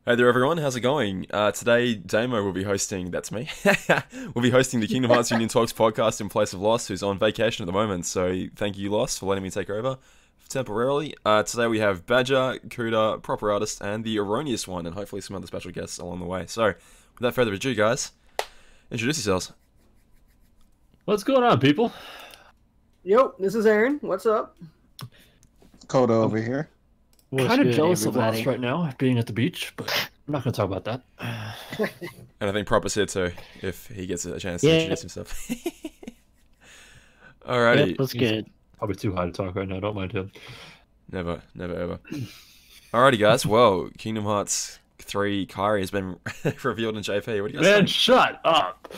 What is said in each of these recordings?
Hey there everyone, how's it going? Today, Damo will be hosting, that's me, will be hosting the Kingdom Hearts Union Talks podcast in place of Lost, who's on vacation at the moment, so thank you Lost for letting me take over temporarily. Today we have Badger, Kouta, Properartist, and TheAarioniusOne, and hopefully some other special guests along the way. So, without further ado guys, introduce yourselves. What's going on, people? Yo, this is Aaron. What's up? Kouta over here. Kind of jealous everybody? of Lost right now, being at the beach, but I'm not going to talk about that. And I think Proper's here too, if he gets a chance to introduce himself. Alrighty. Yep, that's good. Probably too high to talk right now, don't mind him. Never ever. Alrighty guys, well, Kingdom Hearts 3 Kairi has been revealed in JP. What do you guys Man, think? shut up!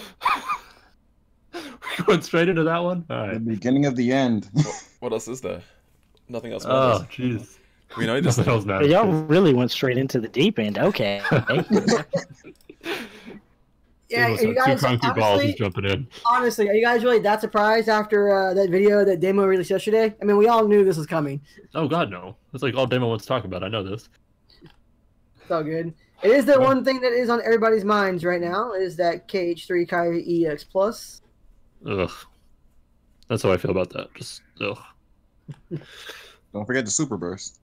We went straight into that one? The Alright. beginning of the end. What else is there? Nothing else Oh, matters. jeez. We know this Nothing thing. else But matters. y'all really went straight into the deep end. Okay. Yeah, It are you was guys two concrete balls honestly, just jumping in. honestly, are you guys really that surprised after that video that Demo released yesterday? I mean, we all knew this was coming. Oh god, no. That's like all Demo wants to talk about, I know this. It's all good. It is the one thing that is on everybody's minds right now is that KH3 Kyrie EX Plus. Ugh. That's how I feel about that. Just, ugh. Don't forget the super burst.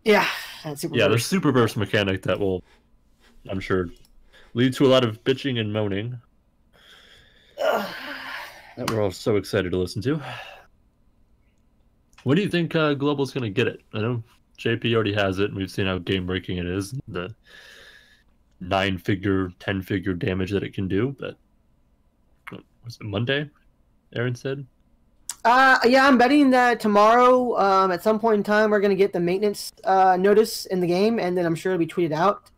Yeah, that's super. Yeah, cool. there's super burst mechanic that will, I'm sure, lead to a lot of bitching and moaning that we're all so excited to listen to. When do you think Global's going to get it? I know JP already has it, and we've seen how game-breaking it is, the 9-figure, 10-figure damage that it can do, but was it Monday, Aaron said? Yeah, I'm betting that tomorrow, at some point in time, we're gonna get the maintenance notice in the game, and then I'm sure it'll be tweeted out.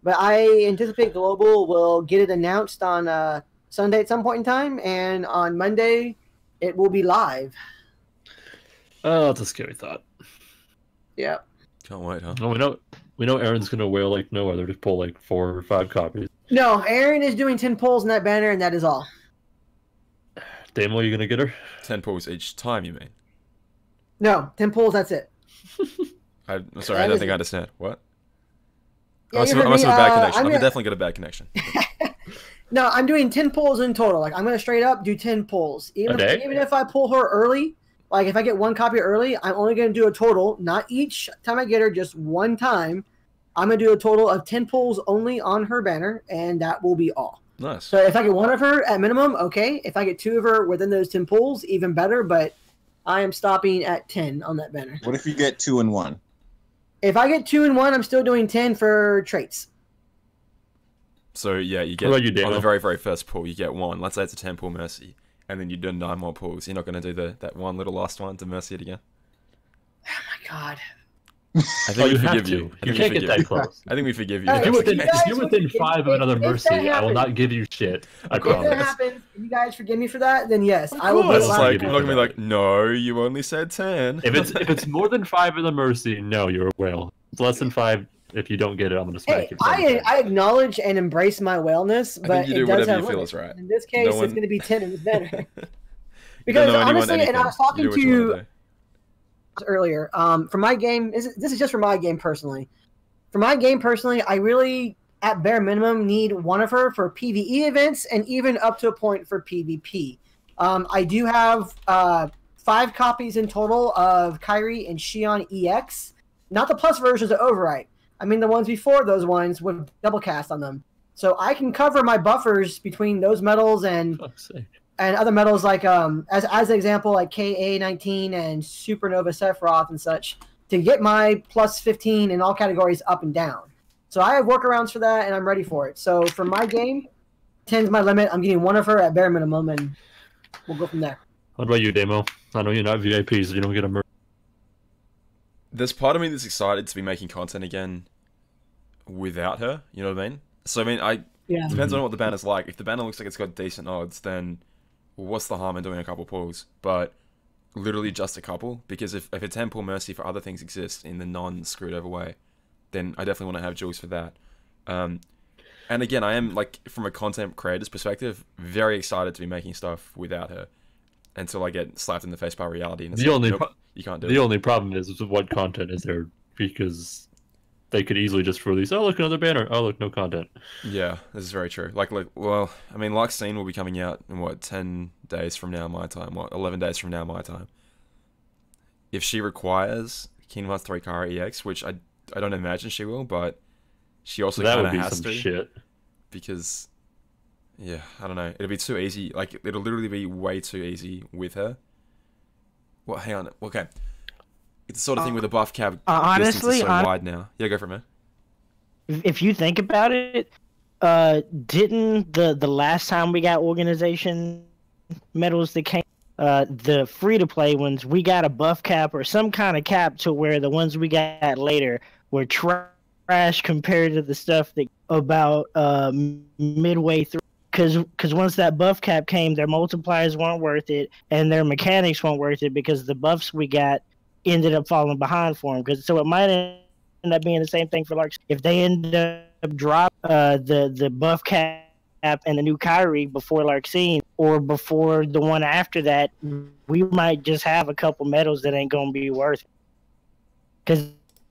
But I anticipate Global will get it announced on Sunday at some point in time, and on Monday, it will be live. Oh, that's a scary thought. Yeah. Can't wait, huh? Well, we know Aaron's going to wail like no other to pull like 4 or 5 copies. No, Aaron is doing 10 pulls in that banner, and that is all. Damo, you going to get her? 10 pulls each time, you mean? No, 10 pulls, that's it. I'm sorry, I don't think I understand. What? Yeah, I must you have heard a me. bad connection. I'm I've gonna- definitely got a bad connection. No, I'm doing 10 pulls in total. Like, I'm going to straight up do 10 pulls. Even Okay. even if I pull her early, like if I get one copy early, I'm only going to do a total, not each time I get her, just one time. I'm going to do a total of 10 pulls only on her banner, and that will be all. Nice. So if I get one of her at minimum, okay. If I get 2 of her within those 10 pulls, even better, but I am stopping at 10 on that banner. What if you get 2 and 1? If I get 2 and 1, I'm still doing 10 for traits. So yeah, you get What about you, on Daniel? the very first pull, you get 1. Let's say it's a 10 pull Mercy, and then you do 9 more pulls. You're not going to do that one little last one to Mercy it again. Oh my god. I Oh, think we you have forgive to. you. I You think we can't get forgive that you. close. I think we forgive you. Hey, If you're within, you guys if you're within would- 5 of another if that Mercy, I will happens- not give you shit. I If that promise. happens, if you guys forgive me for that, then yes, Of I will. course, be it's allowed like, to I'm do not going to be that. like, no, you only said 10. If it's more than 5 of the Mercy, no, you're a whale. It's less than 5. If you don't get it, I'm gonna smack Hey, you. I acknowledge and embrace my wellness, I but think you it do does whatever have you feel limits. is right. In this case, No one- it's going to be 10 in this banner. You Because don't know anyone honestly, and I was talking You do what you wanna to do. earlier, for my game, this is just for my game personally. For my game personally, I really, at bare minimum, need one of her for PvE events and even up to a point for PvP. I do have 5 copies in total of Kyrie and Shion EX, not the plus versions of Overwrite. I mean the ones before those ones with double cast on them. So I can cover my buffers between those medals and Fuck's sake. other medals like as an example like KA19 and Supernova Sephiroth and such to get my plus 15 in all categories up and down. So I have workarounds for that and I'm ready for it. So for my game, 10 is my limit. I'm getting one of her at bare minimum and we'll go from there. What about you, Damo? I know you're not VIP, so you don't get a Mercy. There's part of me that's excited to be making content again without her, you know what I mean? So, I mean, Yeah. depends on what the banner's like. If the banner looks like it's got decent odds, then what's the harm in doing a couple pulls? But literally just a couple, because if a 10 pull Mercy for other things exists in the non-screwed over way, then I definitely want to have Jules for that. And again, I am, like, from a content creator's perspective, very excited to be making stuff without her until I get slapped in the face by reality. And it's The like, only nope, pro- you can't do The it. only problem is what content is there, because they could easily just release, oh look, another banner, oh look, no content. Yeah, this is very true. Well, I mean, Luxine will be coming out in what, 10 days from now my time, what, 11 days from now my time. If she requires Kingdom Hearts 3 Kara EX, which I don't imagine she will, but she also That kind would of be has some to shit. because, yeah, I don't know, it'll be too easy. Like, it'll literally be way too easy with her. Well, hang on, okay. It's the sort of thing where the buff cap distance is so wide now. Yeah, go for it, man. If you think about it, didn't the last time we got organization medals that came, the free to play ones, we got a buff cap or some kind of cap to where the ones we got later were trash compared to the stuff that about midway through. Because once that buff cap came, their multipliers weren't worth it and their mechanics weren't worth it because the buffs we got ended up falling behind for them. So it might end up being the same thing for Larks. If they end up drop the buff cap and the new Kyrie before Larksine or before the one after that, we might just have a couple medals that ain't gonna be worth it. Because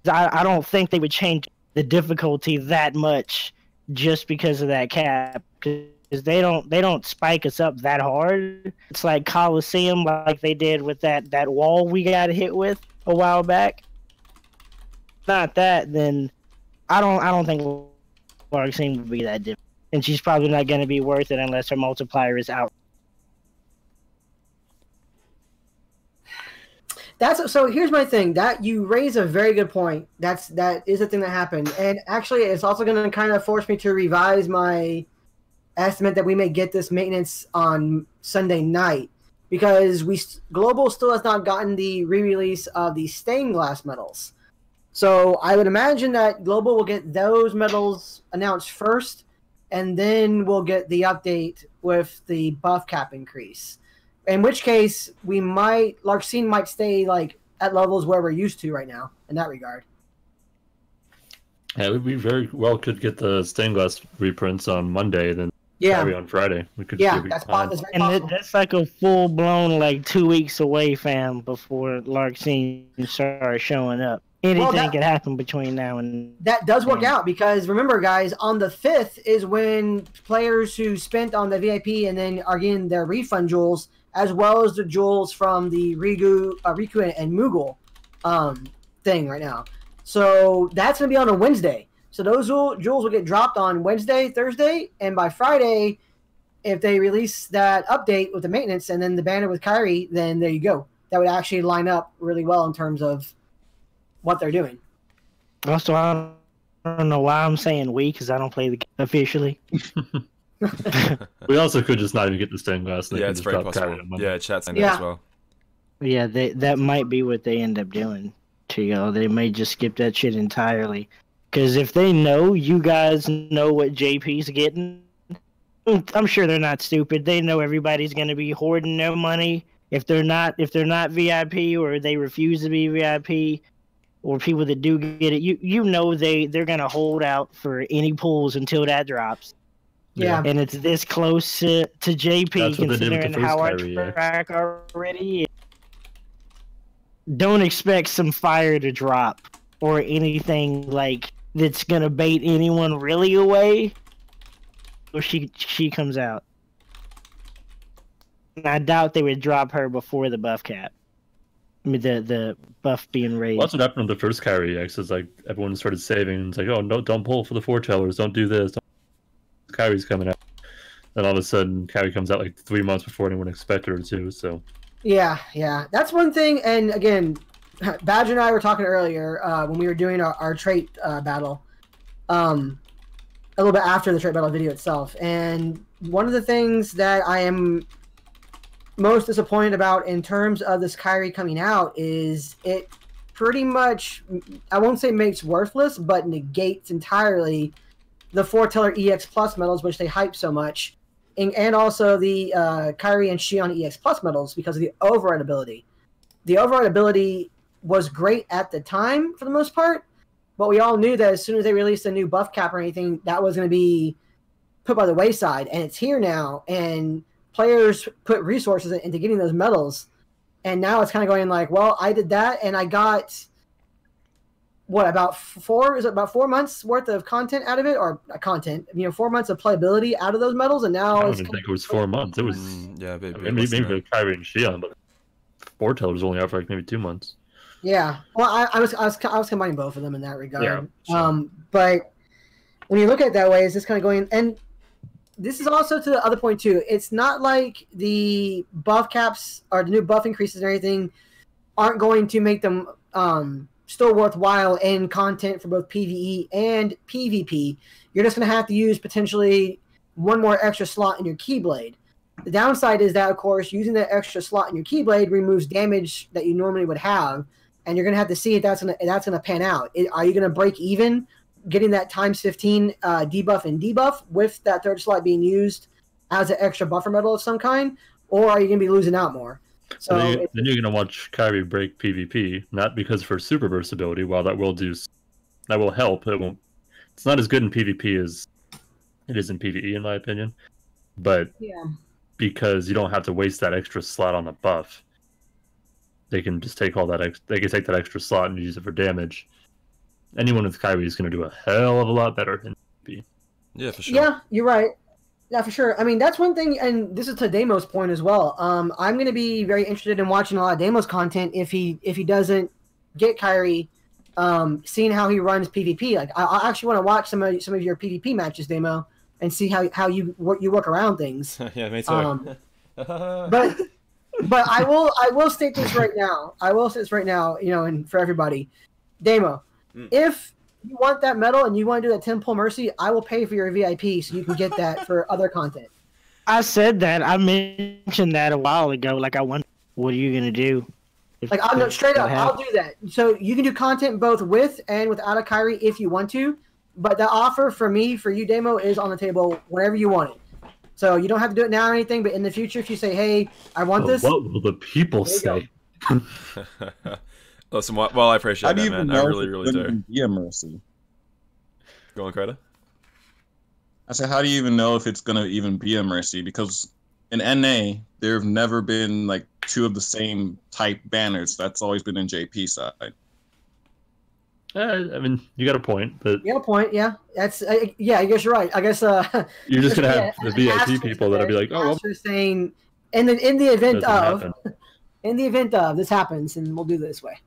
I don't think they would change the difficulty that much just because of that cap. Because they don't spike us up that hard. It's like Coliseum, like they did with that wall we got hit with a while back. Not that, then I don't think Larksine would be that different. And she's probably not going to be worth it unless her multiplier is out. So here's my thing. That you raise a very good point. That is a thing that happened. And actually, it's also going to kind of force me to revise my estimate that we may get this maintenance on Sunday night, because Global still has not gotten the re-release of the stained glass medals. So I would imagine that Global will get those medals announced first, and then we'll get the update with the buff cap increase. In which case, Larksine might stay like at levels where we're used to right now in that regard. Yeah, we very well could get the stained glass reprints on Monday, then Yeah, on Friday. We could yeah, still be that's fine. very And possible. that's like a full blown like 2 weeks away, fam, before Larksine starts showing up. Anything could happen between now and That does work out, because remember, guys, on the 5th is when players who spent on the VIP and then are getting their refund jewels, as well as the jewels from the Riku and Moogle thing right now. So that's going to be on a Wednesday. So those jewels will get dropped on Wednesday, Thursday, and by Friday, if they release that update with the maintenance and then the banner with Kyrie, then there you go. That would actually line up really well in terms of what they're doing. Also, I don't know why I'm saying we, because I don't play the game officially. We also could just not even get the stained glass. Yeah, it's very possible. Yeah, chat's saying that as well. Yeah, that might be what they end up doing to y'all. They may just skip that shit entirely. Because if they know you guys know what JP's getting, I'm sure they're not stupid. They know everybody's going to be hoarding their money. If they're not VIP or they refuse to be VIP, or people that do get it, you know they're going to hold out for any pulls until that drops. Yeah. And it's this close to JP, considering how our track already is. Don't expect some fire to drop or anything like that's going to bait anyone really away or she comes out. And I doubt they would drop her before the buff cap. I mean, the buff being raised. Well, that's what happened with the first Kyrie EX. Is like everyone started saving. It's like, oh no, don't pull for the foretellers. Don't do this. Kyrie's coming out. Then all of a sudden, Kyrie comes out like 3 months before anyone expected her to. So. Yeah, that's one thing. And again, Badger and I were talking earlier when we were doing our trait battle, a little bit after the trait battle video itself. And one of the things that I am most disappointed about in terms of this Kyrie coming out is it pretty much, I won't say makes worthless, but negates entirely the foreteller EX Plus medals, which they hype so much, and also the Kyrie and Shion EX Plus medals because of the override ability. The override ability was great at the time for the most part, but we all knew that as soon as they released a new buff cap or anything, that was going to be put by the wayside, and it's here now, and players put resources into getting those medals, and now it's kind of going like, well, I did that, and I got what, about 4 months worth of content out of it, or content, 4 months of playability out of those medals, and now I don't it's even think it was 4 months. It was yeah, maybe for Kyrie and Shion, but Foretell was only out for like maybe 2 months. Yeah, well, I was combining both of them in that regard. Yeah, sure. But when you look at it that way, it's just kind of going, and this is also to the other point too. It's not like the buff caps or the new buff increases and everything aren't going to make them still worthwhile in content for both PvE and PvP. You're just going to have to use potentially one more extra slot in your Keyblade. The downside is that, of course, using that extra slot in your Keyblade removes damage that you normally would have, and you're going to have to see if that's going to pan out. Are you going to break even getting that times 15 debuff and debuff with that third slot being used as an extra buffer medal of some kind, or are you going to be losing out more? So then you're going to watch Kyrie break PvP, not because of her super burst ability. While that will help, it's not as good in PvP as it is in PvE, in my opinion. But yeah, because you don't have to waste that extra slot on the buff, they can just take they can take that extra slot and use it for damage. Anyone with Kyrie is going to do a hell of a lot better in PvP. Yeah, for sure. Yeah, you're right. Yeah, for sure. I mean, that's one thing, and this is to Demo's point as well. I'm going to be very interested in watching a lot of Demo's content if he doesn't get Kyrie, seeing how he runs PvP. Like, I actually want to watch some of your PvP matches, Demo, and see how you work around things. Yeah, me too. But I will state this right now. I will say this right now, and for everybody, Demo, if you want that medal and you want to do that 10 pull mercy, I will pay for your VIP so you can get that for other content. I said that. I mentioned that a while ago. Like, I wonder, what are you going to do? I'm straight up, I'll do that. So you can do content both with and without a Kyrie if you want to. But the offer for you, Demo, is on the table whenever you want it. So you don't have to do it now or anything, but in the future, if you say, hey, I want this. What will the people say? Listen, well, I appreciate that, man. I really, really do. Be a mercy. Go on, Kouta. I said, how do you even know if it's going to even be a mercy? Because in NA, there have never been like two of the same type banners. That's always been in JP side. I mean, you got a point, but you got a point. Yeah, that's yeah. I guess you're right. I guess you're just gonna have the VIP people that'll be like, "Oh, well, saying in the event of this happens, and we'll do it this way."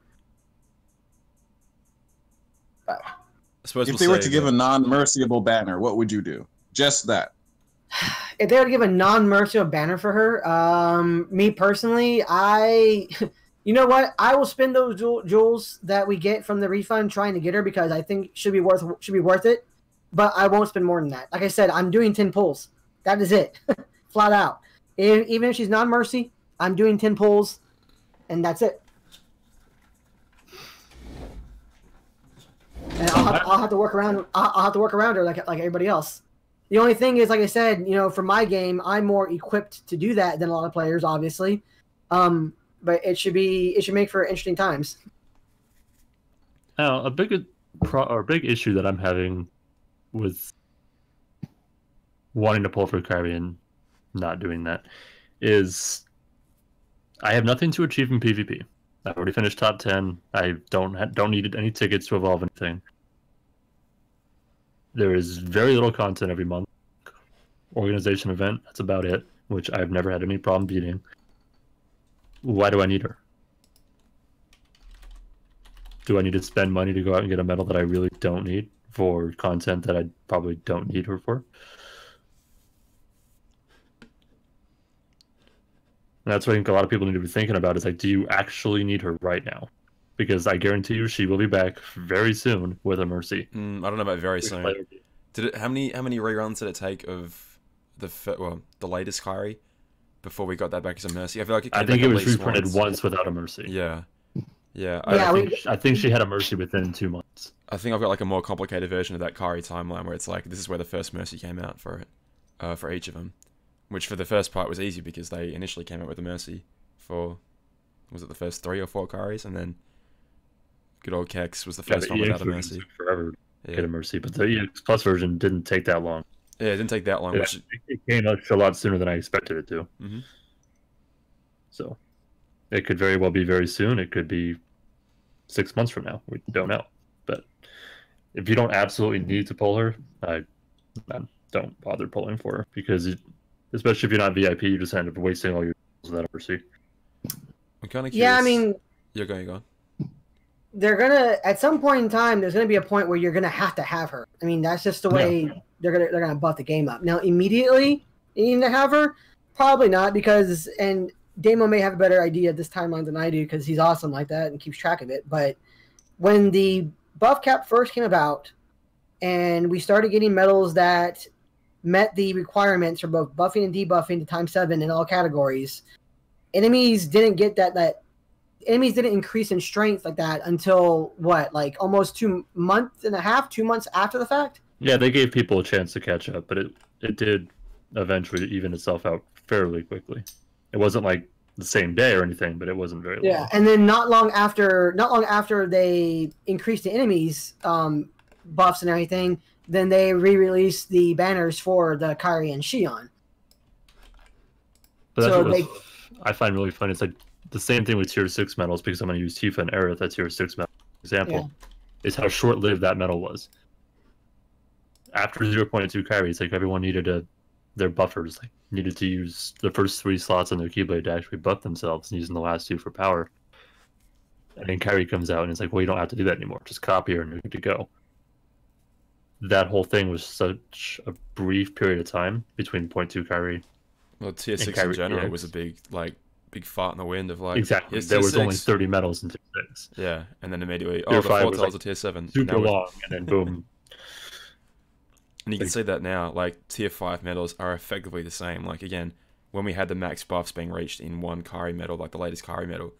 I suppose if they were to give a non-merciable banner, what would you do? Just that. If they were to give a non-merciable banner for her, me personally, you know what? I will spend those jewels that we get from the refund trying to get her because I think should be worth it. But I won't spend more than that. Like I said, I'm doing 10 pulls. That is it, flat out. Even if she's non-mercy, I'm doing 10 pulls, and that's it. And I'll have to work around. I'll have to work around her like everybody else. The only thing is, like I said, for my game, I'm more equipped to do that than a lot of players, obviously. But it should make for interesting times. Now, a big issue that I'm having with wanting to pull for Kyrie and not doing that is I have nothing to achieve in PvP. I've already finished top 10. I don't need any tickets to evolve anything. There is very little content every month. Organization event, that's about it, which I've never had any problem beating. Why do I need her? Do I need to spend money to go out and get a medal that I really don't need for content that I probably don't need her for? And that's what I think a lot of people need to be thinking about is like, do you actually need her right now? Because I guarantee you she will be back very soon with a mercy. I don't know about very soon. How many reruns did it take of the latest Kyrie before we got that back as a mercy? I feel like it was reprinted once without a mercy. Yeah. I think she had a mercy within 2 months. I think I've got like a more complicated version of that Kyrie timeline where it's like this is where the first mercy came out for it, for each of them. Which for the first part was easy because they initially came out with a mercy for, was it the first 3 or 4 Kyries, and then good old Kex was the first one without a mercy. Took forever to get a mercy, but the EX Plus version didn't take that long. Yeah, it didn't take that long. It came out a lot sooner than I expected it to. Mm-hmm. So it could very well be very soon. It could be 6 months from now. We don't know. But if you don't absolutely need to pull her, I don't bother pulling for her because, especially if you're not VIP, you just end up wasting all your tools in that mercy. I'm kind of curious. Yeah, I mean, you're going. They're gonna at some point in time. There's gonna be a point where you're gonna have to have her. I mean, that's just the way they're gonna buff the game up. Now, immediately you need to have her, probably not, because and Damo may have a better idea of this timeline than I do because he's awesome like that and keeps track of it. But when the buff cap first came about, and we started getting medals that met the requirements for both buffing and debuffing to ×7 in all categories, enemies didn't get that. Enemies didn't increase in strength like that until what, like almost 2 months and a half, 2 months after the fact. Yeah, they gave people a chance to catch up, but it did eventually even itself out fairly quickly. It wasn't like the same day or anything, but it wasn't very long. Yeah, and then not long after they increased the enemies buffs and everything, then they re-released the banners for the Kairi and Shion. But that's what I find really funny. It's like the same thing with tier 6 medals, because I'm going to use Tifa and Aerith at tier 6 medal example, is how short-lived that medal was. After 0.2 Kairi, it's like everyone needed their buffers, like needed to use the first 3 slots on their Keyblade to actually buff themselves, and using the last 2 for power. And then Kairi comes out and it's like, well, you don't have to do that anymore. Just copy her and you're good to go. That whole thing was such a brief period of time between 0.2 Kairi. Well, tier 6 in general was a big fart in the wind of like, exactly. There was only 30 medals in tier 6. Yeah, and then immediately, tier the 4 was tiles are tier 7. Super long, and then boom. And you can see that now, like, tier 5 medals are effectively the same. Like, again, when we had the max buffs being reached in one Kairi medal, like the latest Kairi medal,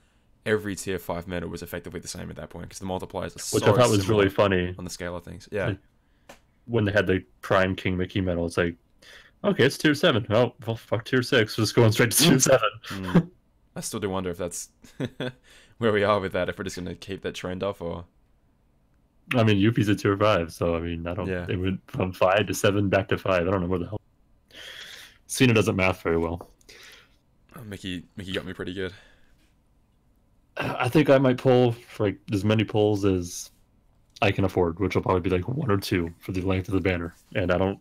every tier 5 medal was effectively the same at that point, because the multipliers are so Which I thought was really funny on the scale of things. Yeah. When they had the Prime King Mickey medal, it's like, okay, it's tier 7. Oh, well, fuck tier 6. We're just going straight to tier 7. I still do wonder if that's where we are with that, if we're just going to keep that trend off, or... I mean, Yuffie's at tier 5, so I mean, I don't... Yeah. It went from 5 to 7 back to 5. I don't know where the hell... Cena doesn't math very well. Oh, Mickey got me pretty good. I think I might pull for like as many pulls as I can afford, which will probably be like 1 or 2 for the length of the banner. And I'm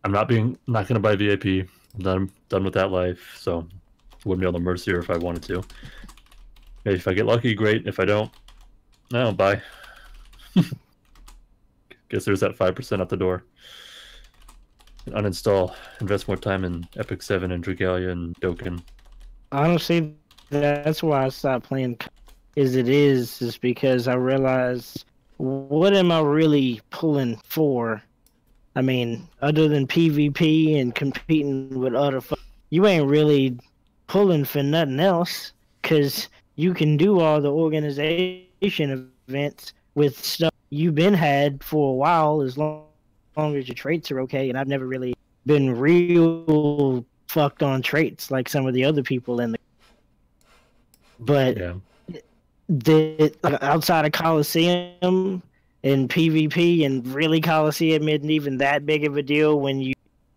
not going to buy VIP. I'm done with that life, so wouldn't be able to mercy her if I wanted to. Maybe if I get lucky, great. If I don't, no, bye. Guess there's that 5% out the door. Uninstall. Invest more time in Epic 7 and Dragalia and Dokkan. Honestly, that's why I stopped playing. Is because I realized, what am I really pulling for? I mean, other than PvP and competing with other you ain't really pulling for nothing else, because you can do all the organization events with stuff you've been had for a while, as long as your traits are okay. And I've never really been real fucked on traits like some of the other people in the... But outside of Coliseum and PvP, and really Coliseum isn't even that big of a deal when you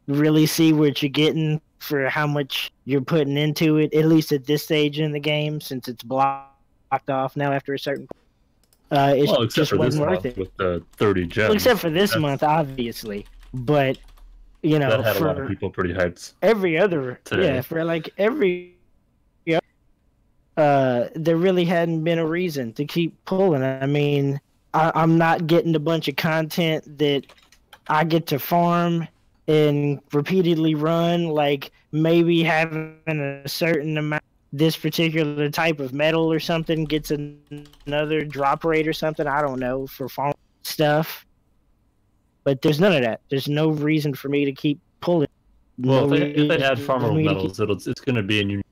really see what you're getting for how much you're putting into it, at least at this stage in the game, since it's blocked off now after a certain point. It just wasn't worth it. With the 30 gems. Well, except for this month, obviously. But, you know, that had a lot of people pretty hyped. Every other... Today. Yeah, for like every... there really hadn't been a reason to keep pulling. I mean, I'm not getting a bunch of content that I get to farm and repeatedly run, like maybe having a certain amount, this particular type of metal or something gets another drop rate or something, I don't know, for farm stuff. But there's none of that. There's no reason for me to keep pulling. Well, if they had farmable metals, it's going to be in...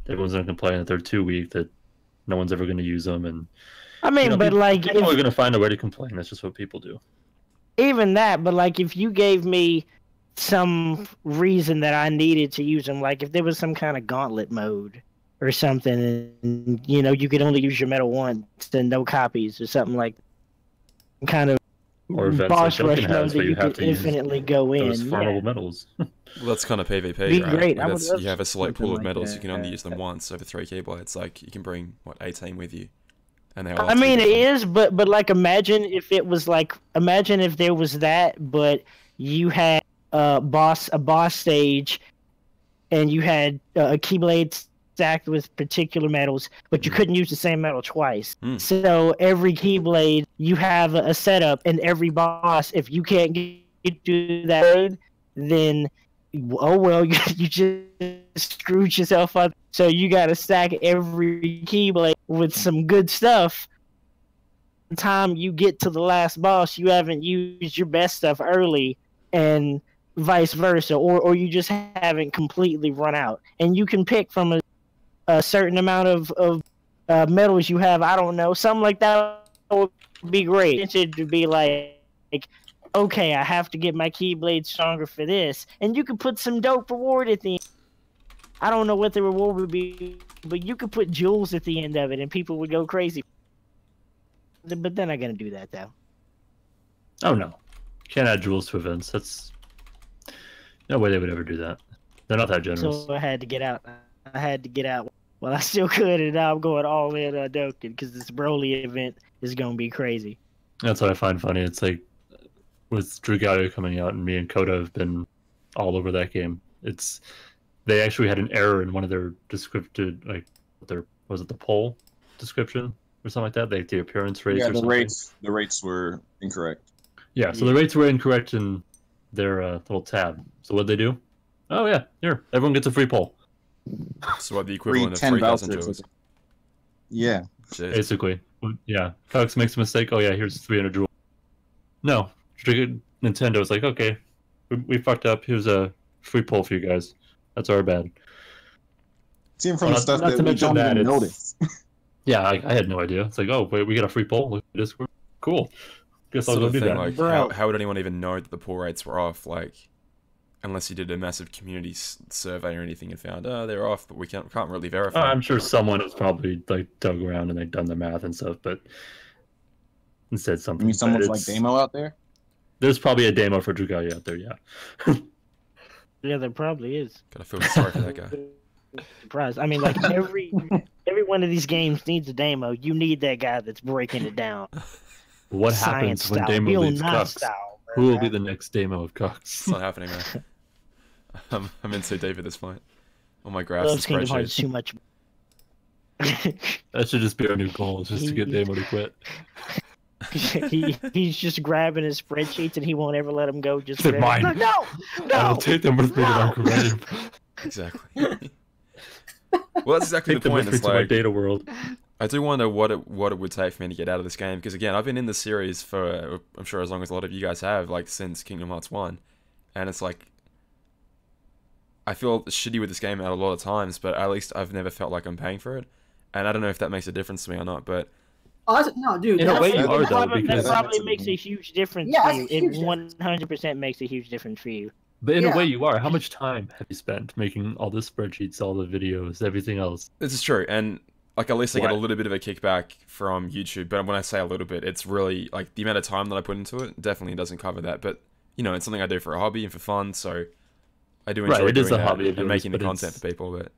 Everyone's going to complain that they're too weak, that no one's ever going to use them. And I mean, but people are going to find a way to complain. That's just what people do. Even that, but like if you gave me some reason that I needed to use them, like if there was some kind of gauntlet mode or something, and you know you could only use your metal once and no copies or something like that. Kind of or boss rush mode that you could infinitely go in. Those farmable metals. Well, that's kind of PvP, Be right? great. You have a select pool of medals. You can only use them once over 3 keyblades. Like you can bring 18 with you. And they all I have to be mean, it different. is, but like, imagine if it was like, imagine if there was that, but you had a boss stage, and you had a keyblade stacked with particular metals, but you couldn't use the same metal twice. Mm. So every keyblade, you have a setup, and every boss, if you can't get to that blade, then oh well, you just screwed yourself up. So you got to stack every keyblade with some good stuff. By the time you get to the last boss, you haven't used your best stuff early, and vice versa, or you just haven't completely run out. And you can pick from a certain amount of metals you have. I don't know, something like that would be great. It to be like, okay, I have to get my keyblade stronger for this, and you could put some dope reward at the end. I don't know what the reward would be, but you could put jewels at the end of it, and people would go crazy. But they're not gonna do that, though. Oh no, can't add jewels to events. That's no way they would ever do that. They're not that generous. So I had to get out. I had to get out while I still could, and now I'm going all in on Dokkan because this Broly event is gonna be crazy. That's what I find funny. It's like with Dragalia coming out, and me and Kouta have been all over that game. They actually had an error in one of their descripted, like, was it the poll description or something like that? Like the appearance rates. Yeah, or the something. the rates were incorrect. Yeah, so the rates were incorrect in their little tab. So what'd they do? Oh yeah, here, everyone gets a free poll. So what, the equivalent of 10 3,000 vouchers. jewels? Yeah. Jeez. Basically, yeah. Cox makes a mistake. Oh yeah, here's 300 jewels. No, Nintendo's like, okay, we fucked up. Here's a free poll for you guys. That's our bad. Seeing from Well, the stuff not that to we mention don't that, even it's- notice. Yeah, I had no idea. It's like, oh wait, we got a free poll. Look at Discord. Cool. Guess I'll Sort go of do thing, that. like, Bro. how would anyone even know that the pull rates were off? Like, unless you did a massive community survey or anything and found, oh, they're off, but we can't really verify. I'm sure someone has probably like dug around and they've done the math and stuff, but instead I something. mean, someone's but like it's- Damo out there. There's probably a demo for Dragalia out there, yeah. Yeah, there probably is. Gotta feel sorry for that guy. Surprised. I mean, like every one of these games needs a demo. You need that guy that's breaking it down. What Science happens when style, Damo Bill leaves Nye Cox? style, bro. Who will be the next Damo of Cox? It's not happening, man. I'm in so deep at this point. All my graphs Loves and Kingdom Hearts spreadsheets. too much. That should just be our new goal, is just to get Damo to quit. He's just grabbing his spreadsheets and he won't ever let them go. Just They're grab- mine. No, I will no. take them with me to No. Uncle Exactly. Well, that's exactly Take the them with point. me It's to my like, data world. I do wonder what it would take for me to get out of this game, because again, I've been in the series for, I'm sure, as long as a lot of you guys have, like since Kingdom Hearts 1, and it's like, I feel shitty with this game at a lot of times, but at least I've never felt like I'm paying for it, and I don't know if that makes a difference to me or not, but No, dude. In a that's- way, you that's- are, though, Probably, because- that probably makes a huge difference Yeah, for it's you. a huge It 100% makes a huge difference for you. But in a Yeah. way, you are. How much time have you spent making all the spreadsheets, all the videos, everything else? this is true, and like at least I get a What? little bit of a kickback from YouTube, but when I say a little bit, it's really like the amount of time that I put into it definitely doesn't cover that, but you know, it's something I do for a hobby and for fun, so I do enjoy Right, it is doing a that hobby of and yours, making the but content it's- for people, but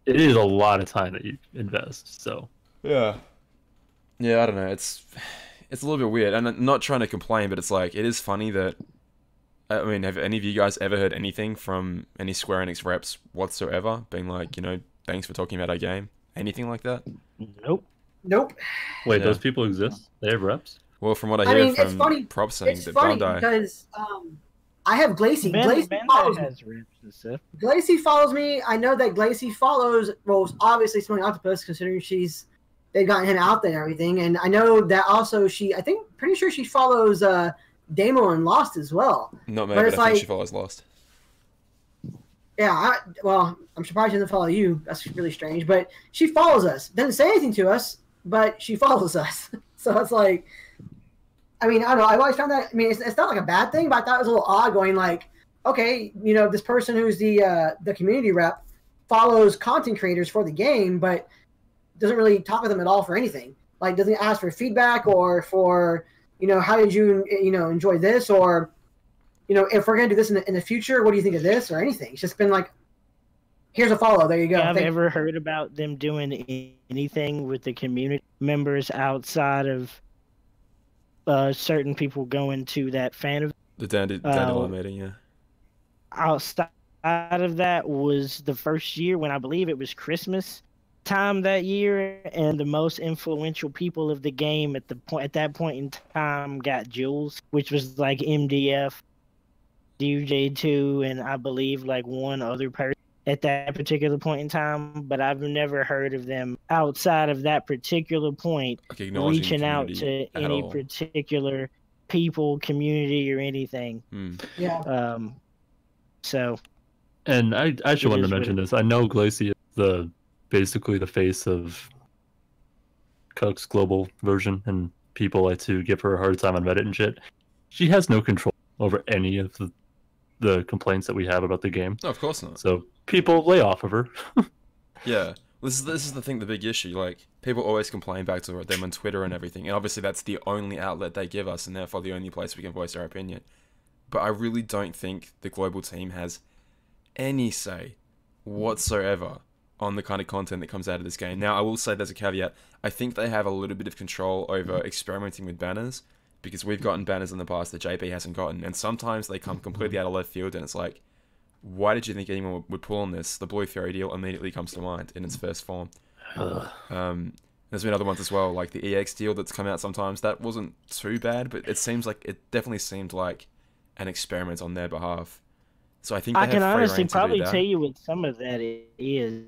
It is a lot of time that you invest. So yeah, I don't know, it's a little bit weird, and I'm not trying to complain, but it's like, it is funny that, I mean, have any of you guys ever heard anything from any Square Enix reps whatsoever, being like, you know, thanks for talking about our game, anything like that? Nope. Nope. wait, Yeah. those people exist? They have reps? Well, from what I I hear mean, it's from funny- Prop saying It's that funny Bandai, because I have Glacy. Glacy Ben follows me. has rips and stuff. Glacy follows me. I know that Glacy follows, well, obviously Smelling Octopus, considering they've gotten him out there and everything. And I know that also pretty sure she follows Damo and Lost as well. not me, but but it's I think like- she follows Lost. Yeah, I'm surprised she doesn't follow you. That's really strange. But she follows us. Doesn't say anything to us, but she follows us. So it's like, I mean, I don't know. I've always found that, I mean, it's not like a bad thing, but I thought it was a little odd going like, okay, you know, this person who's the community rep follows content creators for the game, but doesn't really talk with them at all for anything. Like, doesn't ask for feedback or for, you know, how did you, you know, enjoy this, or, you know, if we're going to do this in the future, what do you think of this, or anything. It's just been like Here's a follow. There you go. I've ever heard about them doing anything with the community members outside of certain people going to that fan event. The dandelion meeting, yeah. Outside of that was the first year when I believe it was Christmas time that year, and the most influential people of the game at that point in time got jewels, which was like MDF, DJ2, and I believe like one other person at that particular point in time. But I've never heard of them outside of that particular point reaching out to any particular people, community, or anything. Yeah. So. And I actually wanted to mention this. I know Glacy is basically the face of Cook's global version, and people like to give her a hard time on Reddit and shit. She has no control over any of the complaints that we have about the game. No, of course not. So people lay off of her. Yeah. This is the thing, the big issue. Like, people always complain back to them on Twitter and everything, and obviously that's the only outlet they give us, and therefore the only place we can voice our opinion. But I really don't think the global team has any say whatsoever on the kind of content that comes out of this game. Now, I will say there's a caveat. I think they have a little bit of control over experimenting with banners, because we've gotten banners in the past that JP hasn't gotten, and sometimes they come completely out of left field, and it's like, why did you think anyone would pull on this? The Blue Fairy deal immediately comes to mind in its first form. There's been other ones as well, like the EX deal that's come out sometimes. That wasn't too bad, but it definitely seemed like an experiment on their behalf. So I think I can honestly probably tell you what some of that is.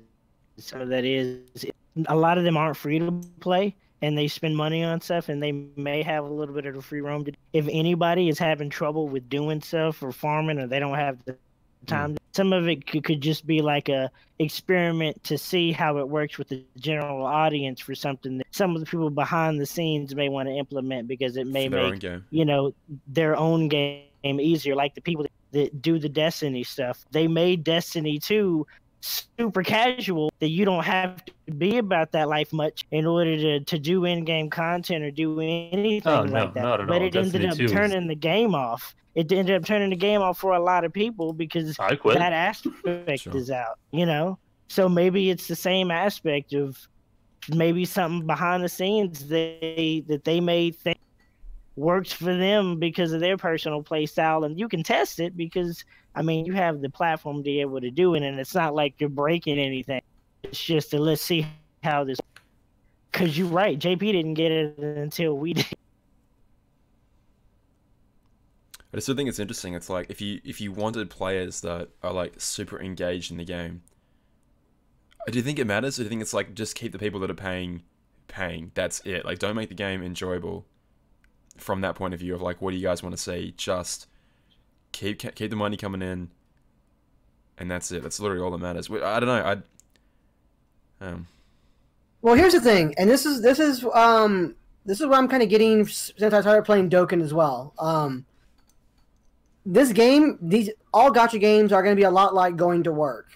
Some of that is a lot of them aren't free to play, and they spend money on stuff, and they may have a little bit of the free roam. If anybody is having trouble with doing stuff or farming, or they don't have the time, some of it could just be like a experiment to see how it works with the general audience for something that some of the people behind the scenes may want to implement, because it may make their own game easier. Like the people that do the Destiny stuff, they made Destiny 2 super casual, that you don't have to be about that life much in order to do in-game content or do anything like that. But it ended up turning the game off. It ended up turning the game off for a lot of people because that aspect is out, So maybe it's the same aspect of maybe something behind the scenes that they may think works for them because of their personal play style, and you can test it because you have the platform to be able to do it, and it's not like you're breaking anything. It's just let's see how this. Because you're right, JP didn't get it until we did. I still think it's interesting. It's like if you wanted players that are like super engaged in the game, do you think it matters? Or do you think it's like just keep the people that are paying? That's it. Like, don't make the game enjoyable from that point of view of like, what do you guys want to see? Just keep the money coming in, and that's it. That's literally all that matters. I don't know. Well, here's the thing, and this is what I'm kind of getting since I started playing Dokkan as well. This game, all gacha games are going to be a lot like going to work.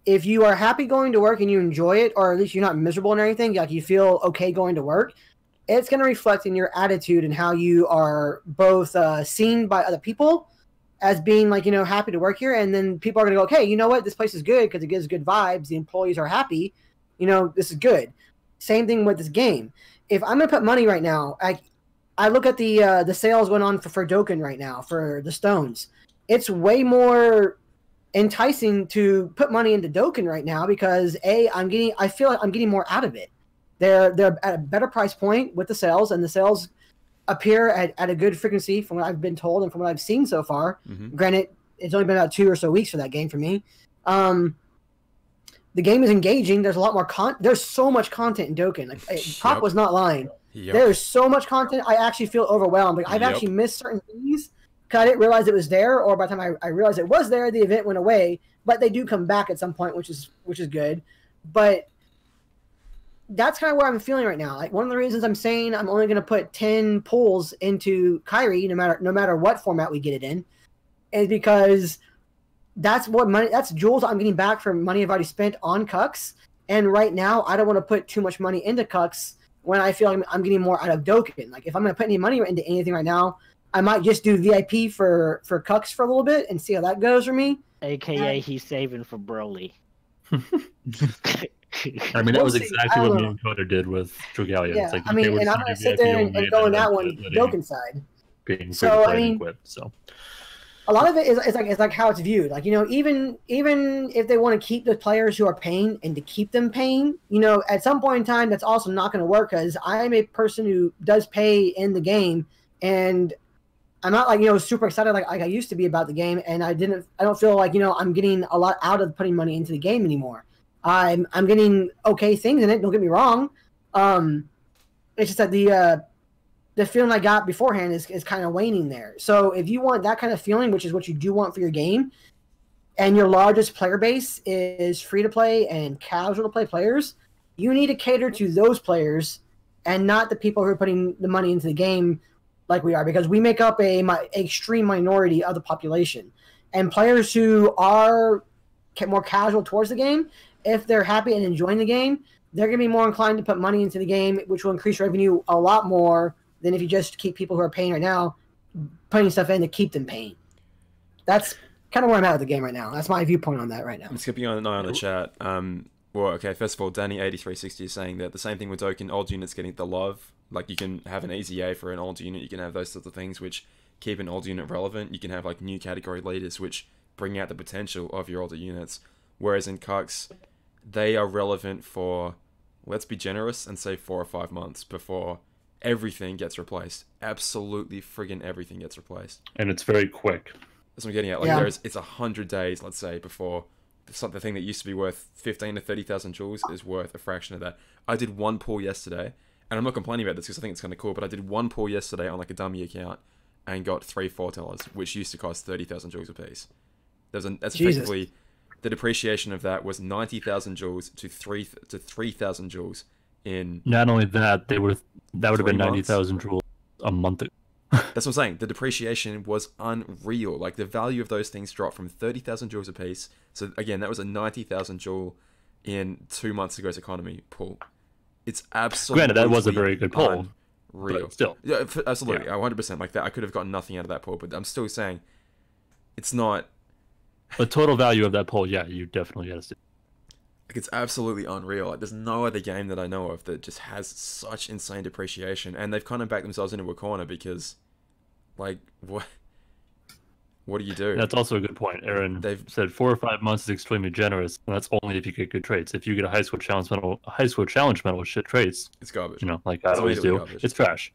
If you are happy going to work and you enjoy it, or at least you're not miserable and everything, like you feel okay going to work, it's going to reflect in your attitude and how you are both seen by other people as being like, happy to work here. And then people are going to go, okay, you know what? This place is good because it gives good vibes. The employees are happy. This is good. Same thing with this game. If I'm going to put money right now, I look at the sales going on for Dokkan right now for the stones. It's way more enticing to put money into Dokkan right now because I feel like I'm getting more out of it. They're at a better price point with the sales, and the sales appear at a good frequency from what I've been told and from what I've seen so far. Mm-hmm. Granted, it's only been about 2 or so weeks for that game for me. The game is engaging. There's a lot more there's so much content in Dokkan. Like, Pop was not lying. Yep. There's so much content. I actually feel overwhelmed. Like, I've actually missed certain things because I didn't realize it was there, or by the time I realized it was there, the event went away. But they do come back at some point, which is good. But that's kind of where I'm feeling right now. Like, one of the reasons I'm saying I'm only going to put 10 pulls into Kyrie, no matter what format we get it in, is because that's jewels I'm getting back from money I've already spent on Cucks. And right now, I don't want to put too much money into Cucks when I feel like I'm getting more out of Dokkan. Like, if I'm going to put any money into anything right now, I might just do VIP for Cucks for a little bit and see how that goes for me. AKA he's saving for Broly. I mean, that was We'll see. exactly I what don't me know. and Coda did with Dragalia. Yeah, It's like, I mean, okay, we're and just I'm gonna gonna do sit VIP there only, and go on that one, letting Dokkan side. being free So, to I play mean- and quit. So A lot of it is it's like how it's viewed. Like, you know, even if they want to keep the players who are paying and to keep them paying, you know, at some point in time that's also not going to work, because I'm a person who does pay in the game, and I'm not like, you know, super excited like I used to be about the game, and I don't feel like, you know, I'm getting a lot out of putting money into the game anymore. I'm getting okay things in it, don't get me wrong. It's just that the feeling I got beforehand is kind of waning there. So if you want that kind of feeling, which is what you do want for your game, and your largest player base is free to play and casual to play players, you need to cater to those players and not the people who are putting the money into the game like we are, because we make up a extreme minority of the population. And players who are more casual towards the game, if they're happy and enjoying the game, they're going to be more inclined to put money into the game, which will increase revenue a lot more than if you just keep people who are paying right now putting stuff in to keep them paying. That's kind of where I'm at with the game right now. That's my viewpoint on that right now. I'm skipping on an eye on the chat. Well, okay, first of all, Danny8360 is saying that the same thing with Dokkan, old units getting the love. Like, you can have an easy A for an old unit, you can have those sorts of things which keep an old unit relevant. You can have, like, new category leaders which bring out the potential of your older units. Whereas in Cucks, they are relevant for, let's be generous and say 4 or 5 months before everything gets replaced. Absolutely friggin' everything gets replaced. and it's very quick. That's what I'm getting at. Like, Yeah. it's 100 days, let's say, before something that used to be worth 15 to 30,000 jewels is worth a fraction of that. I did one pull yesterday, and I'm not complaining about this because I think it's kind of cool, but I did one pull yesterday on like a dummy account and got 3 foretellers, which used to cost 30,000 jewels a piece. That's Jesus. effectively, the depreciation of that was 90,000 jewels to 3,000 jewels in... Not only that, that would have 3 been months? 90,000 jewels a month ago. That's what I'm saying. The depreciation was unreal. Like, the value of those things dropped from 30,000 jewels a piece. So, again, that was a 90,000 jewel in 2 months ago's economy pull. It's absolutely... Granted, that was a very good pull, Unreal. but still. Yeah, absolutely. Yeah. 100%. Like, that, I could have gotten nothing out of that pull, but I'm still saying it's not... The total value of that poll, yeah, you definitely got to see. Like, it's absolutely unreal. Like, there's no other game that I know of that just has such insane depreciation, and they've kind of backed themselves into a corner because, like, what do you do? That's also a good point. Aaron said 4 or 5 months is extremely generous, and that's only if you get good traits. If you get a high school challenge medal with shit traits, It's garbage. you know, like I It's always immediately do, garbage. it's trash.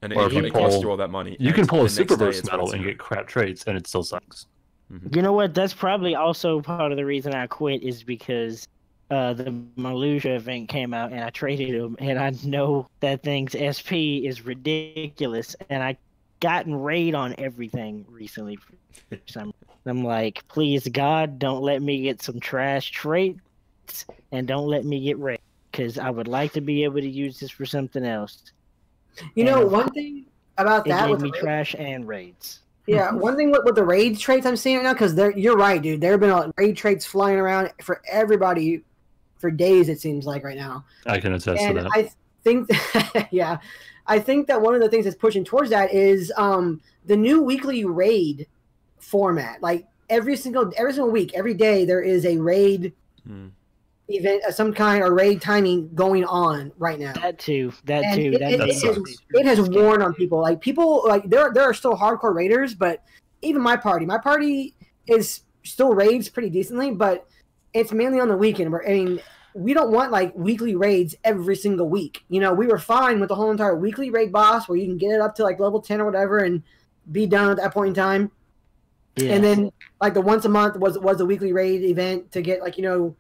And Or it, if it you costs pull- you all that money. You and can pull a the next day Superverse it's medal worth and zero. get crap traits, and it still sucks. You know what? That's probably also part of the reason I quit, is because the Malusia event came out and I traded him, and I know that thing's SP is ridiculous, and I gotten raid on everything recently. For some, I'm like, please God, don't let me get some trash traits, and don't let me get raid, because I would like to be able to use this for something else. You know, And one thing about It that gave with me the trash and raids. Yeah, one thing with the raid traits I'm seeing right now, because you're right, dude. There have been raid traits flying around for everybody for days, it seems like, right now. I can attest And to that. I think, yeah, I think that one of the things that's pushing towards that is the new weekly raid format. Like, every single week, every day, there is a raid event of some kind, or raid timing going on right now. That too. And sucks. it has worn on people. Like, people, like, there are still hardcore raiders, but even my party is still raids pretty decently, but it's mainly on the weekend. I mean, we don't want like weekly raids every single week. You know, we were fine with the whole entire weekly raid boss where you can get it up to like level 10 or whatever and be done at that point in time. Yeah. And then like the once a month was the weekly raid event to get, like, you know,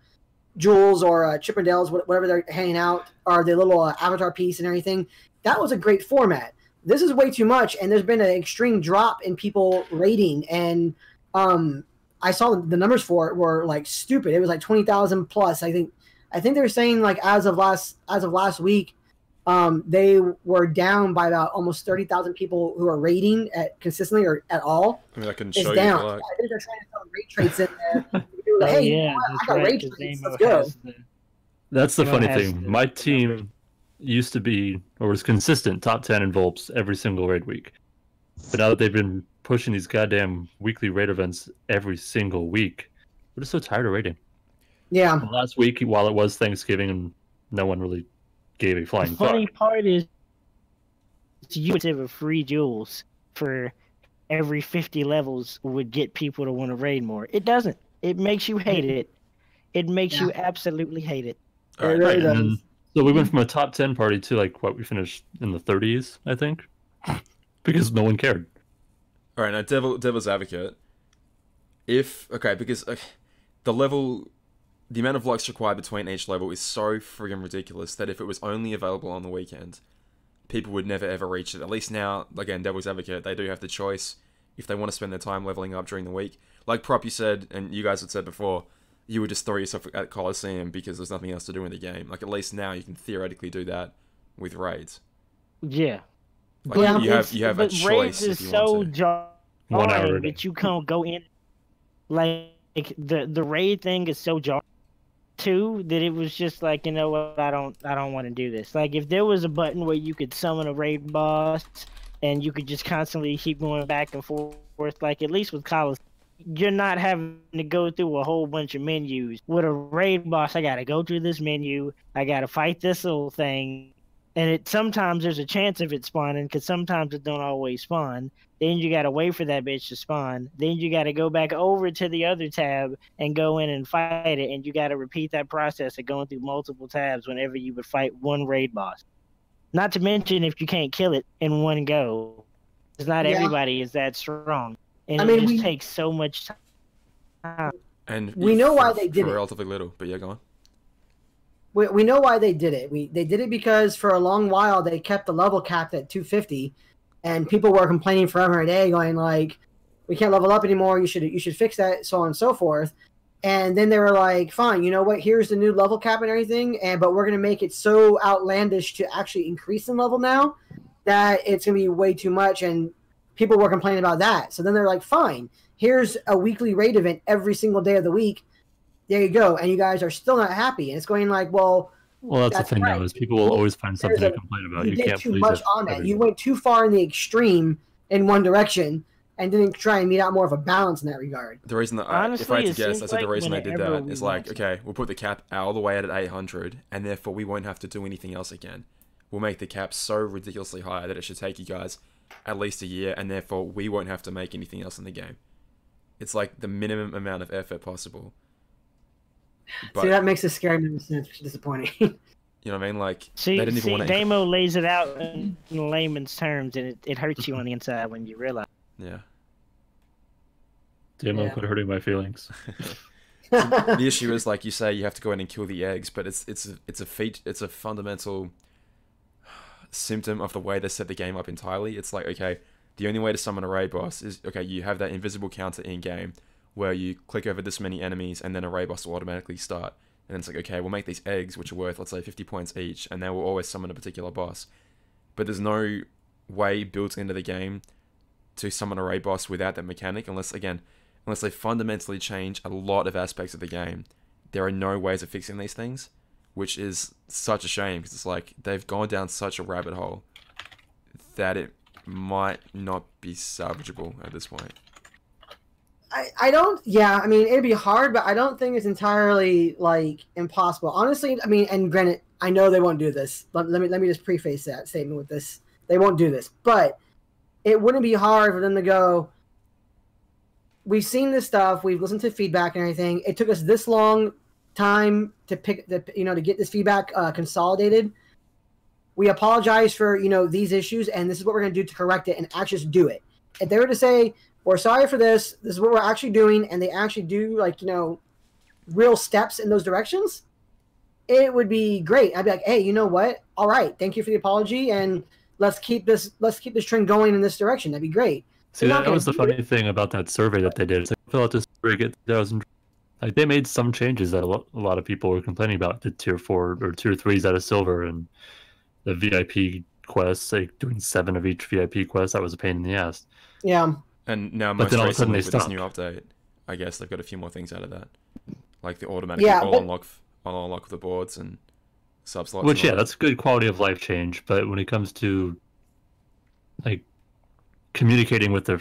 jewels or Chippendales, whatever they're handing out, or the little avatar piece and everything. That was a great format. This is way too much, and there's been an extreme drop in people raiding, and I saw the numbers for it were like stupid. It was like 20,000 plus. I think they were saying, like, as of last week, they were down by about almost 30,000 people who are raiding consistently or at all. I mean, I can It's show down. you. Like, I think they're trying to thell raid traits in there. Like, Oh, hey, you know yeah, what? that's I got right, raid 'cause traits. Amo Let's go. has the- That's the Amo funny has thing. the- My team used to be, or was consistent, top 10 in Volps every single raid week. But now that they've been pushing these goddamn weekly raid events every single week, we're just so tired of raiding. Yeah. Last week, while it was Thanksgiving and no one really gave a The flying funny fuck. part is, you would have free jewels for every 50 levels would get people to want to raid more. It doesn't. It makes you hate it. It makes you absolutely hate it. It really And then, does. so we went from a top 10 party to like what we finished in the 30s, I think, because no one cared. All right, now devil's advocate. Because the amount of lux required between each level is so friggin' ridiculous that if it was only available on the weekend, people would never ever reach it. At least now, again, devil's advocate, they do have the choice if they want to spend their time leveling up during the week. Like Prop, you said, and you guys had said before, you would just throw yourself at Coliseum because there's nothing else to do in the game. Like, at least now you can theoretically do that with raids. Yeah. Like, you have a choice raids if is you so want to. 1 hour a jarring day. that you can't go in. Like the raid thing is so jarring too that it was just like, you know what, I don't want to do this. Like if there was a button where you could summon a raid boss and you could just constantly keep going back and forth, like at least with Coliseum, you're not having to go through a whole bunch of menus. With a raid boss, I gotta go through this menu, I gotta fight this little thing, and sometimes there's a chance of it spawning, because sometimes it don't always spawn. Then you gotta wait for that bitch to spawn. Then you gotta go back over to the other tab and go in and fight it, and you gotta repeat that process of going through multiple tabs whenever you would fight one raid boss. Not to mention if you can't kill it in one go, because not everybody is that strong. And it just takes so much time. And we know why they did it. Relatively little, but yeah, go on. We know why they did it. They did it because for a long while they kept the level capped at 250, and people were complaining forever and a day, going like, "We can't level up anymore. You should fix that," so on and so forth. And then they were like, "Fine, you know what? Here's the new level cap and everything, but we're gonna make it so outlandish to actually increase in level now that it's gonna be way too much." And people were complaining about that. So then they're like, "Fine, here's a weekly raid event every single day of the week. There you go." And you guys are still not happy. And it's going like, well, that's the thing now is people will always find something to complain about. You did can't too please much on that. everybody. You went too far in the extreme in one direction and didn't try and meet out more of a balance in that regard. The reason that Honestly, if I had to it guess, seems I said the like reason they did whenever that we is like, want okay, we'll put the cap all the way out at 800, and therefore we won't have to do anything else again. We'll make the cap so ridiculously high that it should take you guys at least a year, and therefore we won't have to make anything else in the game. It's like the minimum amount of effort possible. But, see, that makes a scary sense, which is disappointing. you know what I mean? Like, See, they didn't even want to... Damo lays it out in layman's terms, and it hurts you on the inside when you realize. Yeah. Damo quit hurting my feelings. The issue is, like you say, you have to go in and kill the eggs, but it's a fundamental symptom of the way they set the game up entirely. It's like, okay, the only way to summon a raid boss is, okay, you have that invisible counter in game where you click over this many enemies and then a raid boss will automatically start. And it's like, okay, we'll make these eggs, which are worth, let's say, 50 points each, and they will always summon a particular boss. But there's no way built into the game to summon a raid boss without that mechanic, unless they fundamentally change a lot of aspects of the game. There are no ways of fixing these things, which is such a shame, because it's like, they've gone down such a rabbit hole that it might not be salvageable at this point. I don't, I mean, it'd be hard, but I don't think it's entirely, like, impossible. Honestly, I mean, and granted, I know they won't do this. Let me just preface that statement with this. They won't do this. But it wouldn't be hard for them to go, we've seen this stuff, we've listened to feedback and everything. It took us this long time to to get this feedback consolidated. We apologize for, these issues, and this is what we're going to do to correct it, and actually just do it. If they were to say, we're sorry for this is what we're actually doing, and they actually do, like, real steps in those directions, it would be great. I'd be like, hey, you know what? All right, thank you for the apology, and let's keep this trend going in this direction. That'd be great. See, that was the funny thing about that survey that they did. It's like, fill out this survey, get 1,000. Like, they made some changes that a lot of people were complaining about. The tier 4 or tier 3s out of silver, and the VIP quests, like doing 7 of each VIP quest. That was a pain in the ass. Yeah. And now, but then all of a sudden with this new update, I guess they've got a few more things out of that, like the automatic unlock the boards and sub-slots. Which, that's good quality of life change. But when it comes to, like, communicating with their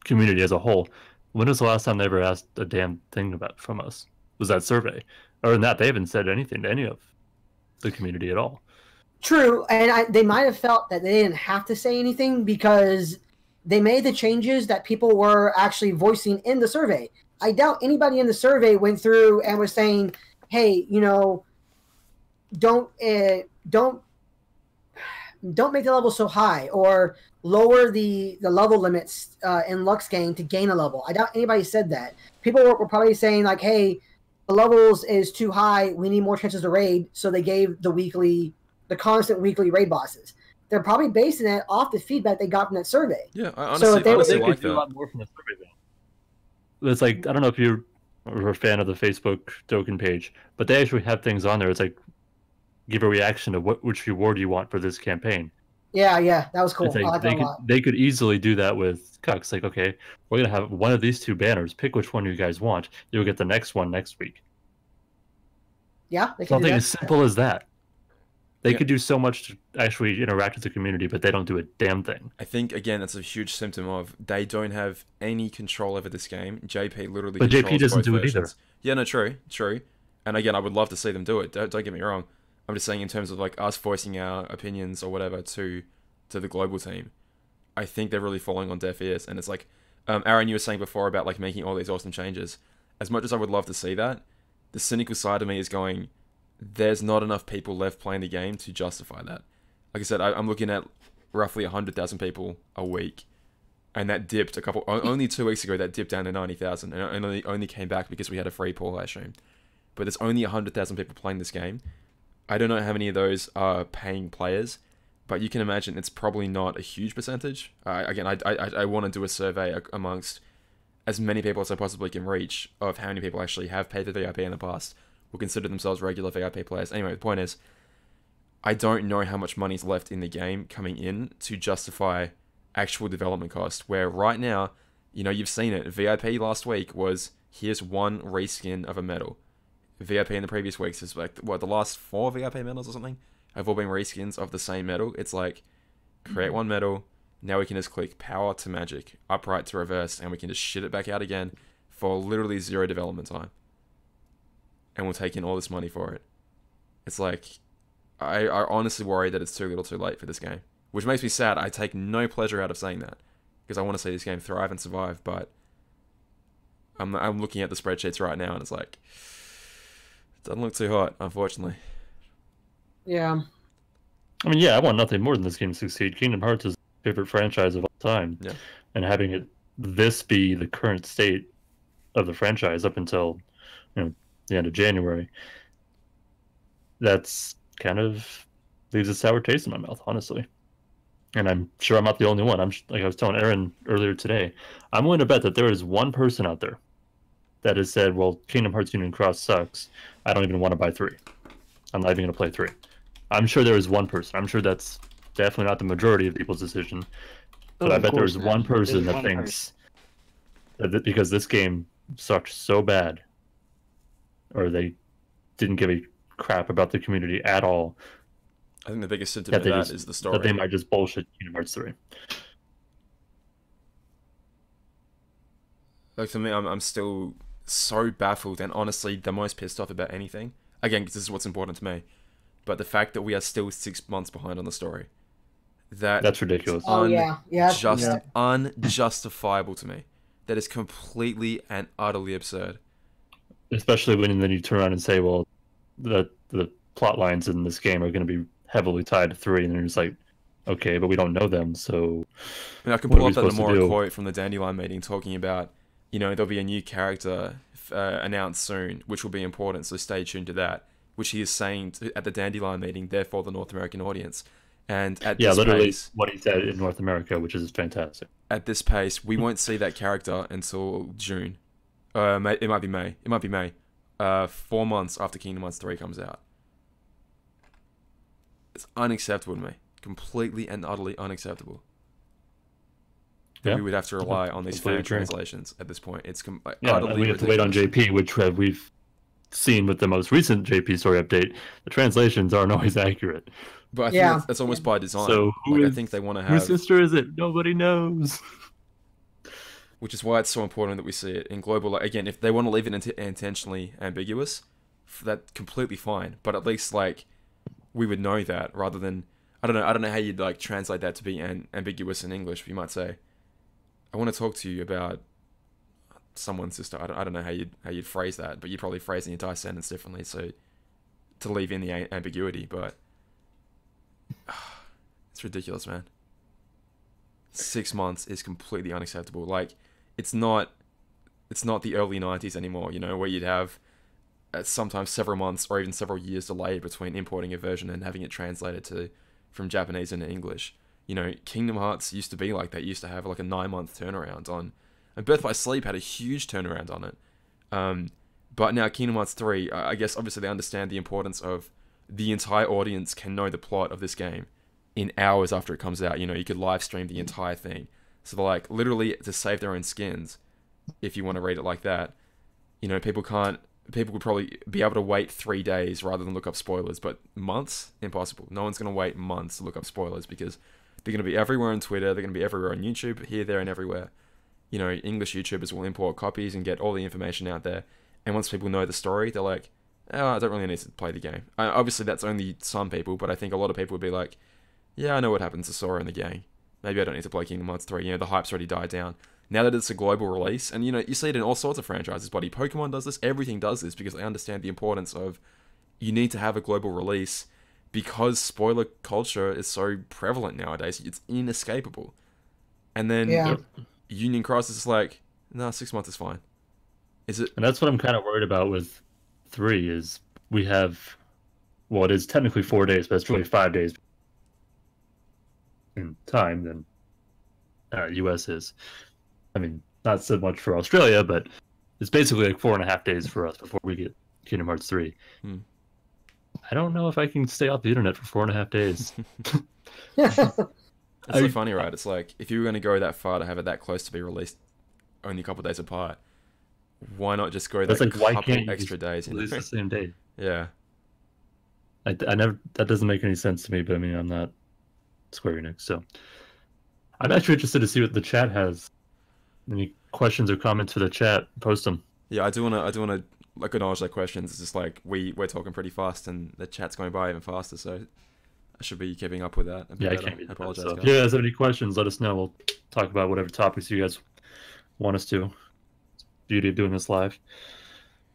community as a whole. When was the last time they ever asked a damn thing about from us? Was that survey? Other than that, they haven't said anything to any of the community at all. True, and they might have felt that they didn't have to say anything because they made the changes that people were actually voicing in the survey. I doubt anybody in the survey went through and was saying, "Hey, you know, don't make the level so high or lower the level limits in Lux game to gain a level." I doubt anybody said that. People were probably saying like, "Hey, the levels is too high. We need more chances to raid." So they gave the constant weekly raid bosses. They're probably basing it off the feedback they got from that survey. Yeah, I honestly They like could do a that. lot more from the survey though. It's like, I don't know if you're a fan of the Facebook Dokkan page, but they actually have things on there. It's like, give a reaction to which reward you want for this campaign. Yeah, that was cool. It's like, I like that a lot. they could easily do that with Cucks. Like, okay, we're gonna have one of these two banners. Pick which one you guys want. You'll get the next one next week. Yeah, they could do Something that. as simple as that. They Yeah. could do so much to actually interact with the community, but they don't do a damn thing. I think again that's a huge symptom of they don't have any control over this game. JP literally. But JP controls doesn't both do it versions. Yeah, no, true. And again, I would love to see them do it. Don't get me wrong. I'm just saying in terms of like us voicing our opinions or whatever to the global team. I think they're really falling on deaf ears, and it's like, Aaron, you were saying before about like making all these awesome changes. As much as I would love to see that, the cynical side of me is going, there's not enough people left playing the game to justify that. Like I said, I'm looking at roughly 100,000 people a week, and that dipped only 2 weeks ago. That dipped down to 90,000, and only came back because we had a free pool, I assume. But there's only 100,000 people playing this game. I don't know how many of those are paying players, but you can imagine it's probably not a huge percentage. Again, I want to do a survey amongst as many people as I possibly can reach of how many people actually have paid for VIP in the past, will consider themselves regular VIP players. Anyway, the point is, I don't know how much money's left in the game coming in to justify actual development cost. Where right now, you know, you've seen it. VIP last week was, here's one reskin of a medal. VIP in the previous weeks is like, what, the last 4 VIP medals or something have all been reskins of the same medal. It's like, create one medal, now we can just click power to magic, upright to reverse, and we can just shit it back out again for literally 0 development time. And we'll take in all this money for it. It's like, I honestly worry that it's too little too late for this game. Which makes me sad. I take no pleasure out of saying that, because I want to see this game thrive and survive, but I'm looking at the spreadsheets right now and it's like, it doesn't look too hot, unfortunately. Yeah. I mean, yeah, I want nothing more than this game to succeed. Kingdom Hearts is my favorite franchise of all time. Yeah. And having this be the current state of the franchise up until, you know, the end of January, that's kind of leaves a sour taste in my mouth, honestly. And I'm sure I'm not the only one. Like I was telling Aaron earlier today, I'm willing to bet that there is one person out there that has said, well, Kingdom Hearts Union Cross sucks. I don't even want to buy 3. I'm not even going to play 3. I'm sure there is one person. I'm sure that's definitely not the majority of people's decision. But I bet there's one person that thinks that because this game sucked so bad, or they didn't give a crap about the community at all. I think the biggest symptom of that is the story. That they might just bullshit Kingdom Hearts 3. Like, for me, I'm still so baffled and honestly the most pissed off about anything. Again, because this is what's important to me. But the fact that we are still 6 months behind on the story. That's ridiculous. Unjustifiable to me. That is completely and utterly absurd. Especially when then you turn around and say, well, the plot lines in this game are going to be heavily tied to 3, and then it's like, okay, but we don't know them, so... I mean, I can pull up that Nomura quote from the Dandelion meeting talking about, you know, there'll be a new character announced soon, which will be important, so stay tuned to that. Which he is saying at the Dandelion meeting, therefore the North American audience. And at this literally pace, what he said in North America, which is fantastic. At this pace, we won't see that character until June. It might be May. It might be May. 4 months after Kingdom Hearts 3 comes out. It's unacceptable to me. Completely and utterly unacceptable. Yeah. We would have to rely on these fan translations at this point. It's utterly we have to wait on JP, which we've seen with the most recent JP story update, the translations aren't always accurate. But I think Yeah. that's almost by design. So I think they want to whose have, sister is it? Nobody knows. which is why it's so important that we see it in global. Like, again, if they want to leave it intentionally ambiguous, that's completely fine. But at least like we would know that rather than I don't know how you'd like translate that to be ambiguous in English. But you might say, I want to talk to you about someone's sister. I don't know how you'd phrase that, but you'd probably phrase the entire sentence differently. So to leave in the ambiguity, but it's ridiculous, man. 6 months is completely unacceptable. Like, it's not the early 90s anymore, you know, where you'd have sometimes several months or even several years delay between importing a version and having it translated from Japanese into English. You know, Kingdom Hearts used to be like that. Used to have like a 9-month turnaround on, and Birth by Sleep had a huge turnaround on it. But now Kingdom Hearts 3, I guess obviously they understand the importance of the entire audience can know the plot of this game in hours after it comes out. You know, you could live stream the entire thing. So they're like, literally to save their own skins, if you want to read it like that, you know, people would probably be able to wait 3 days rather than look up spoilers, but months? Impossible. No one's going to wait months to look up spoilers because they're going to be everywhere on Twitter, they're going to be everywhere on YouTube, here, there, and everywhere. You know, English YouTubers will import copies and get all the information out there. And once people know the story, they're like, oh, I don't really need to play the game. Obviously, that's only some people, but I think a lot of people would be like, yeah, I know what happens to Sora and the gang. Maybe I don't need to play Kingdom Hearts 3. You know, the hype's already died down. Now that it's a global release, and you know, you see it in all sorts of franchises, buddy. Pokemon does this, everything does this, because they understand the importance of you need to have a global release because spoiler culture is so prevalent nowadays. It's inescapable. And then Union Cross is like, no, 6 months is fine. Is it? And that's what I'm kind of worried about with 3 is we have, well, it is technically 4 days, but it's really 5 days in time than US is. I mean, not so much for Australia, but it's basically like 4.5 days for us before we get Kingdom Hearts 3. I don't know if I can stay off the internet for 4.5 days. It's so funny, right? It's like, if you were going to go that far to have it that close to be released only a couple of days apart, why not just go that like, why couple can't you extra days? Release the same day. Yeah. I never, that doesn't make any sense to me, but I mean, I'm not Square Enix, so I'm actually interested to see what the chat has. Any questions or comments for the chat? Post them. Yeah, I do want to like acknowledge their questions. It's just like we're talking pretty fast, and the chat's going by even faster, so I should be keeping up with that. Yeah, I can't be. I apologize. so. If you guys have any questions, let us know. We'll talk about whatever topics you guys want us to. Beauty of doing this live.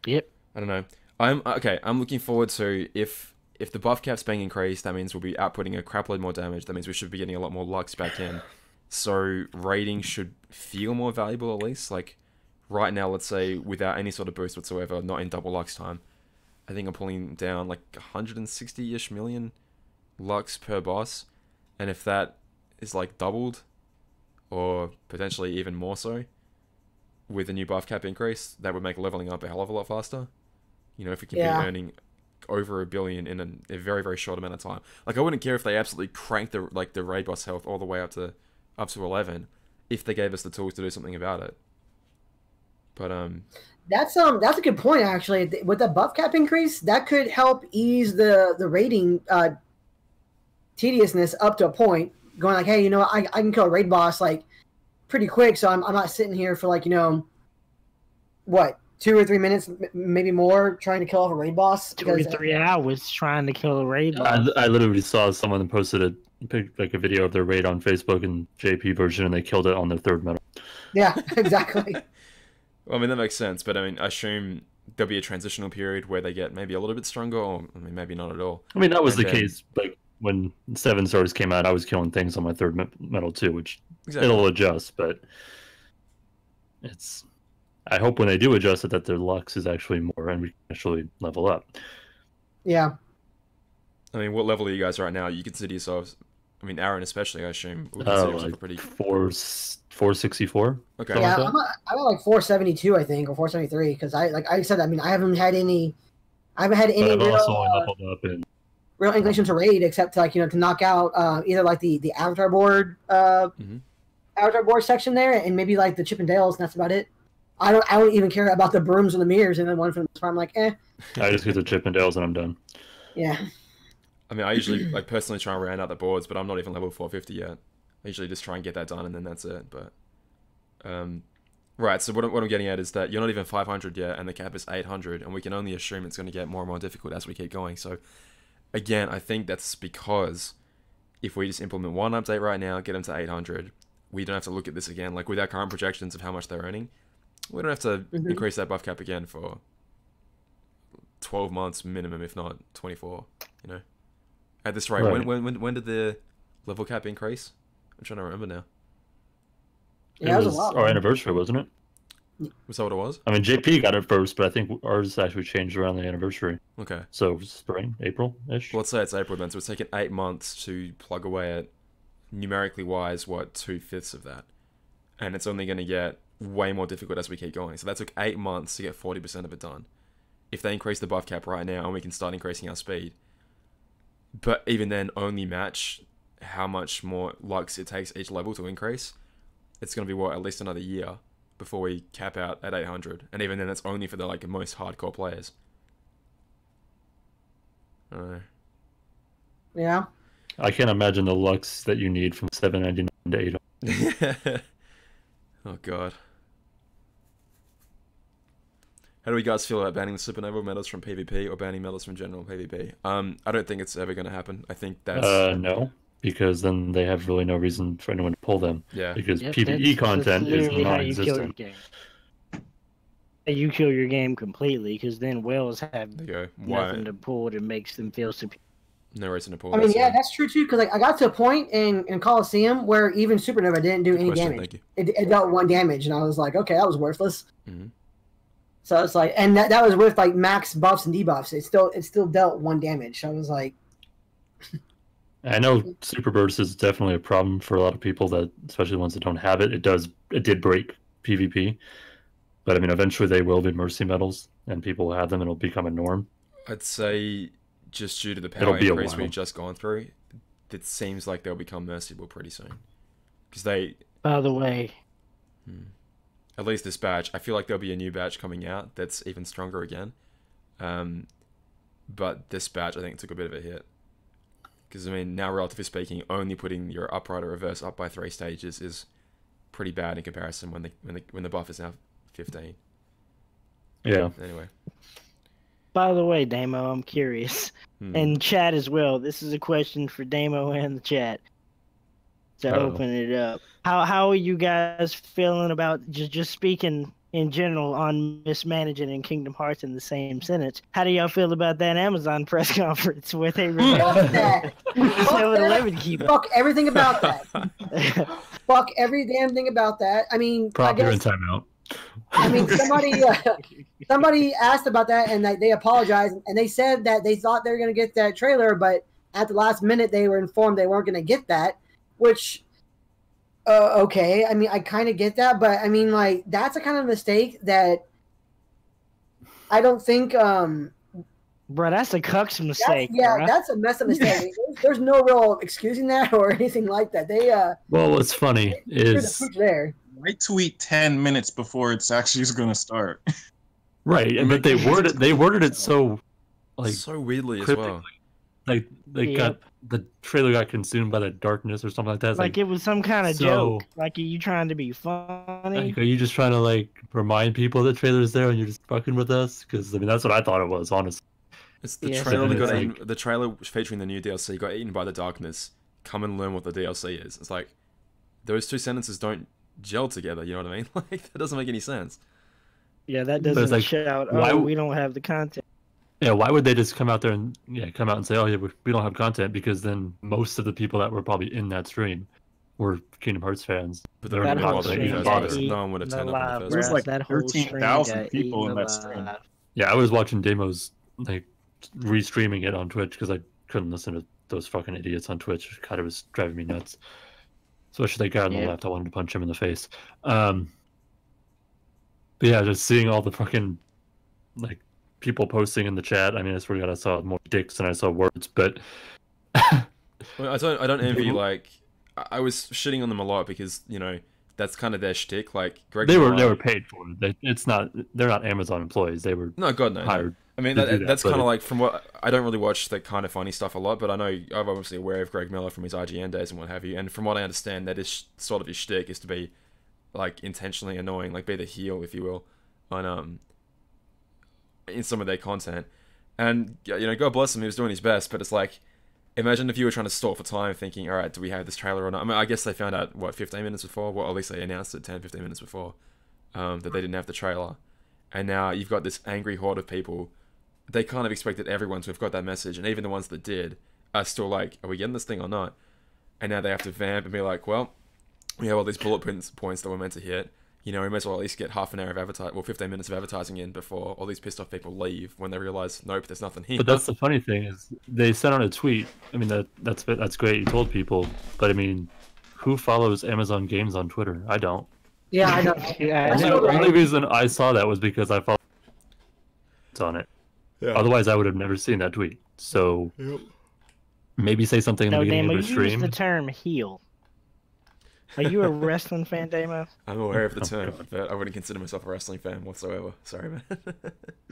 Yep. I don't know. I'm looking forward to if the buff cap's being increased, that means we'll be outputting a crapload more damage. That means we should be getting a lot more Lux back in. So raiding should feel more valuable at least. Like right now, let's say without any sort of boost whatsoever, not in double Lux time, I think I'm pulling down like 160-ish million Lux per boss. And if that is like doubled, or potentially even more so, with a new buff cap increase, that would make leveling up a hell of a lot faster. You know, if we can be earning over $1 billion in a very, very short amount of time. Like, I wouldn't care if they absolutely cranked the raid boss health all the way up to 11, if they gave us the tools to do something about it. But that's a good point actually. With the buff cap increase, that could help ease the raiding tediousness up to a point. Going like, hey, you know, I can kill a raid boss like pretty quick, so I'm not sitting here for like, you know, what, 2 or 3 minutes, maybe more, trying to kill off a raid boss. 2 or 3 hours trying to kill a raid boss. I literally saw someone posted a video of their raid on Facebook in JP version, and they killed it on their 3rd medal. Yeah, exactly. Well, I mean, that makes sense, but I mean, I assume there'll be a transitional period where they get maybe a little bit stronger, or I mean, maybe not at all. I mean, that was the case. Like when 7 stars came out, I was killing things on my 3rd medal too, which it'll adjust, but it's. I hope when they do adjust it that their Lux is actually more and we can actually level up. Yeah. I mean, what level are you guys right now? You consider yourselves, I mean, Aaron especially, I assume, would consider yourself like pretty... 464. Okay. Yeah, I'm at like 472, I think, or 473, because I said, I mean, I haven't had any real inclination to raid, except to, like, you know, to knock out either like the avatar board avatar board section there, and maybe like the Chip and Dales, and that's about it. I don't even care about the brooms and the mirrors, and then one from the farm, like, I just get the Chippendales and I'm done. Yeah. I mean, I usually like personally try and round out the boards, but I'm not even level 450 yet. I usually just try and get that done, and then that's it. But right. So what I'm getting at is that you're not even 500 yet, and the cap is 800, and we can only assume it's going to get more and more difficult as we keep going. So again, I think that's because if we just implement one update right now, get them to 800, we don't have to look at this again. Like with our current projections of how much they're earning, we don't have to increase that buff cap again for 12 months minimum, if not 24. You know, at this rate, Right. when did the level cap increase? I'm trying to remember now. Yeah, It it was a was lot. our anniversary, wasn't it? Was that what it was? I mean, JP got it first, but I think ours actually changed around the anniversary. Okay. So spring, April-ish. Well, let's say it's April then, so it's taken 8 months to plug away at, numerically wise, what, 2/5 of that. And it's only going to get way more difficult as we keep going. So that took 8 months to get 40% of it done. If they increase the buff cap right now and we can start increasing our speed, but even then only match how much more lux it takes each level to increase, it's going to be, what, at least another year before we cap out at 800. And even then, that's only for the like most hardcore players. Yeah. I can't imagine the lux that you need from 799 to 800. Oh god. How do you guys feel about banning the supernova medals from PvP or banning medals from general PvP? I don't think it's ever going to happen. I think that's No, because then they have really no reason for anyone to pull them. yeah. Because Yep, PvE that's content is literally how you kill your non-existent. game. You kill your game completely because then whales have There you go. Why? nothing to pull that makes them feel superior. No reason to pull. I mean, this, yeah, that's true too. Because like I got to a point in Coliseum where even Supernova didn't do Good any question, damage. thank you. It dealt 1 damage, and I was like, okay, that was worthless. Mhm. So it's like, and that was with like max buffs and debuffs. It still dealt 1 damage. So I was like, I know super burst is definitely a problem for a lot of people, that especially the ones that don't have it. It did break PvP, but I mean, eventually they will be mercy medals, and people will have them, and it'll become a norm. I'd say just due to the It'll power be a increase while. we've just gone through, it seems like they'll become merciful pretty soon. Because they, By the way, at least this batch, I feel like there'll be a new batch coming out that's even stronger again. But this batch, I think, took a bit of a hit. Because, I mean, now, relatively speaking, only putting your upright or reverse up by 3 stages is pretty bad in comparison when the buff is now 15. Yeah. Anyway. by the way, Damo, I'm curious, Hmm. and chat as well. This is a question for Damo and the chat. To Uh-oh. open it up, how are you guys feeling about just speaking in general on mismanaging and Kingdom Hearts in the same sentence? How do y'all feel about that Amazon press conference where they fuck that. Fuck 7-Eleven that. keep Fuck everything about that. Fuck every damn thing about that. I mean, Prop, you're I in guess. timeout. I mean, somebody asked about that, and they apologized, and they said that they thought they were going to get that trailer, but at the last minute they were informed they weren't going to get that. Which, okay, I mean, I kind of get that, but I mean, like, that's a kind of mistake that I don't think. Bro, that's a cuck's mistake. bruh. That's a mess of mistake. There's no real excusing that or anything like that. They Well, what's funny there's is a proof there. I tweet 10 minutes before it's actually going to start. right, but they worded it so like so weirdly as cryptic. well. like they Yep. got the trailer got consumed by the darkness or something like that. It's Like it was some kind of so- joke. Like, are you trying to be funny? like, are you just trying to like remind people the trailer's there and you're just fucking with us? Because I mean, that's what I thought it was, honestly. It's the Yes, trailer and that got it's eaten, the trailer featuring the new DLC got eaten by the darkness. Come and learn what the DLC is. It's like those two sentences don't gel together. You know what I mean? Like that doesn't make any sense. Yeah, that But it's doesn't like, shout. why Oh, w- we don't have the content. Yeah, why would they just come out there and say, oh yeah, we don't have content? Because then most of the people that were probably in that stream were Kingdom Hearts fans. But They're they That don't not whole bother gonna stream even because got bother. eaten no one would have turned up in the alive, first There's bruh. place. like That whole stream 13,000 got people eaten in that stream. alive. Yeah, I was watching demos, like restreaming it on Twitch because I couldn't listen to those fucking idiots on Twitch. God, it was driving me nuts. Especially that guy on the Yeah. left. I wanted to punch him in the face. But yeah, just seeing all the fucking like people posting in the chat. I mean, I swear to God, I saw more dicks than I saw words. But Well, I don't envy like I was shitting on them a lot because you know that's kind of their shtick. Like Greg they Miller- were paid for it. They're not Amazon employees. They were no God no, no. hired. I mean, to do that, that's but kind of like from what I don't really watch the kind of funny stuff a lot, but I know I'm obviously aware of Greg Miller from his IGN days and what have you. And from what I understand, that is sort of his shtick is to be like intentionally annoying, like be the heel, if you will, on in some of their content. And God bless him, he was doing his best. But it's like, imagine if you were trying to stall for time, thinking, all right, do we have this trailer or not? I mean, I guess they found out what 15 minutes before, well, at least they announced it 10, 15 minutes before, that they didn't have the trailer. And now you've got this angry horde of people. They kind of expected everyone to have got that message, and even the ones that did are still like, are we getting this thing or not? And now they have to vamp and be like, well, we have all these bullet points that we're meant to hit. We may as well at least get half an hour of 15 minutes of advertising in before all these pissed off people leave when they realize, nope, there's nothing here. But that's the funny thing is they sent out a tweet. I mean, that's great. You told people, but I mean, who follows Amazon Games on Twitter? I don't. Yeah, I know. Yeah, The only reason I saw that was because I followed on it. Yeah. Otherwise, I would have never seen that tweet. So maybe say something in the No, beginning Damo, of the you use stream. the term heel. Are you a wrestling fan, Damo? I'm aware of the term, but I wouldn't consider myself a wrestling fan whatsoever. Sorry, man.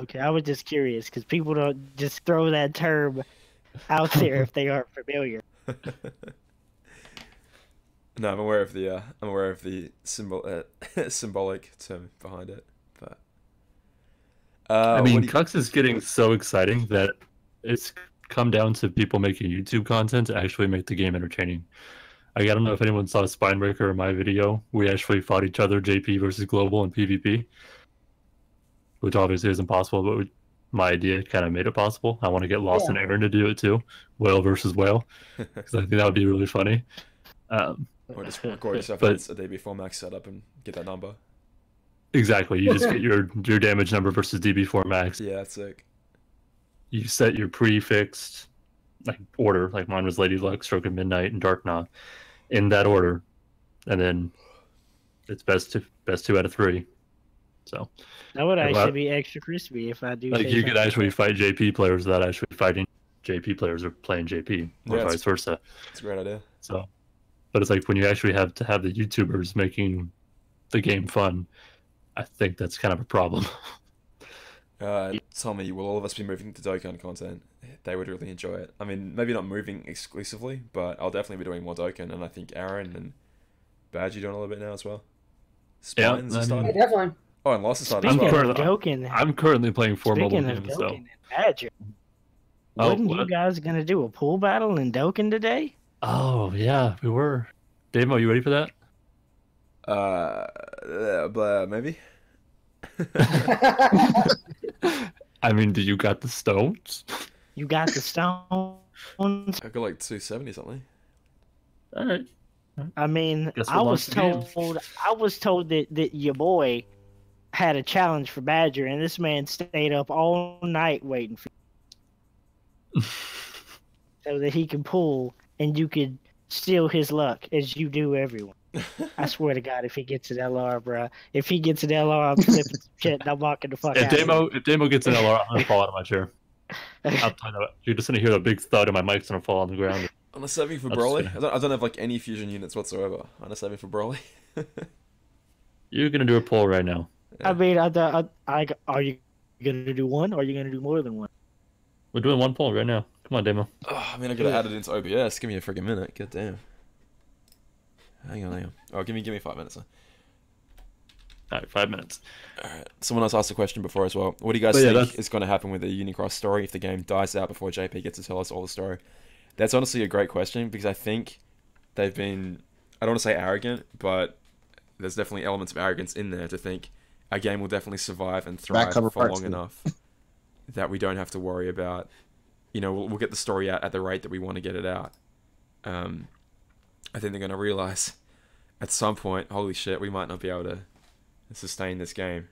Okay, I was just curious because people don't just throw that term out there if they aren't familiar. No, I'm aware of the symbolic term behind it, but I mean, Cucks is getting so exciting that it's come down to people making YouTube content to actually make the game entertaining. I don't know if anyone saw Spinebreaker or my video. We actually fought each other, JP versus Global in PvP, which obviously isn't possible, but my idea kind of made it possible. I want to get Lost and Aaron to do it too, whale versus whale, because I think that would be really funny. Or just record yourself a day before max setup and get that number. Exactly, you just get your damage number versus DB4 max. Yeah, that's sick. You set your prefixed order, like mine was Lady Luck, Stroke of Midnight, and Dark Knot, in that order, and then it's best two out of three. So that would actually be extra crispy if I do. Like you could actually fight JP players without actually fighting JP players or playing JP, or vice versa. It's a great idea. So, but it's like when you actually have to have the YouTubers making the game fun, I think that's kind of a problem. Tell me, will all of us be moving to Dokkan content? They would really enjoy it. I mean, maybe not moving exclusively, but I'll definitely be doing more Dokkan, and I think Aaron and Badge are doing a little bit now as well. Spines are starting. Yeah, definitely. Oh, and Lost is starting as Speaking well. of Dokkan, I'm currently playing Farmable speaking of games, Dokkan so. and Badger, wasn't you guys gonna do a pool battle in Dokkan today? Oh yeah, we were. Damo, you ready for that? Maybe. I mean, do you got the stones? You got the stones. I got like 270 something. All right. I mean, Guess I we'll was launch the game. told that your boy had a challenge for Badger, and this man stayed up all night waiting for you so that he could pull, and you could steal his luck as you do everyone. I swear to God, if he gets an LR, bro, if he gets an LR, I'm flipping some shit and I'm walking the fuck out. If Damo gets an LR, I'm gonna fall out of my chair. I'll tell you that. You're just gonna hear a big thud and my mic's gonna fall on the ground. On a saving for Broly? I don't have like any fusion units whatsoever. On a saving for Broly. You're gonna do a poll right now. I mean, are you gonna do one, or are you gonna do more than one? We're doing one poll right now. Come on, Damo. Oh, I mean, I gotta add it into OBS. Give me a freaking minute. God damn. Hang on. Oh, give me 5 minutes. All right, 5 minutes. All right. Someone else asked a question before as well. What do you guys think is going to happen with the Unicross story if the game dies out before JP gets to tell us all the story? That's honestly a great question because I think they've been, I don't want to say arrogant, but there's definitely elements of arrogance in there to think our game will definitely survive and thrive for long enough that we don't have to worry about, we'll get the story out at the rate that we want to get it out. I think they're going to realize at some point, holy shit, we might not be able to sustain this game.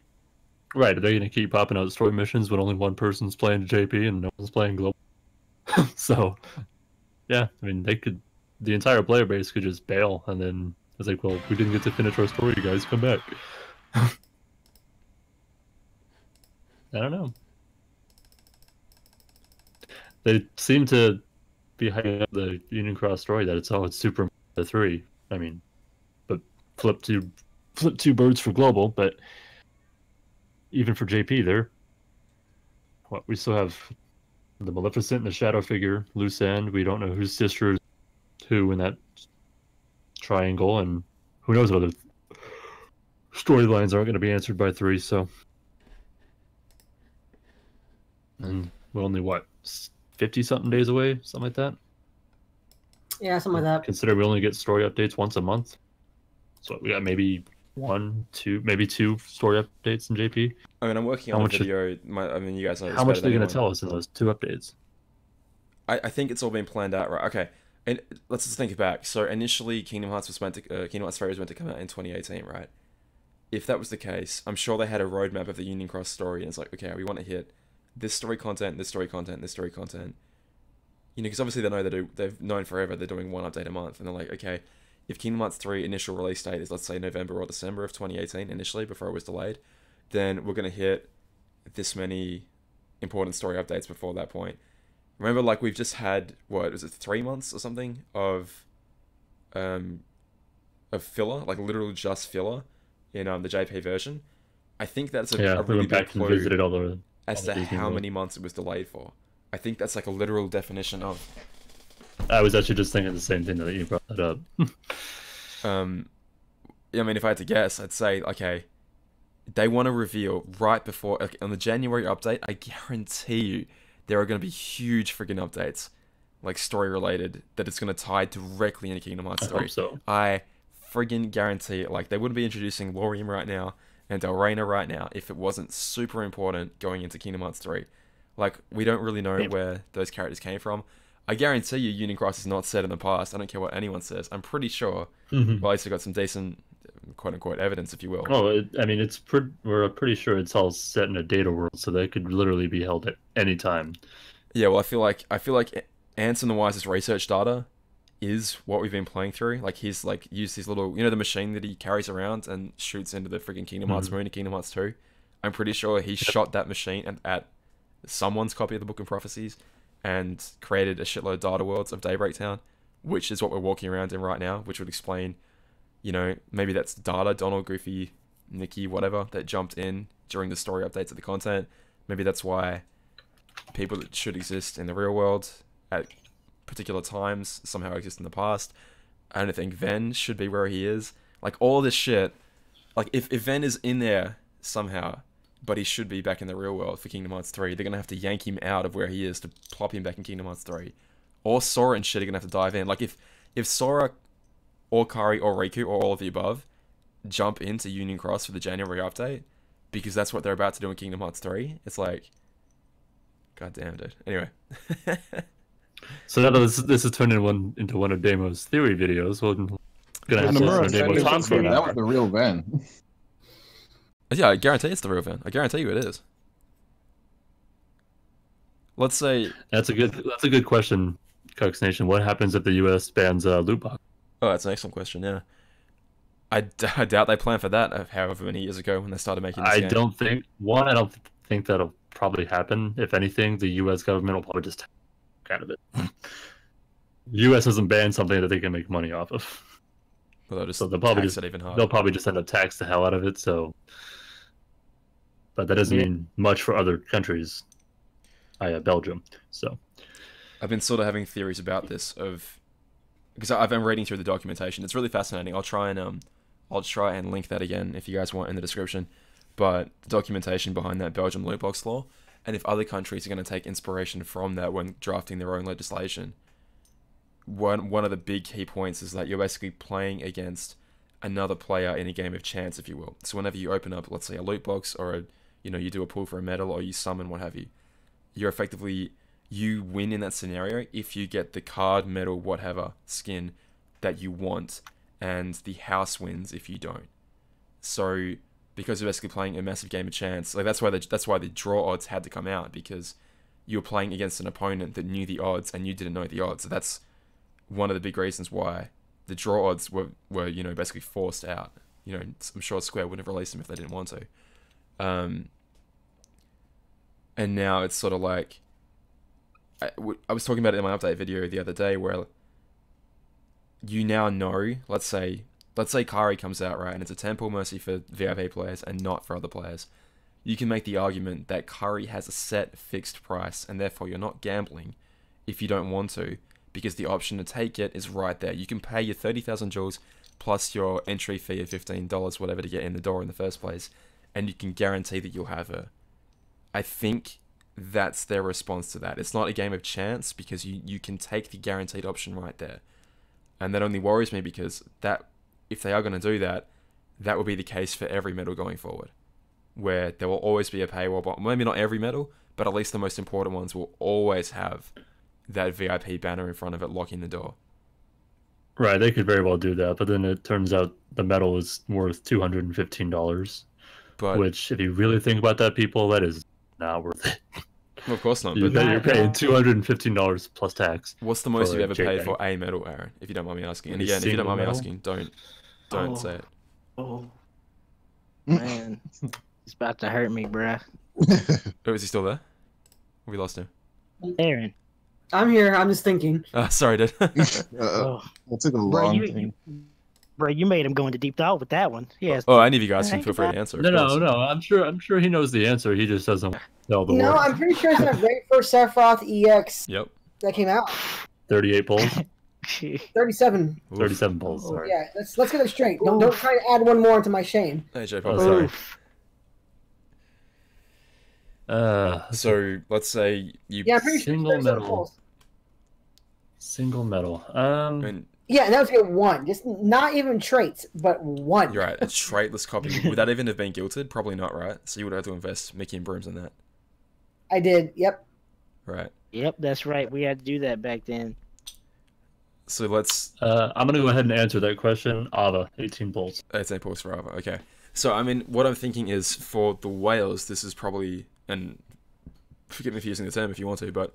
Right, are they going to keep popping out story missions when only one person's playing JP and no one's playing Global? So, yeah, I mean, the entire player base could just bail, and then it's like, well, we didn't get to finish our story, you guys, come back. I don't know. They seem to be hyping up the Union Cross story that it's Super the 3. I mean, but flip two birds for Global, but even for JP, what we still have the Maleficent and the Shadow figure, loose end. We don't know whose sister is who in that triangle, and who knows whether storylines aren't going to be answered by 3. So, and we're only what 50 something days away, something like that. Yeah, something like that. Consider we only get story updates once a month, so we got maybe 1, 2, maybe 2 story updates in JP. I mean, I'm working on a video. I mean, you guys know. How much are they going to tell us in those 2 updates? I think it's all been planned out, right? Okay, and let's just think back. So initially, Kingdom Hearts Fairy was meant to come out in 2018, right? If that was the case, I'm sure they had a roadmap of the Union Cross story, and it's like, okay, we want to hit this story content, this story content, this story content. You know, because obviously they've known forever they're doing 1 update a month, and they're like, okay, if Kingdom Hearts 3 initial release date is, let's say, November or December of 2018 initially, before it was delayed, then we're going to hit this many important story updates before that point. Remember, like, we've just had, what, was it 3 months or something of filler, like literally just filler in the JP version. I think that's a really went big back and visited as to how many months it was delayed for. I think that's like a literal definition of. I was actually just thinking the same thing that you brought that up. Yeah, I mean, if I had to guess, I'd say, okay, they want to reveal right before, like, on the January update, I guarantee you there are going to be huge friggin' updates, like story related, that it's going to tie directly into Kingdom Hearts 3. I hope so. I friggin' guarantee it. Like, they wouldn't be introducing Laurium right now and Delrena right now if it wasn't super important going into Kingdom Hearts 3. Like, we don't really know where those characters came from. I guarantee you Union Cross is not set in the past. I don't care what anyone says. I'm pretty sure. Well, at least I got some decent, quote-unquote, evidence, if you will. Oh, I mean, we're pretty sure it's all set in a data world, so they could literally be held at any time. Yeah, well, I feel like Anson the Wise's research data is what we've been playing through. Like, he's like used his little, the machine that he carries around and shoots into the freaking Kingdom Hearts moon in Kingdom Hearts 2. I'm pretty sure he shot that machine at someone's copy of the Book of Prophecies and created a shitload of data worlds of Daybreak Town, which is what we're walking around in right now, which would explain, maybe that's Data, Donald, Goofy, Nikki, whatever, that jumped in during the story updates of the content. Maybe that's why people that should exist in the real world at particular times somehow exist in the past. I don't think Ven should be where he is. Like, all this shit, like, if Ven is in there somehow, but he should be back in the real world for Kingdom Hearts 3, they're going to have to yank him out of where he is to plop him back in Kingdom Hearts 3. Or Sora and shit are going to have to dive in. Like, if Sora or Kari or Riku or all of the above jump into Union Cross for the January update, because that's what they're about to do in Kingdom Hearts 3, it's like, god damn, dude. Anyway. So now that this has turned into one of Damo's theory videos, we're gonna have to Damo talk for an hour. That was the real Ven. Yeah, I guarantee it's the real Ven. I guarantee you it is. Let's say that's a good question, Cox Nation. What happens if the U.S. bans loot box? Oh, that's an excellent question. Yeah, I doubt they planned for that. However many years ago when they started making this game. I don't think that'll probably happen. If anything, the U.S. government will probably just take out of it. The U.S. hasn't banned something that they can make money off of. Well, so they'll probably just end up tax the hell out of it. So, but that doesn't mean much for other countries. Belgium. So, I've been sort of having theories about this because I've been reading through the documentation. It's really fascinating. I'll try and link that again if you guys want in the description. But the documentation behind that Belgium loot box law, and if other countries are going to take inspiration from that when drafting their own legislation. One of the big key points is that you're basically playing against another player in a game of chance, if you will. So whenever you open up, let's say, a loot box, or you do a pull for a medal, or you summon, what have you, you're effectively, you win in that scenario if you get the card, medal, whatever skin that you want, and the house wins if you don't. So because you're basically playing a massive game of chance, like that's why the draw odds had to come out, because you're playing against an opponent that knew the odds and you didn't know the odds. So that's one of the big reasons why the draw odds were basically forced out. I'm sure Square wouldn't have released them if they didn't want to. And now it's sort of like, I was talking about it in my update video the other day, where you now know, let's say Kari comes out, right, and it's a temple mercy for VIP players and not for other players. you can make the argument that curry has a set fixed price, and therefore you're not gambling if you don't want to, because the option to take it is right there. You can pay your 30,000 joules plus your entry fee of $15, whatever, to get in the door in the first place, and you can guarantee that you'll have her. I think that's their response to that. It's not a game of chance, because you can take the guaranteed option right there. And that only worries me, because that, if they are going to do that, that will be the case for every medal going forward, where there will always be a paywall. But maybe not every medal, but at least the most important ones will always have that VIP banner in front of it locking the door. Right, they could very well do that, but then it turns out the medal is worth $215. But Which, if you really think about that, people, that is not worth it. well, of course not. You're But paying $215 plus tax. what's the most for you've ever paid JPEG. for a medal, Aaron? If you don't mind me asking. And A again, if you don't mind me single asking, don't say it. Oh, man. It's about to hurt me, bruh. Oh, is he still there? We lost him. Aaron. I'm here. I'm just thinking. Sorry, dude. Oh, That took a bro, long you, time. you made him go into deep thought with that one. Yes. Oh, any of you guys can Think feel free to about- answer. of No, course. I'm sure he knows the answer. He just doesn't tell the No, world. I'm pretty sure it's that very first Sephiroth EX Yep. that came out. 38 polls, 37. Oof. 37 polls. Sorry. Yeah, let's get it straight. Don't try to add one more into my shame. Hey, J Oh, Pop. sorry. Oof. So let's say you. Yeah, I'm pretty sure it's Single 37 medal. polls. Single medal. I mean, Yeah, and that was get one. Just not even traits, but one. you're right. A traitless copy. Would that even have been guilted? Probably not, right? So you would have to invest Mickey and Brooms in that, I did. Yep. right? Yep, that's right. We had to do that back then. So let's. I'm gonna go ahead and answer that question. Ava, 18 polls. It's a pause forever. Okay. So I mean, what I'm thinking is, for the whales, this is probably, and forgive me for using the term if you want to, but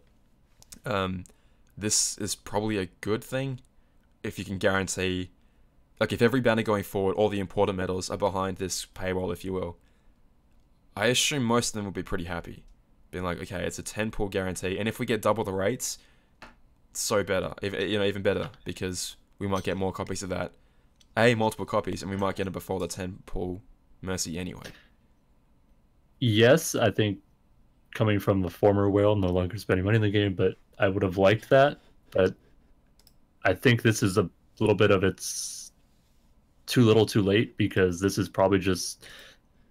this is probably a good thing if you can guarantee, like, if every banner going forward, all the important medals are behind this paywall, if you will. I assume most of them will be pretty happy, being like, okay, it's a 10 pull guarantee, and if we get double the rates, so better, if, even better, because we might get more copies of that. Multiple copies, and we might get it before the 10 pull Mercy anyway. Yes, I think coming from a former whale, no longer spending money in the game, but I would have liked that. But I think this is a little bit of it's too little too late, because this is probably just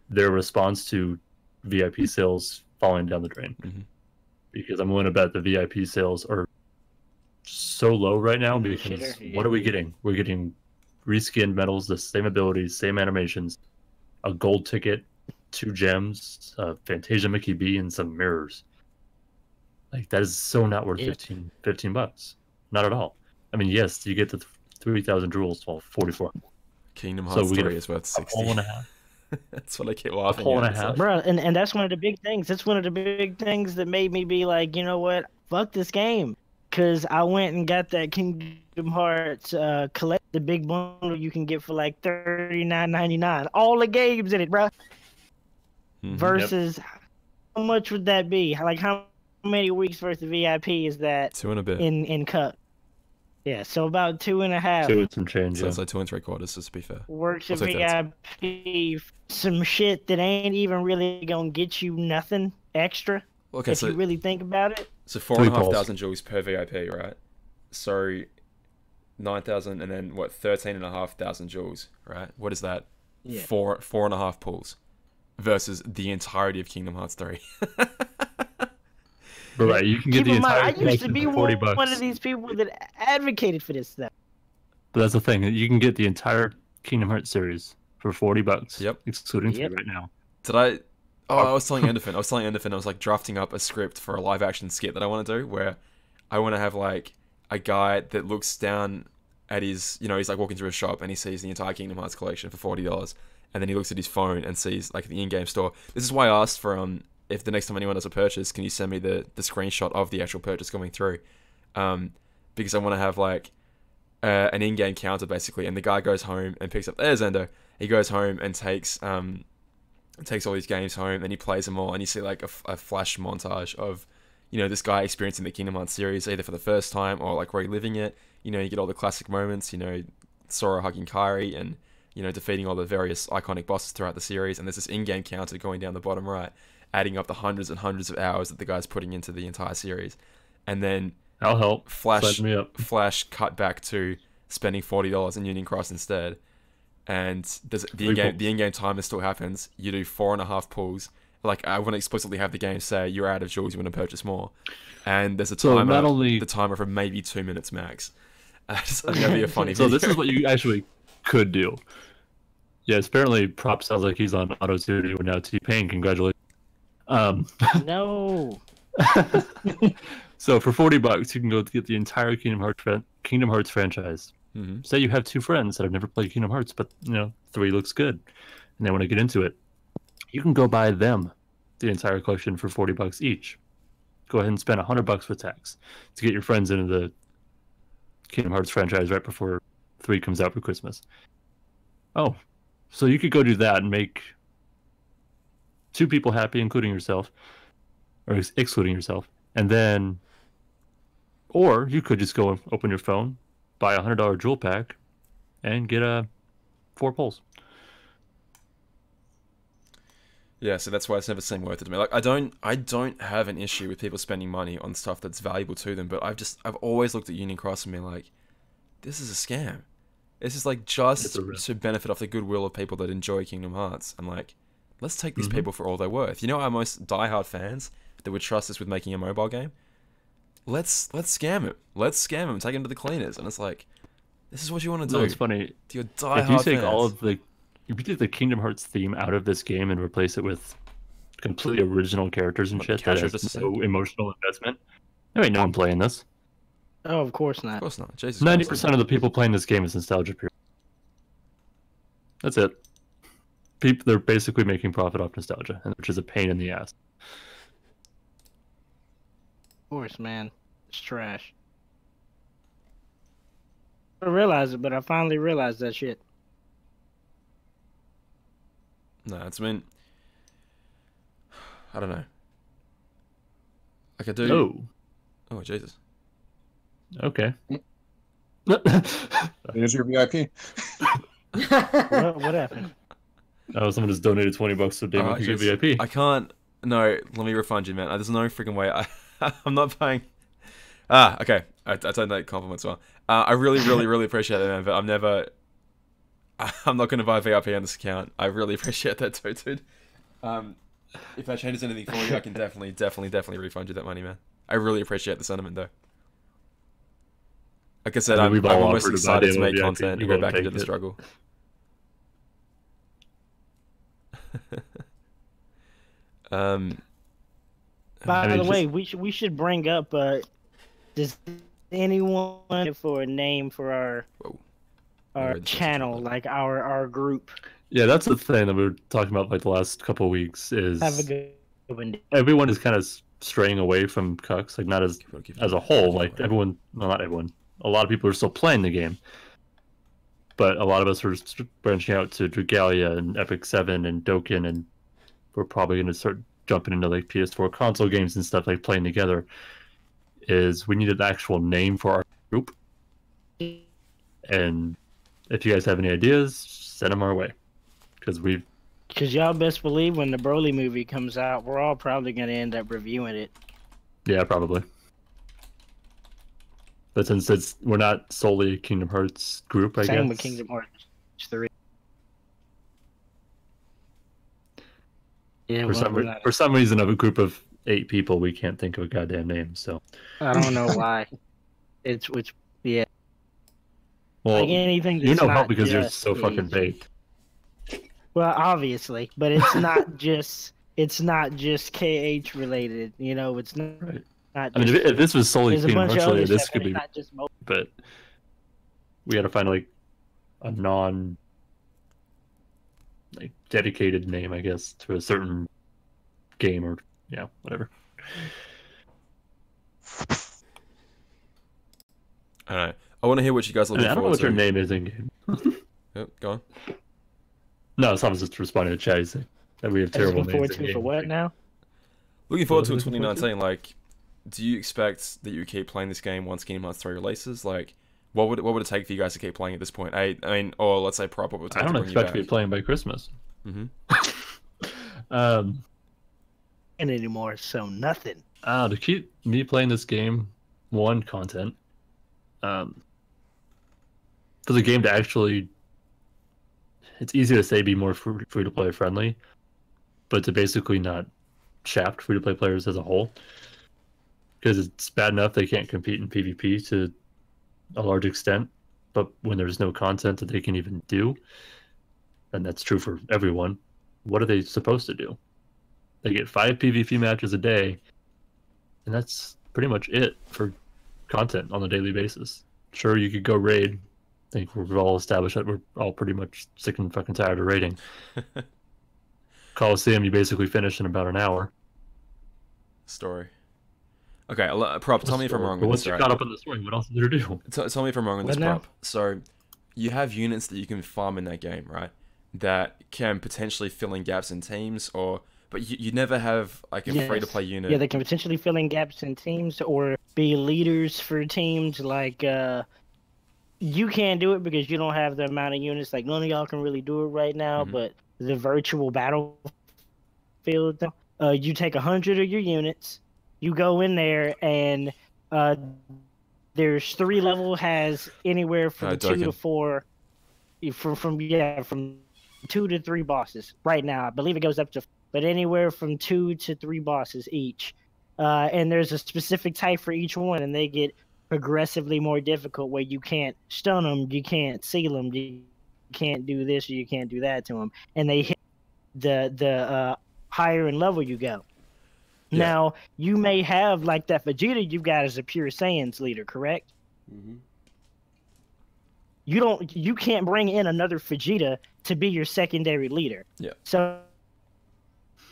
their response to VIP sales falling down the drain. Mhm. Because I'm willing to bet the VIP sales are so low right now, because Sure, what are we getting? We're getting reskinned medals, the same abilities, same animations, a gold ticket, 2 gems, Fantasia Mickey B, and some mirrors. Like, that is so not worth Yeah. $15. Not at all. I mean, yes, you get the 3,000 jewels, well, 44. Kingdom So Hearts we get 3 a is worth A 60. hole and a half. That's what I keep laughing hole and at. a It's half. like, Bro, and that's one of the big things. That's one of the big things that made me be like, you know what? Fuck this game. Because I went and got that Kingdom Hearts collect, the big bundle you can get for like $39.99. All the games in it, bro. mhm. Versus, how much would that be? Like, how many weeks worth of VIP is that 2 and a bit. in Cup? Yeah, so about 2.5 Two and some change, So yeah. it's like 2 3/4, just to be fair. works I'll of take that. VIP. Some shit that ain't even really gonna get you nothing extra. Okay, If you really think about it. So 3 polls. 4,500 joules per VIP, right? So 9,000, and then what? 13,500 joules, right? What is that? Yeah. 4.5 pulls versus the entirety of Kingdom Hearts 3. But right, you can get Keep the in mind, entire I used to collection be for $40. one of these people that advocated for this stuff. But that's the thing, you can get the entire Kingdom Hearts series for $40. Yep. Excluding Yep. fee right now. Did I? Oh, I was telling Enderfin. I was like drafting up a script for a live action skit that I want to do, where I want to have like a guy that looks down at his, he's like walking through a shop and he sees the entire Kingdom Hearts collection for $40, and then he looks at his phone and sees like the in-game store. This is why I asked for if the next time anyone does a purchase, can you send me the screenshot of the actual purchase coming through? Because I want to have like an in-game counter basically, and the guy goes home and picks up. There's Endo. He goes home and takes all these games home, and he plays them all, and you see like a flash montage of this guy experiencing the Kingdom Hearts series either for the first time or like reliving it. You get all the classic moments, Sora hugging Kairi and you know, defeating all the various iconic bosses throughout the series, and there's this in-game counter going down the bottom right, adding up the hundreds and hundreds of hours that the guy's putting into the entire series. And then I'll help. Flash Sign me up. cut back to spending $40 in Union Cross instead. And there's the in-game timer still happens. You do 4.5 pulls. Like, I want to explicitly have the game say you're out of jewels, you want to purchase more. And there's a timer, the timer for maybe 2 minutes max. I think that'd be a funny So video. this is what you actually could do. Yes, apparently Prop sounds like he's on auto tuning with now T-Pain. Congratulations. No. So for $40, you can go get the entire Kingdom Hearts franchise. Mm-hmm. Say you have 2 friends that have never played Kingdom Hearts, but 3 looks good, and they want to get into it. You can go buy them the entire collection for $40 each. Go ahead and spend $100 with tax to get your friends into the Kingdom Hearts franchise right before 3 comes out for Christmas. Oh, so you could go do that and make 2 people happy, including yourself, or excluding yourself, and then, or you could just go and open your phone, buy a $100 jewel pack, and get 4 pulls. Yeah, so that's why it's never seemed worth it to me. Like, I don't have an issue with people spending money on stuff that's valuable to them, but I've always looked at Union Cross and been like, this is a scam. This is like just to benefit off the goodwill of people that enjoy Kingdom Hearts. I'm like, let's take these people for all they're worth. You know, our most diehard fans that would trust us with making a mobile game. Let's scam him. Let's scam him and take him to the cleaners. And it's like, this is what you want to do. No, it's funny. To your diehard if you take fans. if you take the Kingdom Hearts theme out of this game and replace it with completely original characters and What, shit the that gacha has just no emotional investment, there ain't no one playing this. Oh, of course not. Of course not. Jesus 90% of the people playing this game is nostalgia pure. That's it. They're basically making profit off nostalgia, which is a pain in the ass. Of course, man. It's trash. I don't realize it, but I finally realized that shit. No, it's mean, I don't know. Like I do. Oh, Jesus. Okay. Here's your VIP. What happened? Oh, someone just donated $20 so Damon can get VIP. I can't. No, let me refund you, man. There's no freaking way. I'm not paying. Okay. I take that compliment as well. I really, really, really appreciate it, man. But I'm not going to buy VIP on this account. I really appreciate that too, dude. If that changes anything for you, I can definitely refund you that money, man. I really appreciate the sentiment, though. Like I said, I'm almost excited to make content and go back into the struggle. By the way, we should bring up. Does anyone for a name for our channel, like our group? Yeah, that's the thing that we were talking about like the last couple of weeks. Is Have a good one. Everyone is kind of straying away from Cucks, like not as a whole. Like everyone, well, not everyone. A lot of people are still playing the game, but a lot of us are branching out to Dragalia and Epic 7 and Dokkan, and we're probably going to start jumping into like PS4 console games and stuff, like playing together. Is we need an actual name for our group, and if you guys have any ideas, send them our way, because y'all best believe when the Broly movie comes out, we're all probably going to end up reviewing it. Yeah, probably. But since we're not solely a Kingdom Hearts group, I guess. Same with Kingdom Hearts 3. Yeah, for some reason, of a group of 8 people, we can't think of a goddamn name. So I don't know why. Yeah. Well, like anything you that's know not how because you're just so fucking baked. Well, obviously, but it's not just KH related. You know, it's not. Right. Not I mean, if this was solely there's a Kingdom bunch Hearts of other related, this stuff, could but be. it's not just mobile. But we got to find like a dedicated name, I guess, to a certain game or whatever. I don't know. I want to hear what you guys are looking I don't know what your name is in game. Yep, go on. No, someone's just responding to chat saying that we have terrible Looking forward names. to for what now? Looking forward to 2019. Like, do you expect that you keep playing this game once Kingdom Hearts 3 releases? Like, What would it take for you guys to keep playing at this point? I mean, or let's say prop, what would it take I don't to bring expect you to be back? playing by Christmas. Mm-hmm. And anymore, so nothing. To keep me playing this game, one, content. For the game to actually, it's easy to say be more free to play friendly, but to basically not shaft free to play players as a whole, because it's bad enough they can't compete in PvP to a large extent, but when there's no content that they can even do, and that's true for everyone, what are they supposed to do? They get 5 PvP matches a day, and that's pretty much it for content on a daily basis. Sure, you could go raid. I think we've all established that we're all pretty much sick and fucking tired of raiding. Coliseum, you basically finish in about an hour. Story. Okay, prop. Tell me if I'm wrong But with once this. you Right? caught up on the story, what else is there to do? Tell me if I'm wrong with this, What now? prop. So, you have units that you can farm in that game, right? That can potentially fill in gaps in teams, but you never have like a Yes. free-to-play unit. Yeah, they can potentially fill in gaps in teams or be leaders for teams. Like, you can't do it because you don't have the amount of units. Like, none of y'all can really do it right now, Mhm. but the virtual battlefield, you take 100 of your units, you go in there, and there's 3 level, has anywhere from 2 to Dokkan. 4, from 2 to 3 bosses right now. I believe it goes up to, but anywhere from 2 to 3 bosses each. And there's a specific type for each one, and they get progressively more difficult, where you can't stun them, you can't seal them, you can't do this or you can't do that to them, and they hit the higher in level you go. Yeah. Now, you may have, like, that Vegeta you've got as a Pure Saiyans leader, correct? Mm-hmm. You can't bring in another Vegeta to be your secondary leader. Yeah. So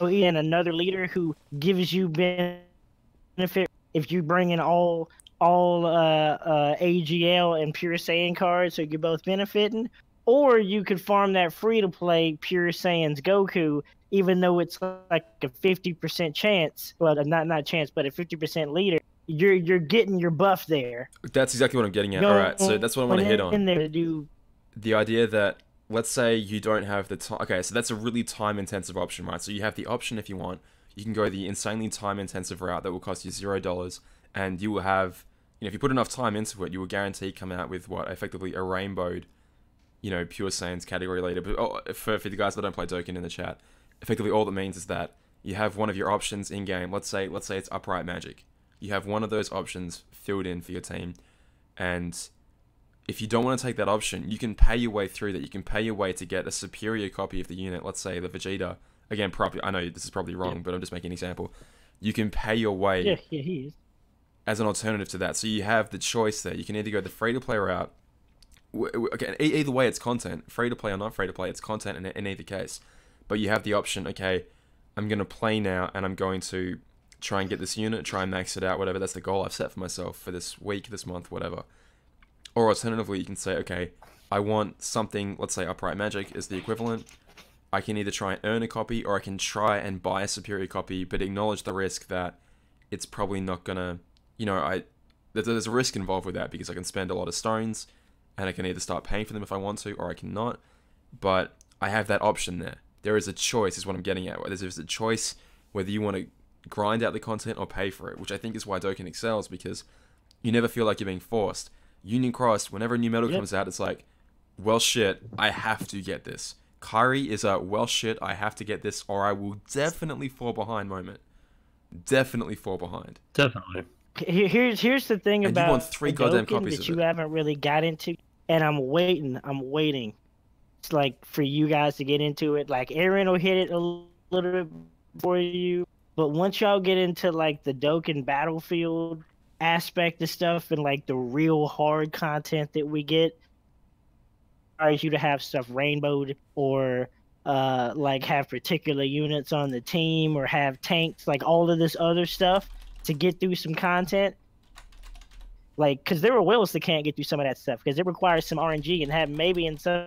in another leader who gives you benefit if you bring in all AGL and Pure Saiyan cards, so you're both benefiting, or you could farm that free to play Pure Saiyans Goku, even though it's like a 50% chance. Well, not chance, but a 50% leader. You're getting your buff there. That's exactly what I'm getting at. All right, so that's what I want to hit on. In there to do. The idea that, let's say you don't have the time. Okay, so that's a really time-intensive option, right? So you have the option, if you want, you can go the insanely time-intensive route that will cost you $0, and you will have, if you put enough time into it, you will guarantee come out with what, effectively a rainbowed, Pure Saiyans category leader. But for the guys that don't play Dokkan in the chat, effectively all that means is that you have one of your options in game. Let's say it's upright magic. You have one of those options filled in for your team, and if you don't want to take that option, you can pay your way through that. You can pay your way to get a superior copy of the unit. Let's say the Vegeta. Again, I know this is probably wrong, but I'm just making an example. You can pay your way Yeah, he is. as an alternative to that. So you have the choice there. You can either go the free-to-play route. Okay, either way, it's content. Free-to-play or not free-to-play, it's content in either case. But you have the option, okay, I'm going to play now, and I'm going to try and get this unit, try and max it out, whatever. That's the goal I've set for myself for this week, this month, whatever. Or alternatively, you can say, okay, I want something, let's say upright magic is the equivalent. I can either try and earn a copy, or I can try and buy a superior copy, but acknowledge the risk that it's probably not gonna, there's a risk involved with that, because I can spend a lot of stones, and I can either start paying for them if I want to, or I cannot. But I have that option there. There is a choice, is what I'm getting at. There's a choice whether you want to grind out the content or pay for it, which I think is why Dokkan excels, because you never feel like you're being forced. Union Cross, whenever a new medal comes out, it's like, well shit, I have to get this. Kyrie is a, well shit, I have to get this, or I will definitely fall behind moment. Definitely fall behind. Definitely. Here's the thing And you about want 3 goddamn Dokkan copies that of you it. haven't really got into, and I'm waiting. It's like for you guys to get into it. Like Aaron will hit it a little bit for you, but once y'all get into like the Dokkan battlefield aspect of stuff and like the real hard content that we get, requires you to have stuff rainbowed, or like have particular units on the team, or have tanks, like all of this other stuff to get through some content. Like, because there are whales that can't get through some of that stuff because it requires some RNG, and have maybe in some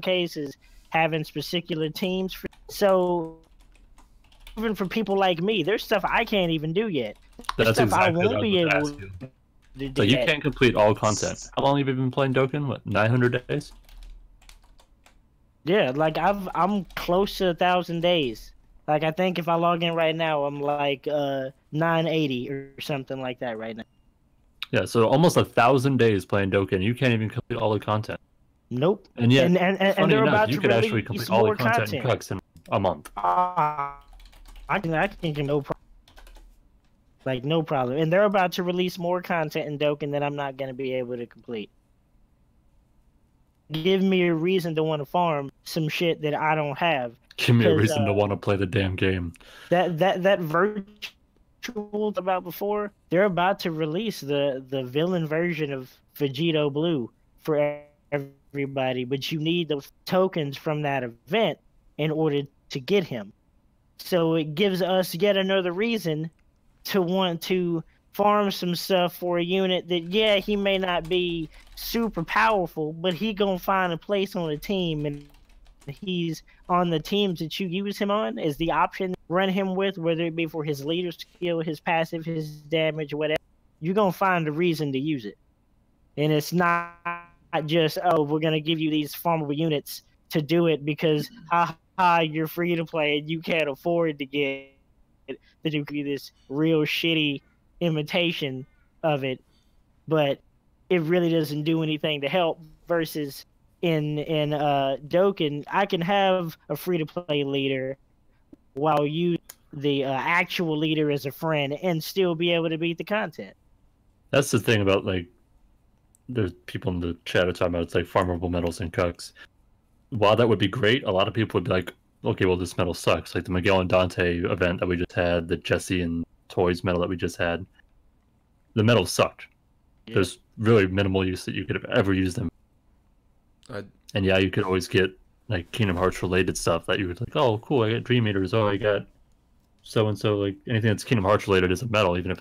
cases having particular teams. So even for people like me, there's stuff I can't even do yet. There's That's stuff exactly I what won't I be was able asking. to do So you that. can't complete all content. How long have you been playing Dokkan? What, 900 days? Yeah, like I'm close to 1,000 days. Like I think if I log in right now, I'm like 980 or something like that right now. Yeah, so almost 1,000 days playing Dokkan. You can't even complete all the content. Nope. And yet, and funny they're enough, about you to could actually release complete all the more content in content. Cucks in a month. I can do no problem. Like no problem. And they're about to release more content in Dokkan that I'm not gonna be able to complete. Give me a reason to want to farm some shit that I don't have. Give me a 'Cause, reason to want to play the damn game. That virtual about before, they're about to release the villain version of Vegito Blue for everybody, but you need those tokens from that event in order to get him. So it gives us yet another reason to want to farm some stuff for a unit that, yeah, he may not be super powerful, but he gonna find a place on the team, and he's on the teams that you use him on is the option to run him with, whether it be for his leader skill, his passive, his damage, whatever. You're gonna find a reason to use it, and it's not just, oh, we're gonna give you these farmable units to do it because you're free to play and you can't afford to get to do this real shitty imitation of it, but it really doesn't do anything to help. Versus in Dokkan, I can have a free to play leader while you the actual leader as a friend and still be able to beat the content. That's the thing about, like, there's people in the chat are talking about, it's like farmable metals and cucks. While that would be great, a lot of people would be like, okay, well, this metal sucks. Like the Miguel and Dante event that we just had, the Jesse and Toys metal that we just had, the metal sucked. Yeah. There's really minimal use that you could have ever used them. And yeah, you could always get like Kingdom Hearts related stuff that you would like, oh, cool, I got Dream Eaters, oh, I got so and so. Like anything that's Kingdom Hearts related is a metal, even if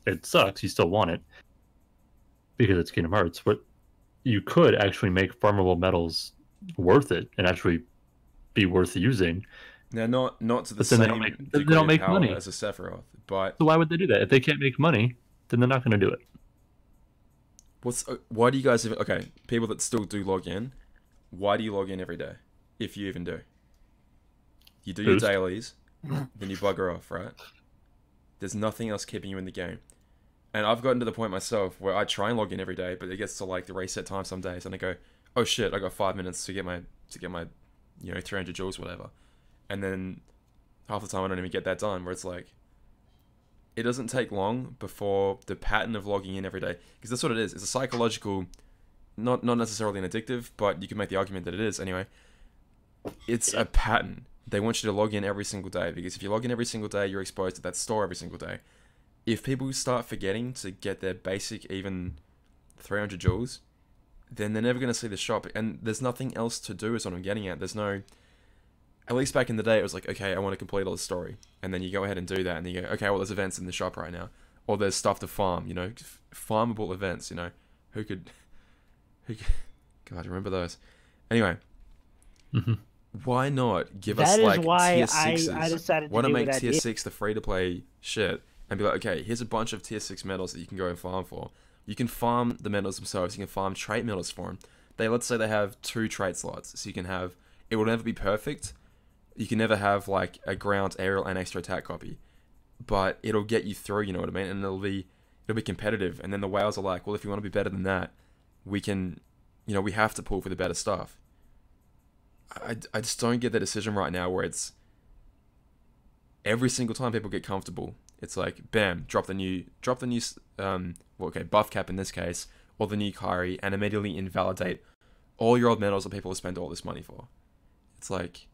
it sucks, you still want it because it's Kingdom Hearts. But you could actually make farmable metals worth it and actually be worth using. Now, not to the same they don't make money as a Sephiroth, but so why would they do that? If they can't make money, then they're not going to do it. Why do you guys okay? People that still do log in, why do you log in every day, if you even do? You do Boost. your dailies, then you bugger off, right? There's nothing else keeping you in the game. And I've gotten to the point myself where I try and log in every day, but it gets to like the reset time some days, and I go, oh shit, I got 5 minutes to get my 300 joules, whatever. And then half the time I don't even get that done, where it's like, it doesn't take long before the pattern of logging in every day, because that's what it is. It's a psychological, not necessarily an addictive, but you can make the argument that it is anyway. It's a pattern. They want you to log in every single day, because if you log in every single day, you're exposed to that store every single day. If people start forgetting to get their basic even 300 joules, then they're never going to see the shop, and there's nothing else to do is what I'm getting at. There's no, at least back in the day, it was like, okay, I want to complete all the story, and then you go ahead and do that, and you go, okay, well, there's events in the shop right now, or there's stuff to farm, farmable events, who could, God, remember those? Anyway, why not give us like tier 6s? I decided why to not do make tier 6 the free-to-play shit, and be like, okay, here's a bunch of tier 6 metals that you can go and farm for. You can farm the metals themselves. You can farm trait metals for them. Let's say they have 2 trait slots, so you can have. It will never be perfect. You can never have like a ground, aerial, and extra attack copy, but it'll get you through. You know what I mean? And it'll be competitive. And then the whales are like, well, if you want to be better than that, we can, we have to pull for the better stuff. I just don't get the decision right now where it's every single time people get comfortable, it's like, bam, drop the new buff cap in this case, or the new Kyrie, and immediately invalidate all your old metals that people have spent all this money for. It's like,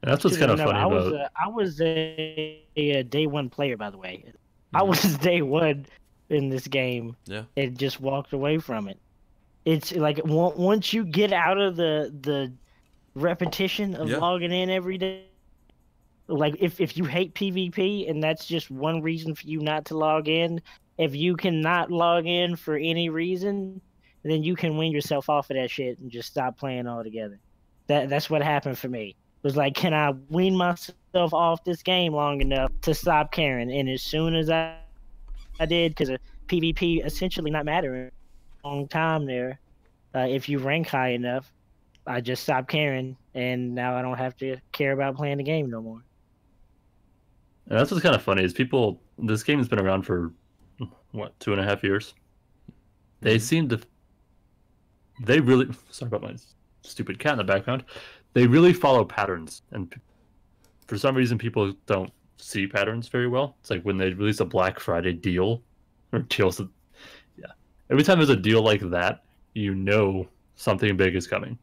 and that's what's kind of funny about. I was a day one player, by the way. I was day one in this game. Yeah. And just walked away from it. It's like once you get out of the repetition of logging in every day. Like, if you hate PvP and that's just one reason for you not to log in, if you cannot log in for any reason, then you can wean yourself off of that shit and just stop playing altogether. That's what happened for me. It was like, can I wean myself off this game long enough to stop caring? And as soon as I did, because PvP essentially not mattering. Long time there. If you rank high enough, I just stopped caring, and now I don't have to care about playing the game no more. And that's what's kind of funny is people. This game has been around for what 2.5 years. They seem to. They really. Sorry about my stupid cat in the background. They really follow patterns, and for some reason, people don't see patterns very well. It's like when they release a Black Friday deal, or deals. Yeah, every time there's a deal like that, you know something big is coming.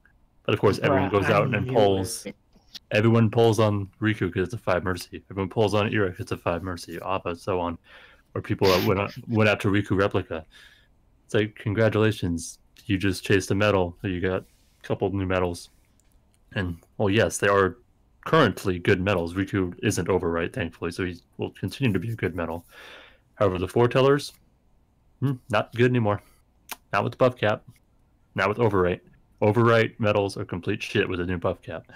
But of course, everyone goes out and pulls. Everyone pulls on Riku because it's a 5 mercy. Everyone pulls on Era because it's a 5 mercy. Appa, so on. Or people that went after Riku replica. It's like, congratulations, you just chased a medal. You got a couple new medals. And, well, yes, they are currently good medals. Riku isn't overwrite, thankfully, so he will continue to be a good medal. However, the foretellers, not good anymore. Not with the buff cap. Not with overwrite. Overwrite medals are complete shit with a new buff cap.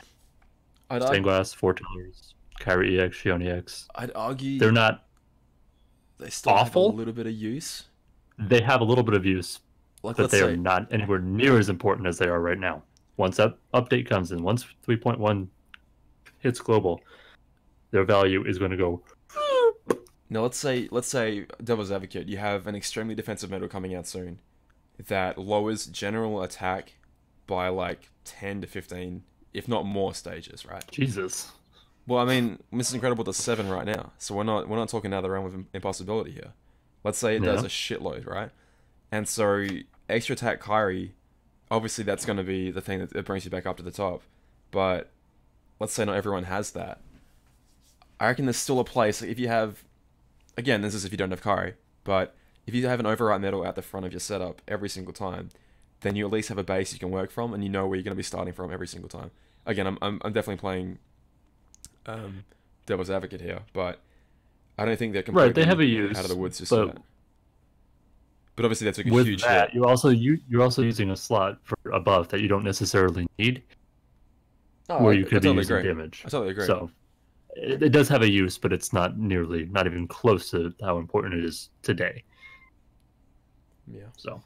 Stained glass, foretellers, Kyrie EX, Shion EX. I'd argue they're not they still awful. Have a little bit of use. They have a little bit of use, but they are not anywhere near as important as they are right now. Once that update comes in, once 3.1 hits global, their value is going to go. Now let's say Devil's Advocate, you have an extremely defensive medal coming out soon that lowers general attack by like 10 to 15, if not more stages, right? Jesus. Well, I mean, Mrs. Incredible does 7 right now, so we're not talking another realm of impossibility here. Let's say it does a shitload, right? And so extra attack Kyrie, obviously that's going to be the thing that brings you back up to the top. But let's say not everyone has that. I reckon there's still a place, like if you have, again, this is if you don't have Kyrie, but if you have an overwrite medal at the front of your setup every single time, then you at least have a base you can work from, and you know where you're going to be starting from every single time. Again, I'm definitely playing Devil's Advocate here, but I don't think they're completely They have a use out of the woods just yet. But obviously that's a huge hit. You're also using a slot for a buff that you don't necessarily need, where you could be using damage. I totally agree. So it does have a use, but it's not even close to how important it is today. Yeah. So.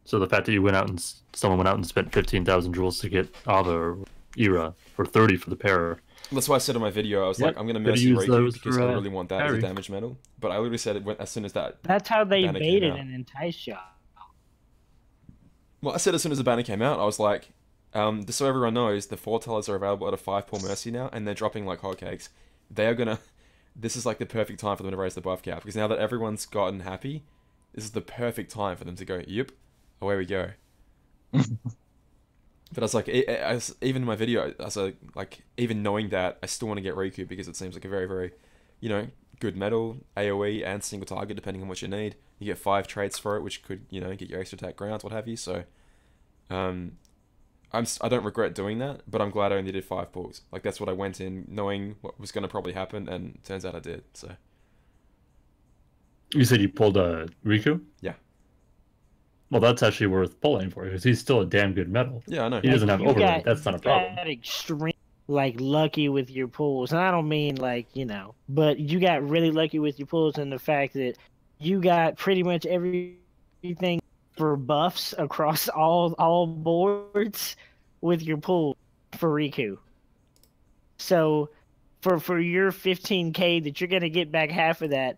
So the fact that someone went out and spent 15,000 jewels to get Ava or Era for 30 for the pair. That's why I said in my video, I was like, I'm going to mercy Riku because I really want that as a damage medal. But I literally said it as soon as that. That's how they baited and enticed y'all. Well, I said as soon as the banner came out, I was like, just so everyone knows, the foretellers are available at a 5 pull mercy now, and they're dropping like hotcakes. They are gonna. This is like the perfect time for them to raise the buff cap because now that everyone's gotten happy, this is the perfect time for them to go. Yep. Away we go. But I was like, even in my video, I was like, even knowing that, I still want to get Riku because it seems like a very, very, good medal, AoE, and single target, depending on what you need. You get 5 traits for it, which could, get your extra attack grounds, what have you. So, I don't regret doing that, but I'm glad I only did 5 pulls. Like, that's what I went in, knowing what was going to probably happen, and it turns out I did, so. You said you pulled Riku? Yeah. Well, that's actually worth pulling for because he's still a damn good medal. Yeah, I know. He doesn't have override. That's not a problem. You got extreme, lucky with your pulls. And I don't mean, but you got really lucky with your pulls in the fact that you got pretty much everything for buffs across all boards with your pull for Riku. So, for your 15k that you're going to get back half of that,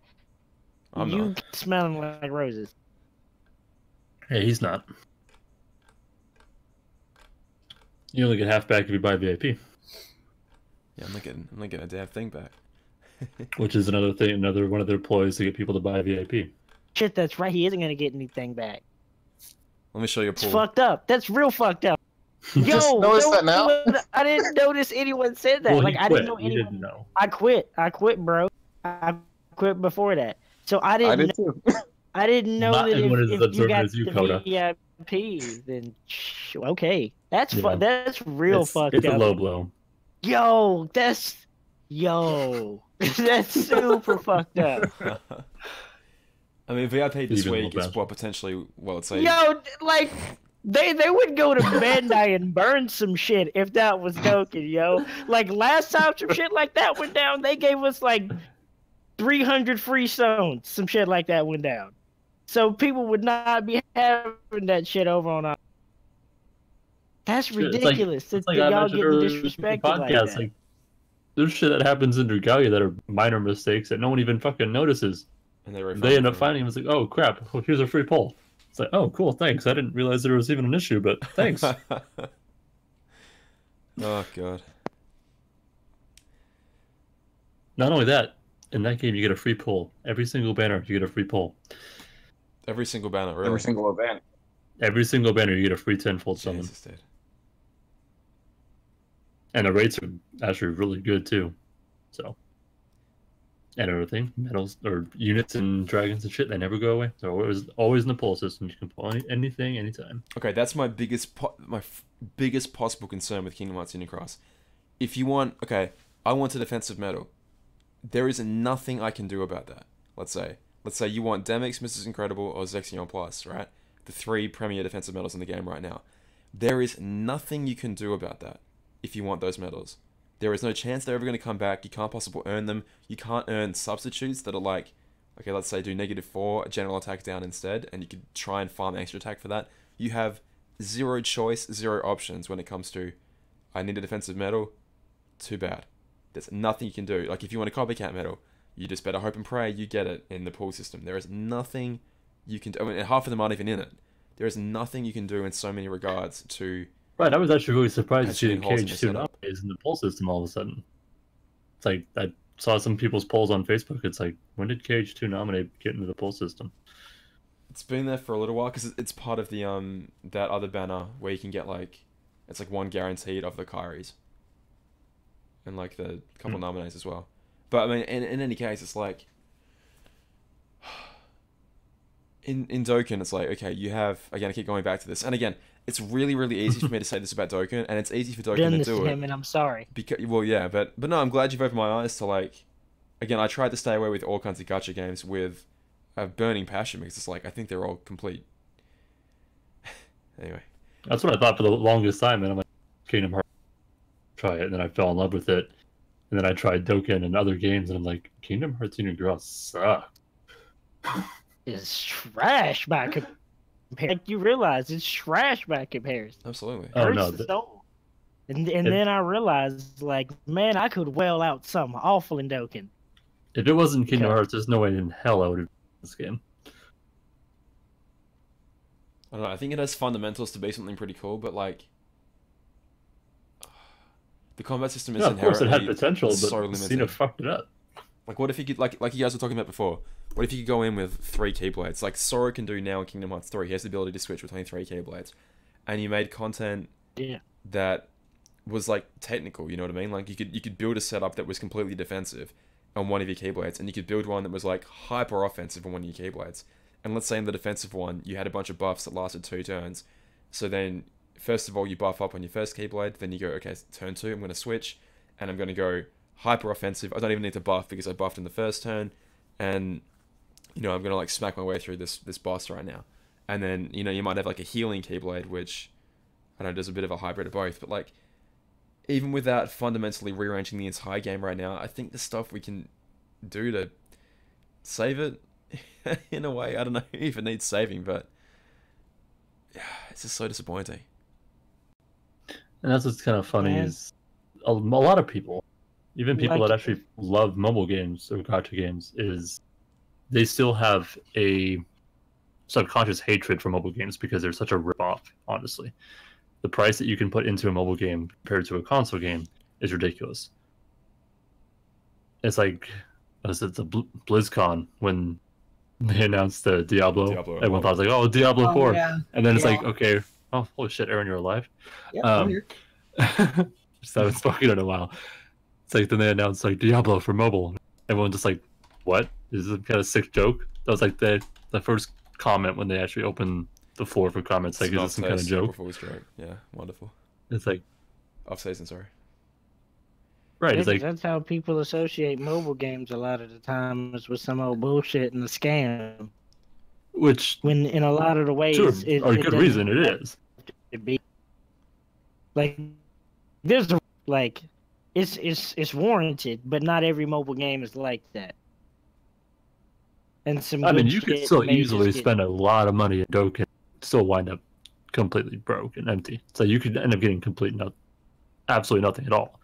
you smelling like roses. Hey, he's not. You only get half back if you buy VIP. Yeah, I'm not getting a damn thing back. Which is another one of their ploys to get people to buy VIP. Shit, that's right. He isn't gonna get anything back. Let me show you a pool. It's fucked up. That's real fucked up. Just notice that now? I didn't notice anyone said that. Well, I didn't know anyone. You didn't know. I quit, bro. I quit before that. So I did too. I didn't know Not that if you got the Kouta. VIP, then okay. That's that's real fucked up. It's a low blow. Yo, that's super fucked up. I mean, VIP this week is potentially, let's say. Yo, they would go to Bandai and burn some shit if that was Dokkan, yo. Last time some shit like that went down, they gave us 300 free stones, some shit like that went down. So people would not be having that shit over on our. That's Shit, ridiculous. it's like I Y'all mentioned getting earlier in the disrespected like podcast. that. Like, there's shit that happens in Regalia that are minor mistakes that no one even fucking notices. And They end up finding him. It's like, oh crap, well, here's a free poll. It's like, oh cool, thanks. I didn't realize there was even an issue, but thanks. Oh god. Not only that, in that game you get a free pull. Every single banner you get a free pull. Every single banner, really. Every single event. Every single banner you get a free 10-fold summon. Jesus, dude. And the rates are actually really good too. So, and everything, medals or units and dragons and shit, they never go away. They're always in the pull system. You can pull anything, anytime. Okay, that's my biggest biggest possible concern with Kingdom Hearts Unicross. If you want, okay, I want a defensive medal. There is nothing I can do about that. Let's say you want Demix, Mrs. Incredible, or Zexion Plus, right? The 3 premier defensive medals in the game right now. There is nothing you can do about that if you want those medals. There is no chance they're ever going to come back. You can't possibly earn them. You can't earn substitutes that are like, okay, let's say do -4, general attack down instead, and you could try and farm extra attack for that. You have zero choice, zero options when it comes to, I need a defensive medal, too bad. There's nothing you can do. Like, if you want a copycat medal, you just better hope and pray you get it in the pool system. There is nothing you can do. I mean, half of them aren't even in it. There is nothing you can do in so many regards to... Right, I was actually really surprised to see the Actually, Cage 2 nowadays in the poll system all of a sudden. It's like, I saw some people's polls on Facebook. It's like, when did Cage 2 nominate get into the poll system? It's been there for a little while because it's part of the that other banner where you can get like, it's like 1 guaranteed of the Kairis. And like the couple nominees as well. But I mean, in any case, it's like, in Dokkan, it's like, okay, you have, again, I keep going back to this, and again, it's really, really easy for me to say this about Dokkan, and it's easy for Dokkan to do it. And I'm sorry. Because, well, yeah, but no, I'm glad you've opened my eyes to, like, again, I tried to stay away with all kinds of gacha games with a burning passion, because it's like, I think they're all complete. Anyway. That's what I thought for the longest time, and I'm like, Kingdom Hearts, try it, and then I fell in love with it, and then I tried Dokkan and other games, and I'm like, Kingdom Hearts Unicross sucks. It's trash by comparison. Like, you realize it's trash by comparison. Absolutely. Oh Hurts no. the soul. And then I realized, like, man, I could well out something awful in Dokkan. If it wasn't Kingdom Hearts, there's no way in hell I would have this game. I don't know, I think it has fundamentals to be something pretty cool, but like, the combat system is Yeah, of course it inherently had potential, but so limited. Cena fucked it up. Like, what if you could, like you guys were talking about before, what if you could go in with 3 Keyblades, like Sora can do now in Kingdom Hearts 3, he has the ability to switch between 3 Keyblades, and you made content that was, like, technical, you know what I mean? Like, you could build a setup that was completely defensive on one of your Keyblades, and you could build one that was, like, hyper offensive on one of your Keyblades. And let's say in the defensive one, you had a bunch of buffs that lasted 2 turns, so then, first of all, you buff up on your first Keyblade, then you go, okay, turn 2, I'm going to switch, and I'm going to go hyper offensive. I don't even need to buff because I buffed in the first turn, and you know, I'm gonna like smack my way through this boss right now. And then, you know, you might have like a healing Keyblade, which I don't know, does a bit of a hybrid of both. But like, even without fundamentally rearranging the entire game right now, I think the stuff we can do to save it in a way, I don't know if it needs saving, but yeah, it's just so disappointing. And that's what's kind of funny is a lot of people, even people that actually love mobile games or gacha games, is they still have a subconscious hatred for mobile games because they're such a ripoff, honestly. The price that you can put into a mobile game compared to a console game is ridiculous. It's like, it's a BlizzCon when they announced the Diablo. Everyone thought, like, oh, Diablo 4. Yeah. And then it's like, okay, oh, holy shit, Aaron, you're alive? Yeah, I'm here. Just haven't spoken in a while. It's like, then they announced, like, Diablo for mobile. Everyone just like, what? Is this kind of sick joke? That was like the first comment when they actually opened the floor for comments. Like, is this some kind of joke? Yeah, wonderful. It's like, off season, sorry. Right, it's like, that's how people associate mobile games a lot of the time, is with some old bullshit and the scam. Which, when in a lot of the ways, sure, a good reason it is. It be like, there's like, it's warranted, but not every mobile game is like that. and some. I mean, good you could shit still may easily just get- spend a lot of money in Dokkan, still wind up completely broke and empty. So you could end up getting absolutely nothing at all.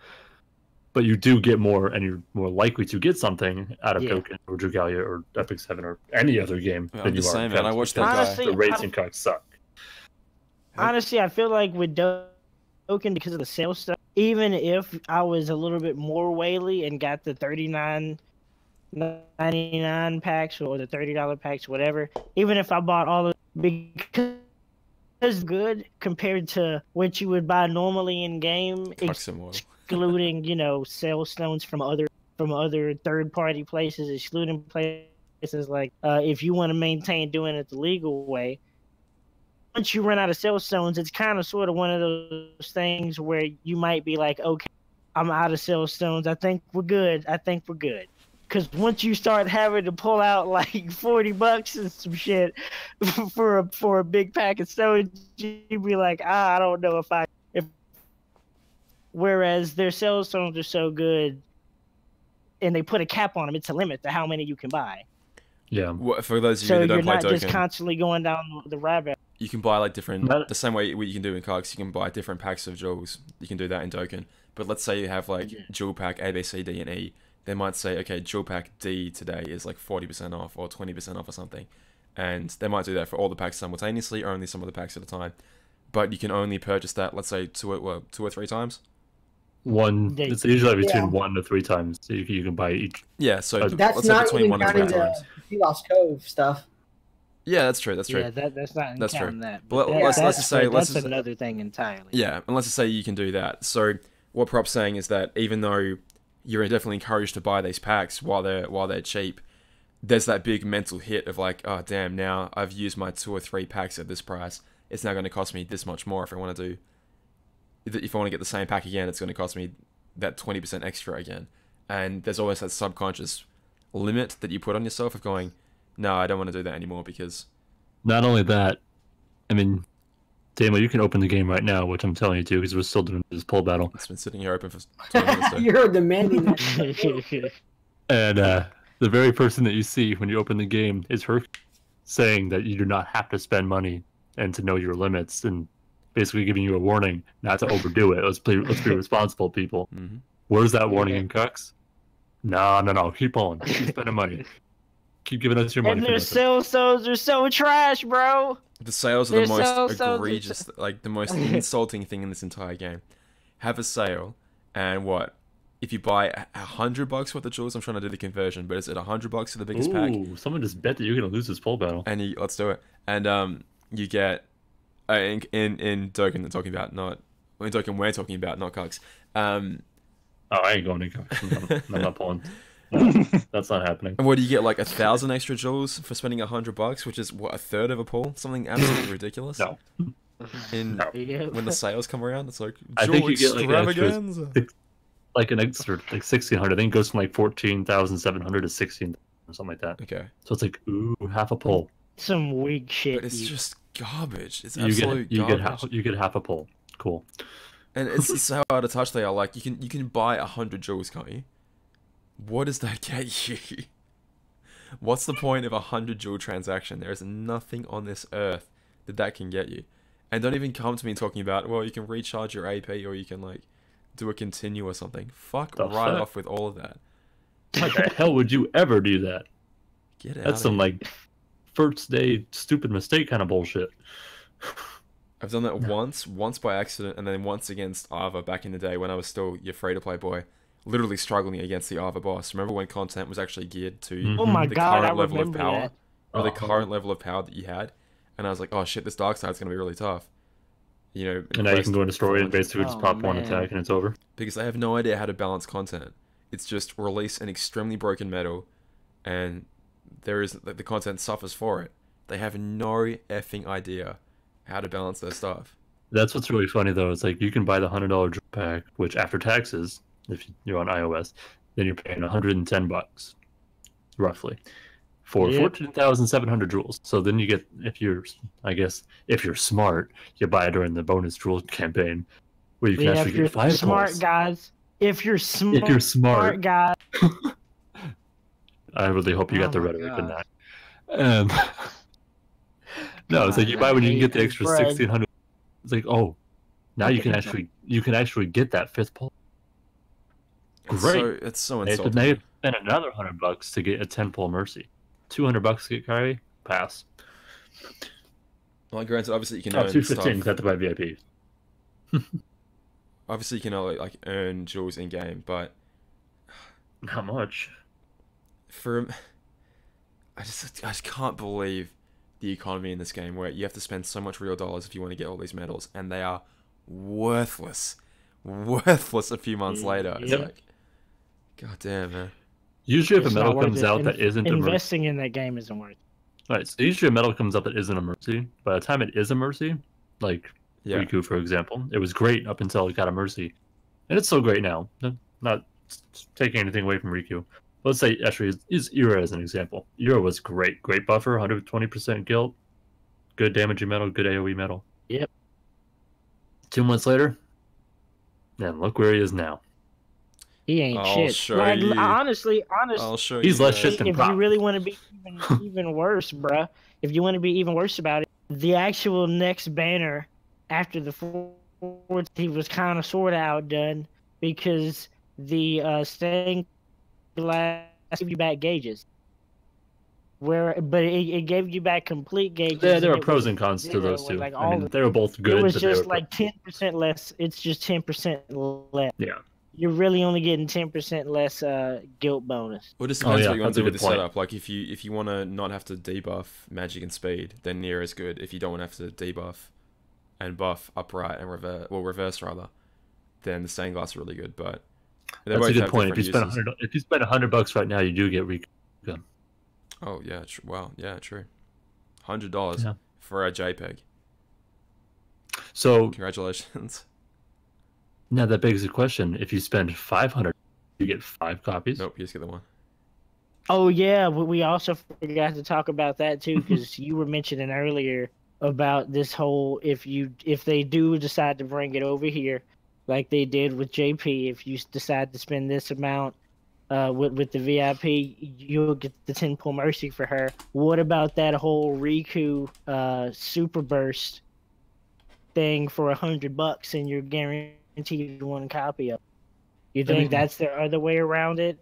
But you do get more, and you're more likely to get something out of Yeah. Dokkan or Dragalia or Epic 7 or any other game I'm than you just are saying, in man, I Phantasy watched because that guy. Honestly, the racing cards suck. Honestly, I feel like with Dokkan, because of the sales stuff, even if I was a little bit more whaley and got the $39.99 packs or the $30 packs, whatever, even if I bought all of because it's good compared to what you would buy normally in game, Fuck some oil. excluding sale stones from other third-party places, excluding places like if you want to maintain doing it the legal way. Once you run out of sale stones, it's kind of sort of one of those things where you might be like, okay, I'm out of sale stones. I think we're good. Because once you start having to pull out like $40 and some shit for a big pack of stones, you'd be like, I don't know if. Whereas their sale stones are so good, and they put a cap on them. It's a limit to how many you can buy. Yeah. For those of you So that don't you're play not just Dokkan, constantly going down the rabbit. you can buy like different, That- the same way what you can do in cards, you can buy different packs of jewels. You can do that in Dokkan. But let's say you have like jewel pack A, B, C, D, and E. They might say, okay, jewel pack D today is like 40% off or 20% off or something. And they might do that for all the packs simultaneously or only some of the packs at a time. But you can only purchase that, let's say, two or three times. It's usually between Yeah. 1 to 3 times so you can buy each. Yeah, so That's let's say not between even 1 and 3 counting times. the Lost Cove stuff. Yeah, that's true. That's true. Yeah, that's not That's true. counting that. But But let's that's just say- let's that's just- another thing entirely. Yeah, and let's just say you can do that. So what Prop's saying is that even though you're definitely encouraged to buy these packs while they're cheap, there's that big mental hit of like, oh damn, now I've used my 2 or 3 packs at this price. It's now going to cost me this much more if I want to get the same pack again. It's going to cost me that 20% extra again. And there's always that subconscious limit that you put on yourself of going, no, I don't want to do that anymore because Not only that, I mean, Damo, you can open the game right now, which I'm telling you to because we're still doing this poll battle. it's been sitting here open for 20 minutes. So. You're demanding that. And the very person that you see when you open the game is her saying that you do not have to spend money and to know your limits and basically giving you a warning not to overdo it. Let's be responsible, people. Mm-hmm. Where's that warning in Cucks? No. Keep on. Keep spending money. Keep giving us your money. And for their nothing. sale stones are so trash, bro. The sales are the Their sales most are- egregious, like the most insulting thing in this entire game. Have a sale, and what? If you buy $100 worth of jewels, I'm trying to do the conversion, but is it $100 for the biggest pack? Ooh, someone just bet that you're gonna lose this poll battle. And let's do it. And you get in Dokkan they're talking about, not in Dokkan we're talking about, not Cucks. Oh, I ain't going to Cucks. I'm not pulling. No, that's not happening. And what do you get? Like 1,000 extra jewels for spending $100, which is what, a third of a pull? Something absolutely ridiculous. No. In Yeah. when the sales come around, it's like I think you get, like, an extra extravaganza. Like an extra, like 1,600. I think it goes from like 14,700 to 16 or something like that. Okay, So it's like half a pull. Some weak shit. but it's just garbage. It's You absolute garbage. get half a pull. Cool. And it's so hard to touch. They are like you can buy 100 jewels, can't you? What does that get you? What's the point of a 100 jewel transaction? There is nothing on this earth that can get you. And don't even come to me talking about, well, you can recharge your AP or you can like do a continue or something. Fuck The right fuck? off with all of that. How the hell would you ever do that? Get out. That's of some here. like first day stupid mistake kind of bullshit. I've done that once by accident, and then once against Ava back in the day when I was still your free-to-play boy, literally struggling against the Ava boss. Remember when content was actually geared to Oh my the god, I current level of remember power, that. or the Oh. current level of power that you had, and I was like, oh shit, this dark side's gonna be really tough. You know, And now you can go into story and basically just Oh, pop one man. attack and it's over. because they have no idea how to balance content. It's just release an extremely broken metal, and the content suffers for it. They have no effing idea how to balance their stuff. That's what's really funny though. It's like you can buy the $100 drip pack, which after taxes, if you're on iOS, then you're paying $110 roughly for Yep. 14,700 jewels. So then you get, if you're smart, you buy it during the bonus jewels campaign, where you can Yeah, actually if you're get 5 smart, pulls. guys. If you're smart, If you're smart, guys. I really hope you got the Oh my rhetoric in God. that. No, it's like you buy when you can get the extra Bruh. 1,600. It's like, oh, now you can actually get that fifth pull. Great. It's so Now insulting. you spend another $100 to get a 10 pull mercy. $200 to get Kyrie. Pass. Like, granted, obviously you can Oh, earn 215 stuff. have to buy VIP. Obviously you can only like earn jewels in game, but Not much. I just can't believe the economy in this game where you have to spend so much real dollars if you want to get all these medals, and they are worthless a few months later. It's Yep. like, god damn, man. Usually, if a It's medal not worth comes it. out that isn't a mercy, Investing in that game isn't worth it. right? So usually a medal comes up that isn't a mercy. By the time it is a mercy, like Yeah. Riku, for example, it was great up until it got a mercy, and it's still great now. Not taking anything away from Riku. Let's say actually use Ira as an example. Ira was great buffer, 120% guilt, good damaging metal, good AOE metal. Yep. 2 months later, man, look where he is now. He ain't I'll shit. show Like you. honestly, I'll show He's you less guys. shit than if Prop. you really want to be even worse, bruh, if you want to be even worse about it, the actual next banner after the fourth, he was kind of sort of outdone because the stained glass gave you back gauges. But it gave you back complete gauges. Yeah, there and are it pros was and cons to zero those with, two. like, I all mean, of they were both good. it was but they just were like 10% less. It's just 10% less. Yeah. You're really only getting 10% less guilt bonus. Well, it just depends yeah, what you want that's to a do with good the point. setup. Like, if you want to not have to debuff magic and speed, then Nier is good. If you don't want to have to debuff and buff upright and reverse rather, then the stained glass is really good. But they That's both a good have point. If you different spend uses. if you spend $100 right now, you do get Riku. Oh yeah, wow, yeah, true. $100 Yeah. for a JPEG. So Congratulations. now that begs the question: if you spend 500, you get 5 copies. Nope, you just get the one. Oh yeah, we also forgot to talk about that too because you were mentioning earlier about this whole if they do decide to bring it over here, like they did with JP, if you decide to spend this amount with the VIP, you'll get the 10 pull mercy for her. What about that whole Riku super burst thing for $100 and you're guaranteed one copy of it? You think that's the other way around it?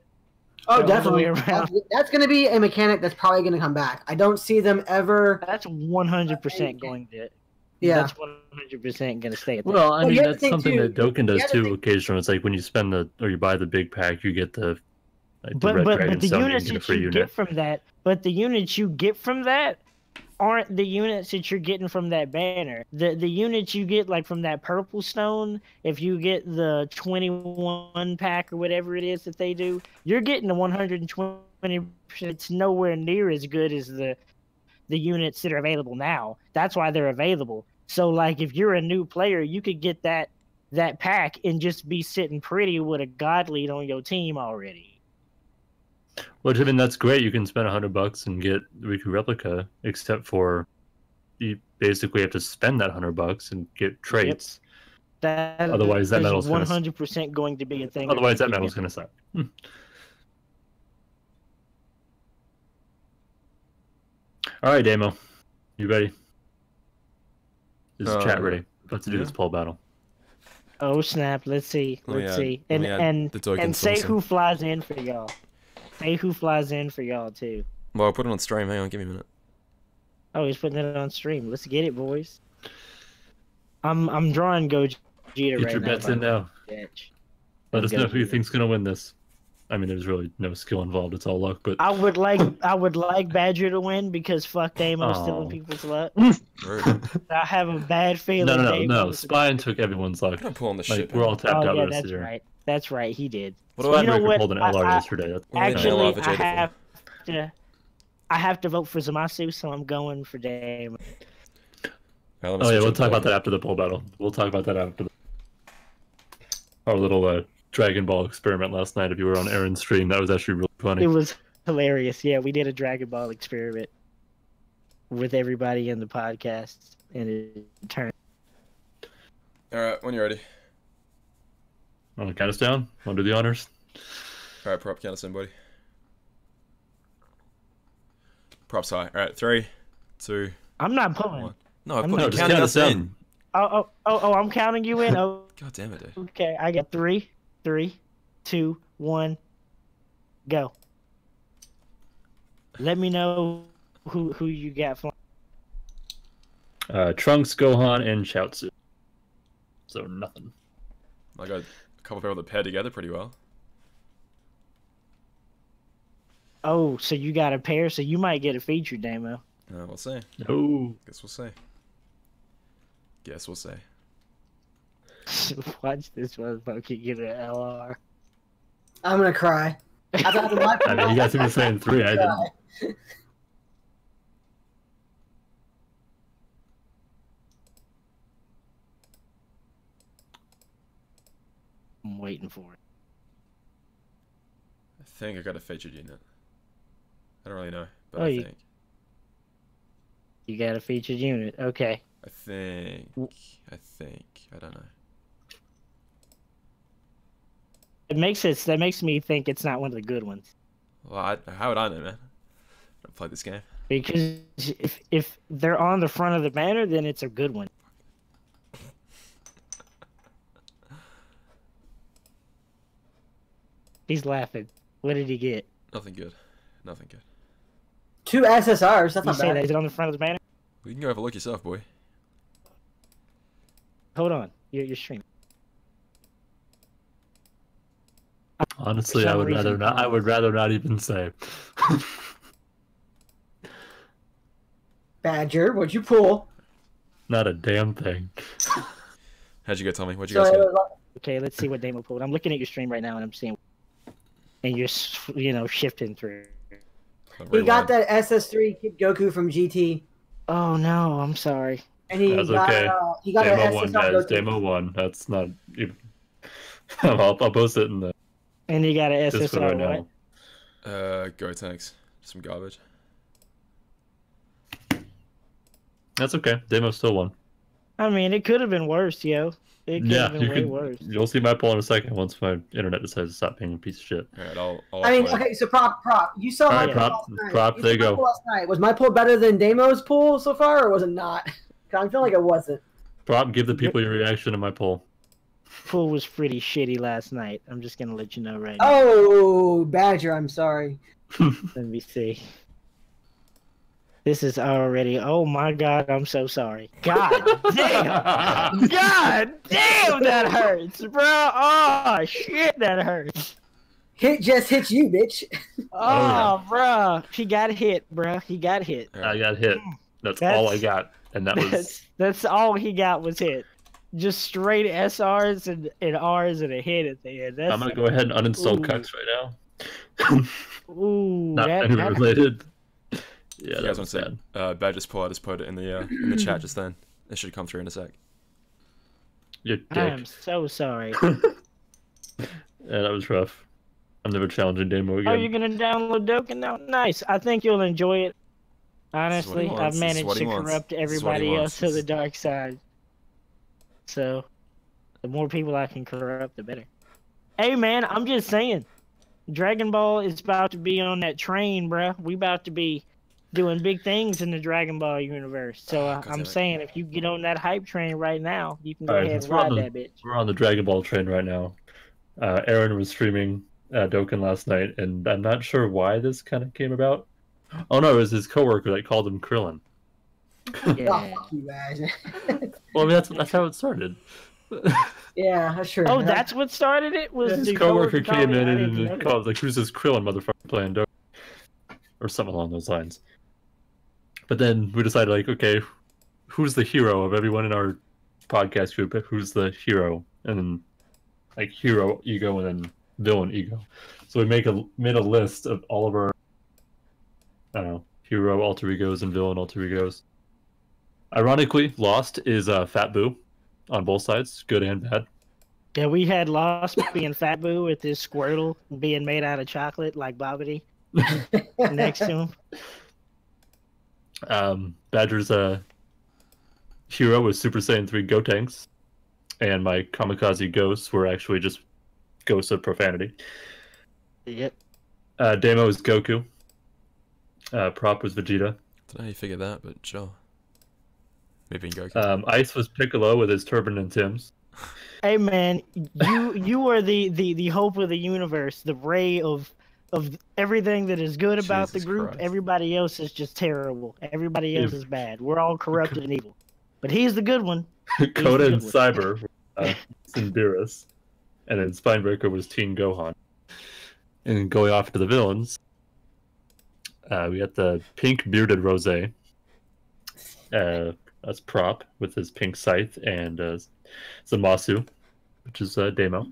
Oh, The other way definitely. around? That's going to be a mechanic that's probably going to come back. I don't see them ever. That's 100% going to. Yeah. That's 100% going to stay at that. Well, I Well, mean you have to that's think, something too, that Dokkan you does have to too. think- Occasionally, it's like when you spend or you buy the big pack, you get the But Red the Dragon units and get a that free you unit. get from that, aren't the units that you're getting from that banner. The units you get like from that purple stone, if you get the 21 pack or whatever it is that they do, you're getting the 120%. It's nowhere near as good as the units that are available now. That's why they're available. So like if you're a new player, you could get that pack and just be sitting pretty with a god lead on your team already. Which I mean, that's great. You can spend $100 and get Riku replica, except for you basically have to spend that $100 and get traits. That Otherwise, that is medal's gonna 100% going to be a thing. Otherwise, that medal's gonna suck. All right, Damo, you ready? Is the chat ready? About to do this poll battle. Oh snap! Let's see. Let's see. And the Dokkan and say saucer. who flies in for y'all. Say who flies in for y'all too. Well, I'll put it on stream. Hang on, give me a minute. Oh, he's putting it on stream. Let's get it, boys. I'm drawing Gogeta Get right your now. bets in now. Bitch. Let us know who you Gogeta. think's gonna win this. I mean, there's really no skill involved. It's all luck. But I would like Badger to win because fuck Damo stealing Aw. people's luck. Rude. I have a bad feeling. no. Damo's- Spine took everyone's luck. I'm pulling the Like shit. we're all tapped Oh out yeah, the rest of that's the year. right. That's right. He did. What do I You know Breaker what? pulled an LR yesterday. That's Actually, Jada for. I have to vote for Zamasu, so I'm going for Damo. Oh yeah, we'll talk about that after the poll battle. We'll talk about that after our little Dragon Ball experiment last night. If you were on Aaron's stream, that was actually really funny. It was hilarious. Yeah, we did a Dragon Ball experiment with everybody in the podcast, and it turned. All right, when you're ready. Want to count us down? Want to do the honors? All right, prop count us in, buddy. Props high. All right, 3, 2, I'm not pulling. 1. No, I'm I'm not- just counting count us us in. in. Oh, I'm counting you in. Oh, God damn it, dude. okay. I got 3, 2, 1, go. Let me know who you got for. Trunks, Gohan, and Chaozu. So nothing. I got a couple of people that pair together pretty well. Oh, so you got a pair, so you might get a feature demo. We'll see. No. Guess we'll see. Guess we'll see. Watch this motherfucker get an LR. I'm gonna cry. I mean, you guys seem to say in 3. I didn't. I'm waiting for it. I think I got a featured unit. I don't really know, but Oh, I you- think. You got a featured unit. Okay. I think. I don't know. It makes it. That makes me think it's not one of the good ones. Well, how would I know, man? I don't play this game. Because if they're on the front of the banner, then it's a good one. He's laughing. What did he get? Nothing good. Nothing good. 2 SSRs. That's You not say bad. that is it on the front of the banner? Well, you can go have a look yourself, boy. Hold on. You're streaming. Honestly, For I some would rather reason, not. I would rather not even say. Badger, what'd you pull? Not a damn thing. How'd you go, Tommy? What'd you So guys it get? was Okay, let's see what Damo pulled. I'm looking at your stream right now, and I'm seeing, and you're shifting through. he got that SS3 Kid Goku from GT, Oh no, I'm sorry. and he That's got okay. he got an Demo 1, SSR guys. Goku. Demo 1. That's not even. I'll post it in the And you got an Discord SSR, right right? now. Go tanks. Some garbage. That's okay. Demo still won. I mean, it could have been worse, yo. It could Yeah, have been you way could. worse. You'll see my poll in a second once my internet decides to stop being a piece of shit. All right, I'll I mean, upload. okay, so prop. You saw my Alright, poll prop, last night. prop, You there saw you my go. poll last night. Was my poll better than Damo's poll so far, or was it not? 'Cause I feel like it wasn't. Prop, give the people your reaction to my poll. Pool was pretty shitty last night. I'm just gonna let you know right now. Oh, Badger, I'm sorry. Let me see. This is already. Oh my god, I'm so sorry. God damn. God damn, that hurts, bro. Oh shit, that hurts. Hit just hit you, bitch. Oh, bro, he got hit, bro. He got hit. All right. I got hit. That's That's- all I got, and that was. That's all he got was hit. Just straight SRs and Rs and a hit at the end. That's, I'm gonna go ahead and uninstall Ooh. Cucks right now. ooh, Not that, any that related. Yeah, If you that guys was want to bad. see, Badger's pull, I just put it in the chat just then. It should come through in a sec. You I dick. am so sorry. Yeah, that was rough. I'm never challenging Demo again. Oh, you're gonna download Dokkan now? Nice. I think you'll enjoy it. This is what he Honestly, I've wants. This is managed what he to wants. corrupt This is what he everybody wants. else to the dark side. So, the more people I can corrupt, the better. Hey, man, I'm just saying. Dragon Ball is about to be on that train, bruh. We about to be doing big things in the Dragon Ball universe. So, God damn I'm it. saying if you get on that hype train right now, you can go Alright, ahead since and we're on ride the- that bitch. We're on the Dragon Ball train right now. Aaron was streaming Dokkan last night, and I'm not sure why this kind of came about. Oh no, it was his coworker that called him Krillin. Oh, Yeah. fuck you guys. Well, I mean, that's how it started. Yeah, that's true. Oh, that's what started it? Was His the coworker came calling? in I didn't know and that. called like, "Who's this Krillin motherfucker playing Dokkan?" or something along those lines. But then we decided, like, okay, who's the hero of everyone in our podcast group? Who's the hero? And then, like, hero ego and then villain ego. So we made a list of all of our, I don't know, hero alter egos and villain alter egos. Ironically, Lost is Fat Boo on both sides, good and bad. Yeah, we had Lost being Fat Boo with his Squirtle being made out of chocolate like Bobbity next to him. Badger's hero was Super Saiyan 3 Gotenks, and my Kamikaze ghosts were actually just ghosts of profanity. Yep. Damo is Goku. Prop was Vegeta. Don't know how you figured that, but sure. Maybe in Goku. Ice was Piccolo with his turban and Tim's. Hey man, you are the hope of the universe, the ray of everything that is good about the Jesus group. Christ. Everybody else is just terrible. Everybody else is bad. We're all corrupted and evil. But he's the good one. Kouta and good one. Cyber were Beerus. And then Spinebreaker was Teen Gohan. And going off to the villains, we got the pink bearded Rose. That's Prop with his pink scythe, and Zamasu, which is Demo.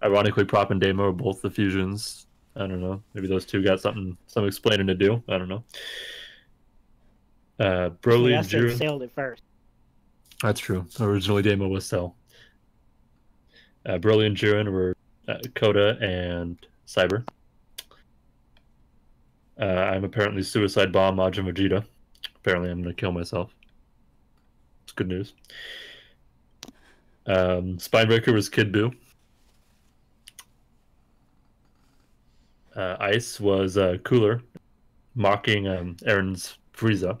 Ironically, Prop and Demo are both the fusions. I don't know. Maybe those two got some explaining to do. I don't know. Broly I and said Jiren. sailed it first. That's true. Originally, Demo was Cell. Broly and Jiren were Kouta and Cyber. I'm apparently Suicide Bomb Majin Vegeta. Apparently, I'm going to kill myself. It's good news. Spinebreaker was Kid Buu. Ice was Cooler, mocking Aaron's Frieza.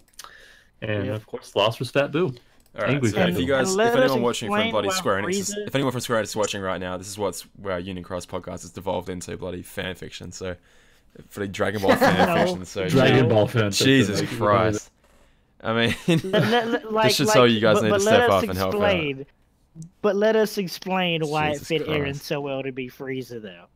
And, of course, Lost was Fat Buu. Alright, Angry so if Fat you Buu. guys, if Let us anyone watching from explain bloody why Square Enix, Frieza- if anyone from Square Enix is watching right now, this is where Union Cross podcast has devolved into bloody fan fiction. So, for the Dragon Ball fan No. fiction. So, Dragon Ball fan. Jesus Christ. I mean, Like, this should tell you guys need to let step us up and help out. explain- But let us explain why Jesus it fit Aaron Christ. so well to be Frieza, though.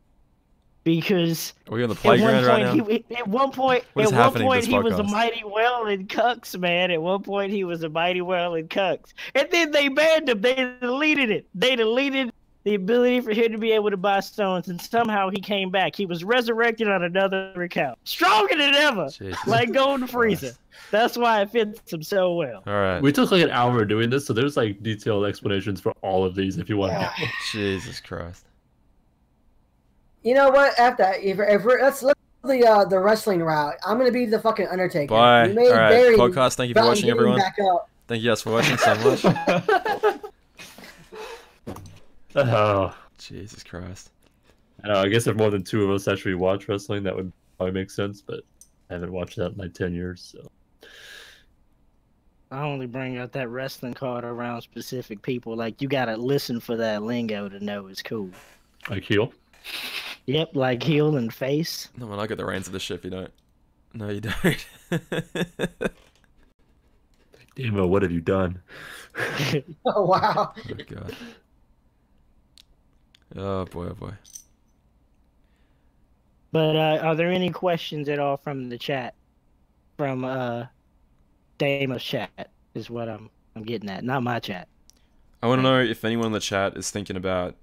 Because Are we on the at one playground right now? point, at one point, What is at one happening to point, this he was a podcast? mighty well in Cucks, man. At one point, he was a mighty well in Cucks, and then they banned him. They deleted it. They deleted the ability for him to be able to buy stones, and somehow he came back. He was resurrected on another account, stronger than ever, Jesus like Golden Frieza. Christ. That's why it fits him so well. All right. We took like an hour doing this, so there's like detailed explanations for all of these if you want to. Jesus Christ. You know what? After that, if we're, let's look at the wrestling route. I'm gonna be the fucking Undertaker. Bye. You made All right, Barry podcast. Thank you for about watching, getting everyone. back up. Thank you guys for watching so much. Oh, Jesus Christ. I guess if more than two of us actually watch wrestling, that would probably make sense, but I haven't watched that in like 10 years, so. I only bring out that wrestling card around specific people. Like, you gotta listen for that lingo to know it's cool. Like heel? Yep, like heel and face. No, man, I got the reins of the ship. You don't. No, you don't. Demo, what have you done? Oh wow. Oh god. Oh boy, oh boy. But are there any questions at all from the chat? From Damo's chat is what I'm getting at, not my chat. I want to know if anyone in the chat is thinking about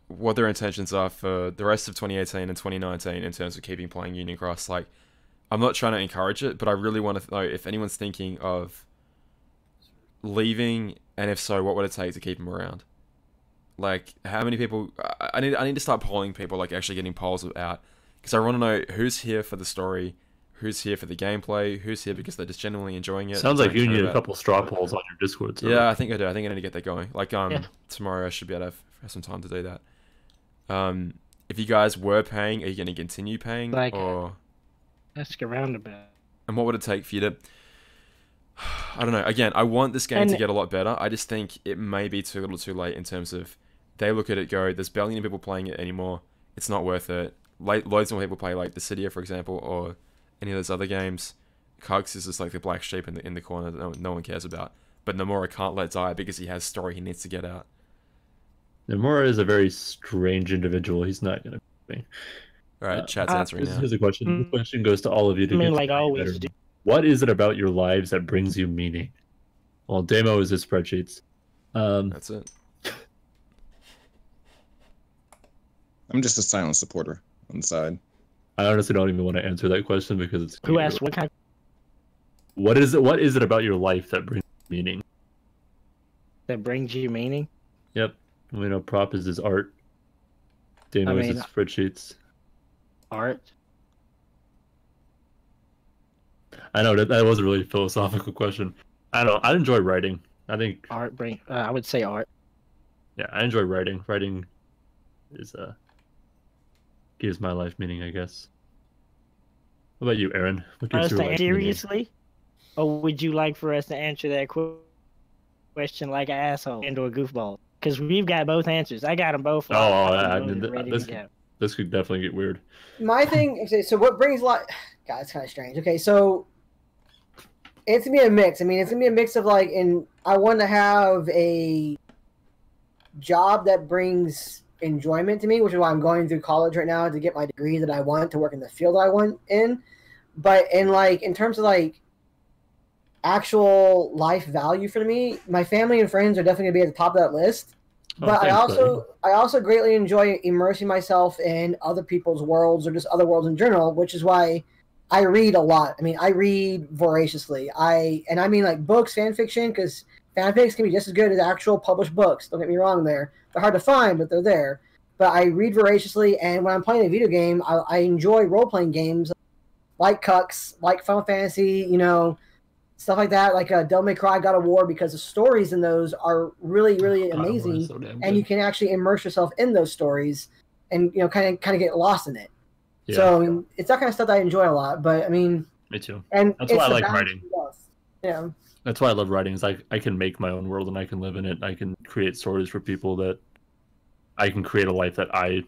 what their intentions are for the rest of 2018 and 2019 in terms of keeping playing Union Cross. Like, I'm not trying to encourage it, but I really want to know if anyone's thinking of leaving, and if so, what would it take to keep them around? Like, how many people? I need to start polling people, like actually getting polls out, because I want to know who's here for the story, who's here for the gameplay, who's here because they're just genuinely enjoying it. Sounds like don't you care need a about- couple straw polls on your Discord. So. Yeah, I think I do. I think I need to get that going. Like, Yeah. tomorrow I should be able to have some time to do that. If you guys were paying, are you going to continue paying, Like- or Ask around about it. and what would it take for you to? I don't know. Again, I want this game to And- get a lot better. I just think it may be too little, too late in terms of they look at it, go, there's barely any people playing it anymore. It's not worth it. Loads more people play like the Cydia, for example, or any of those other games. Kugs is just like the black sheep in the corner that no one cares about. But Nomura can't let die because he has story he needs to get out. Nomura is a very strange individual. He's not going to be. All right, chat's answering now. Here's a question. This question goes to all of you. To I mean, get to like know you always better. do. What is it about your lives that brings you meaning? Well, Demo is his spreadsheets. That's it. I'm just a silent supporter on the side. I honestly don't even want to answer that question because it's. Who asked what kind? What is it? What is it about your life that brings meaning? That brings you meaning? Yep. We know Prop is his art. Demo is mean- his spreadsheets. Art. I know that was a really philosophical question. I don't know. I enjoy writing. I think. Art bring. I would say art. Yeah, I enjoy writing. Writing is gives my life meaning, I guess. What about you, Aaron? What For gives us you to a life? seriously, or would you like for us to answer that question like an asshole and or a goofball? Because we've got both answers. I got them both. Oh, Ready to go. this could definitely get weird. My thing. Okay, so what brings life? God, it's kind of strange. Okay, so it's gonna be a mix. I mean, it's gonna be a mix of like, and I want to have a job that brings enjoyment to me, which is why I'm going through college right now to get my degree that I want to work in the field that I want in. But in terms of like actual life value for me, my family and friends are definitely gonna be at the top of that list. But I also greatly enjoy immersing myself in other people's worlds or just other worlds in general, which is why I read a lot. I mean, I read voraciously. I mean like books, fan fiction, because fanfics can be just as good as actual published books. Don't get me wrong there. They're hard to find, but they're there. But I read voraciously, and when I'm playing a video game, I enjoy role-playing games like Cucks, like Final Fantasy, stuff like that, like Devil May Cry, God of War, because the stories in those are really, really amazing, so and you can actually immerse yourself in those stories, and kind of get lost in it. Yeah. So I mean, it's that kind of stuff that I enjoy a lot. But I mean, me too. And that's why I like writing. Yeah, that's why I love writing. Is I can make my own world and I can live in it. I can create stories for people that I can create a life that I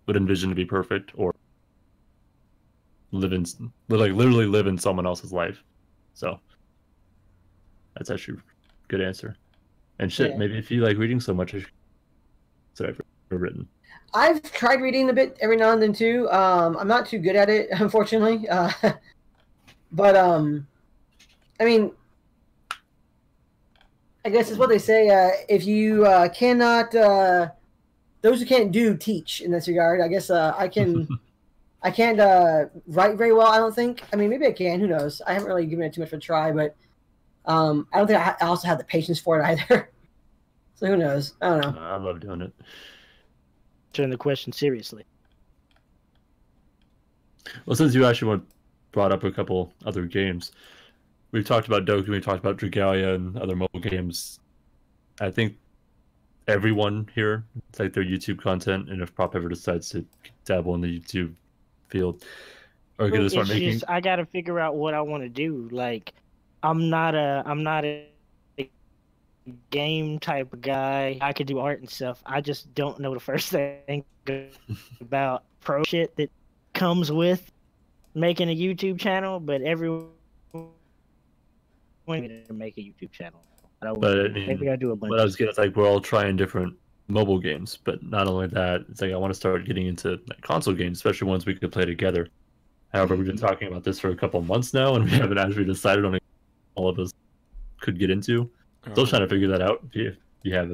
would envision to be perfect, or literally live in someone else's life. So that's actually a good answer. And shit, maybe if you like reading so much, that I've written. I've tried reading a bit every now and then too. I'm not too good at it, unfortunately. But I mean, I guess it's what they say. If you cannot, those who can't do teach in this regard. I guess I can. I can't write very well, I don't think. I mean, maybe I can. Who knows? I haven't really given it too much of a try, but I don't think I also have the patience for it either. So who knows? I don't know. I love doing it. Turn the question seriously. Well, since you actually brought up a couple other games, we've talked about Dokkan, we've talked about Dragalia and other mobile games. I think everyone here, it's like their YouTube content, and if Prop ever decides to dabble in the YouTube field, or gonna start making. I gotta figure out what I want to do. Like, I'm not a game type of guy. I could do art and stuff. I just don't know the first thing about pro shit that comes with making a YouTube channel. But everyone wants to make a YouTube channel. Maybe I do a bunch. But I was getting, it's like we're all trying different mobile games, but not only that, it's like I want to start getting into like console games, especially ones we could play together. However, we've been talking about this for a couple of months now, and we haven't actually decided on all of us could get into. Still trying to figure that out. If you have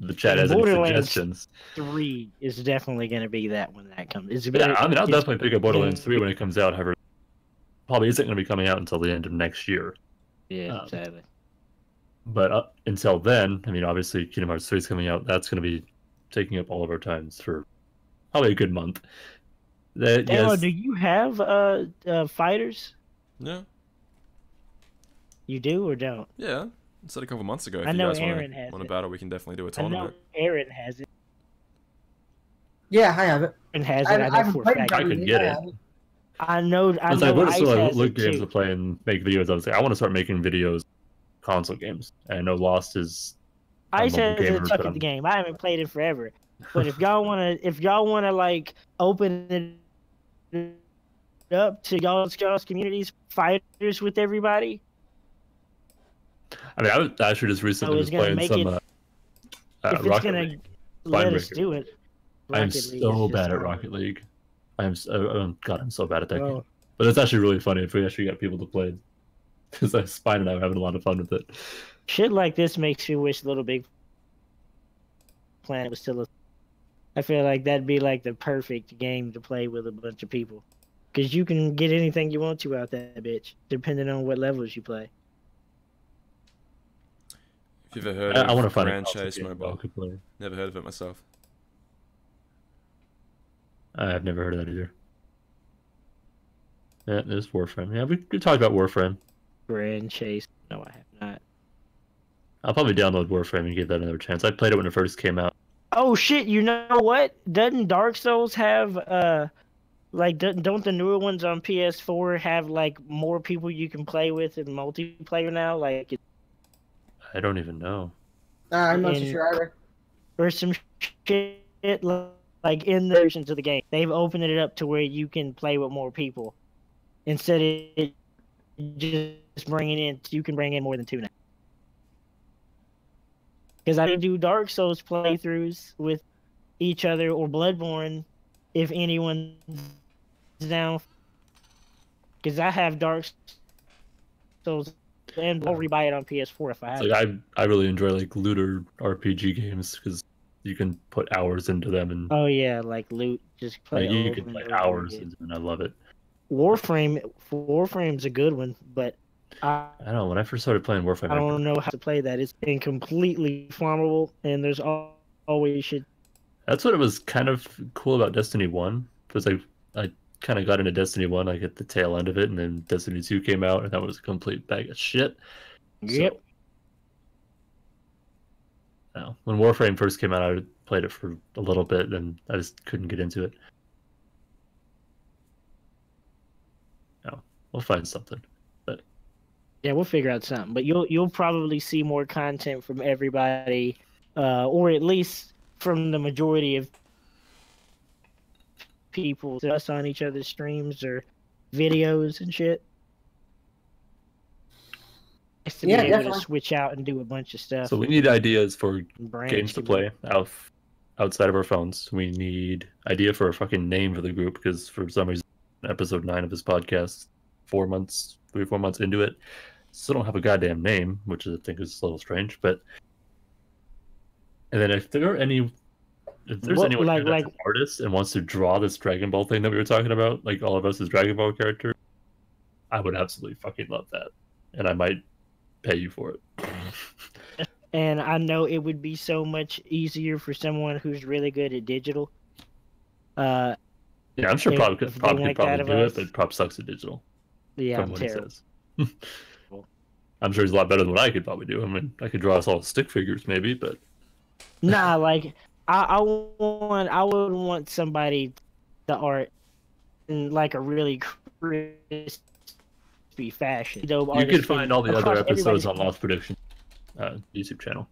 the chat has any suggestions. 3 is definitely going to be that when that comes. Yeah, I mean, I'll definitely pick up Borderlands 3 when it comes out. However, probably isn't going to be coming out until the end of next year. Yeah, sadly. But until then, I mean, obviously, Kingdom Hearts 3 is coming out. That's going to be taking up all of our times for probably a good month. Yes. Do you have fighters? Yeah. You do or don't? Yeah. I said a couple months ago. If I know you guys Aaron has want it. to battle, we can definitely do a tournament. I know Aaron has it. Yeah, I have it. Aaron has it. I know for a fact. I could get it. I know. I want to look games to play and make videos. I was like, I want to start making videos, console games. And I know Lost is. Ice has a chuck at the game. I haven't played it forever. But if y'all wanna like open it up to y'all's communities, fighters with everybody. I mean, I was actually just recently playing some. If it's gonna let us do it. I'm so bad at Rocket League. I'm so bad at that game. But it's actually really funny if we actually got people to play. Because Spine and I are having a lot of fun with it. Shit like this makes you wish Little Big Planet was still I feel like that'd be like the perfect game to play with a bunch of people. Because you can get anything you want to out that bitch, depending on what levels you play. If you've ever heard of Grand Chase Mobile, never heard of it myself. I've never heard of that either. Yeah, there's Warframe. Yeah, we talked about Warframe. Grand Chase. No, I have not. I'll probably download Warframe and give that another chance. I played it when it first came out. Oh shit! You know what? Doesn't Dark Souls have Like, don't the newer ones on PS4 have like more people you can play with in multiplayer now? Like, I don't even know. I'm not too sure either. or some shit like in the versions of the game, they've opened it up to where you can play with more people instead of just bringing in. You can bring in more than 2 now. Because I do Dark Souls playthroughs with each other or Bloodborne if anyone's down. Because I have Dark Souls and I'll rebuy it on PS4 if I have. Like I really enjoy like looter RPG games because you can put hours into them and Oh yeah, like loot, just play. like, you over can and play over hours again. into it, and I love it. Warframe's a good one, but I I don't know. When I first started playing Warframe, don't know how to play that. It's been completely farmable, and there's always shit. that's what it was kind of cool about Destiny 1. Because I kind of got into Destiny 1 like at the tail end of it, and then Destiny 2 came out, and that was a complete bag of shit. Yep. So, when Warframe first came out, I played it for a little bit, and I just couldn't get into it. No, we'll find something. But Yeah, we'll figure out something. But you'll probably see more content from everybody, or at least from the majority of people, us on each other's streams or videos and shit. Nice to be able definitely. to switch out and do a bunch of stuff. so we need ideas for and branch games to a play outside of our phones. We need idea for a fucking name for the group because for some reason, episode 9 of this podcast, 3 or 4 months into it, still don't have a goddamn name, which I think is a little strange. But and then if there's anyone here that's an artist and wants to draw this Dragon Ball thing that we were talking about, like all of us as Dragon Ball characters, I would absolutely fucking love that, and I might pay you for it. And I know it would be so much easier for someone who's really good at digital. Yeah, I'm sure If- Prop if could they probably like that of do it, us- but Prop sucks at digital. Yeah, From I'm what terrible. he says. I'm sure he's a lot better than what I could probably do. I mean, I could draw us all stick figures maybe, but Nah, like I would want somebody the art in like a really crispy fashion. you could find all the other episodes on Lost Prediction YouTube channel.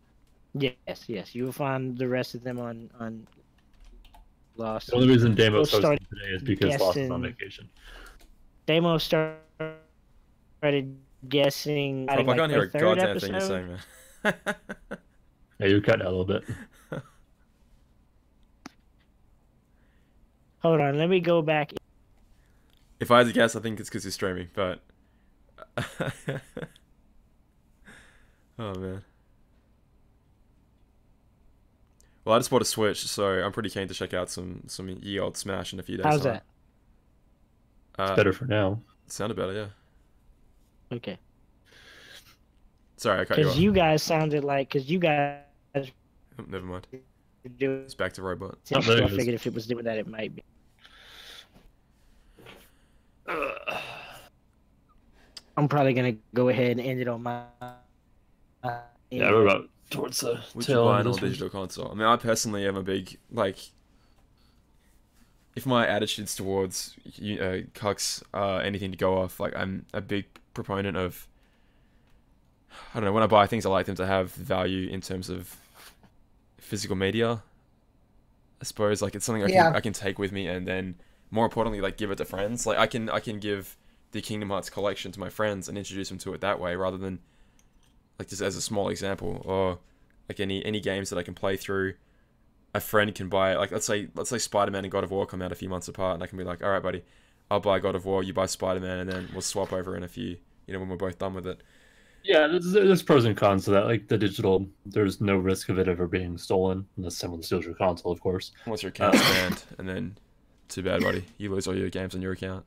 Yes, you will find the rest of them on Lost. The only reason Damo We'll started start today is because Lost is on guessing. vacation. Damo started guessing. I like, can't hear our a third goddamn thing you're episode. saying, man. Yeah, you're cutting out a little bit. Hold on, let me go back. If I had to guess, I think it's because you're streaming, but... Oh, man. Well, I just bought a Switch, so I'm pretty keen to check out some ye old Smash in a few days. How's time. that? It's better for now. Sounded better, yeah. Okay. Sorry, I cut you off. Because you guys sounded like, because you guys Oh, never mind. were doing It's back to robot. Oh, so there I it is. figured if it was doing that, it might be. I'm probably gonna go ahead and end it on my. Yeah, we're about towards the Would you tail buy end an of all this one. digital console? I mean, I personally am a big, like, if my attitudes towards cucks are anything to go off, like, I'm a big proponent of, I don't know, when I buy things, I like them to have value in terms of physical media. I suppose, like, it's something I can take with me, and then, more importantly, like, give it to friends. Like, I can give the Kingdom Hearts collection to my friends and introduce them to it that way, rather than, like, just as a small example, or like any games that I can play through. A friend can buy it. Like, let's say Spider-Man and God of War come out a few months apart, and I can be like, all right, buddy, I'll buy God of War, you buy Spider-Man, and then we'll swap over in a few, when we're both done with it. Yeah, there's pros and cons to that. Like the digital, there's no risk of it ever being stolen, unless someone steals your console, of course. Unless your account's banned, and then, too bad, buddy, you lose all your games on your account.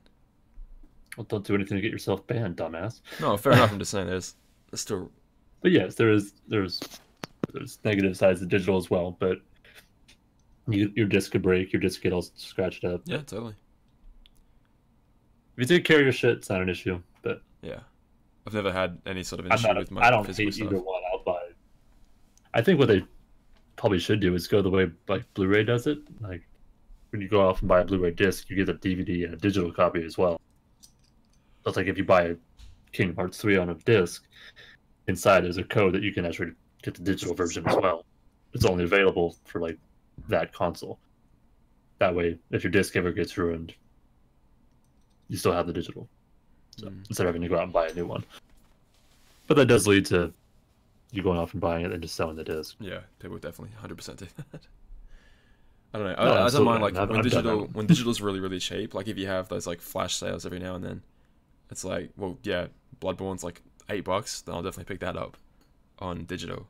Well, don't do anything to get yourself banned, dumbass. No, fair enough. I'm just saying, there's still. But yes, there's negative sides to digital as well. But your disc could break, your disc get all scratched up. Yeah, totally. If you take care of your shit, it's not an issue. But Yeah, I've never had any sort of I issue with my don't physical hate stuff. either one. I'll buy. I think what they probably should do is go the way like Blu-ray does it. Like when you go off and buy a Blu-ray disc, you get a DVD and a digital copy as well. So it's like if you buy a Kingdom Hearts 3 on a disc, inside is a code that you can actually get the digital version as well. It's only available for like that console. That way, if your disc ever gets ruined, you still have the digital. So instead of having to go out and buy a new one. But that does lead to you going off and buying it and just selling the disc. Yeah, people definitely 100% do that. I don't know. No, I don't mind like I've when done that. when digital's really cheap. Like if you have those like flash sales every now and then, it's like, well, yeah, Bloodborne's like $8. Then I'll definitely pick that up on digital.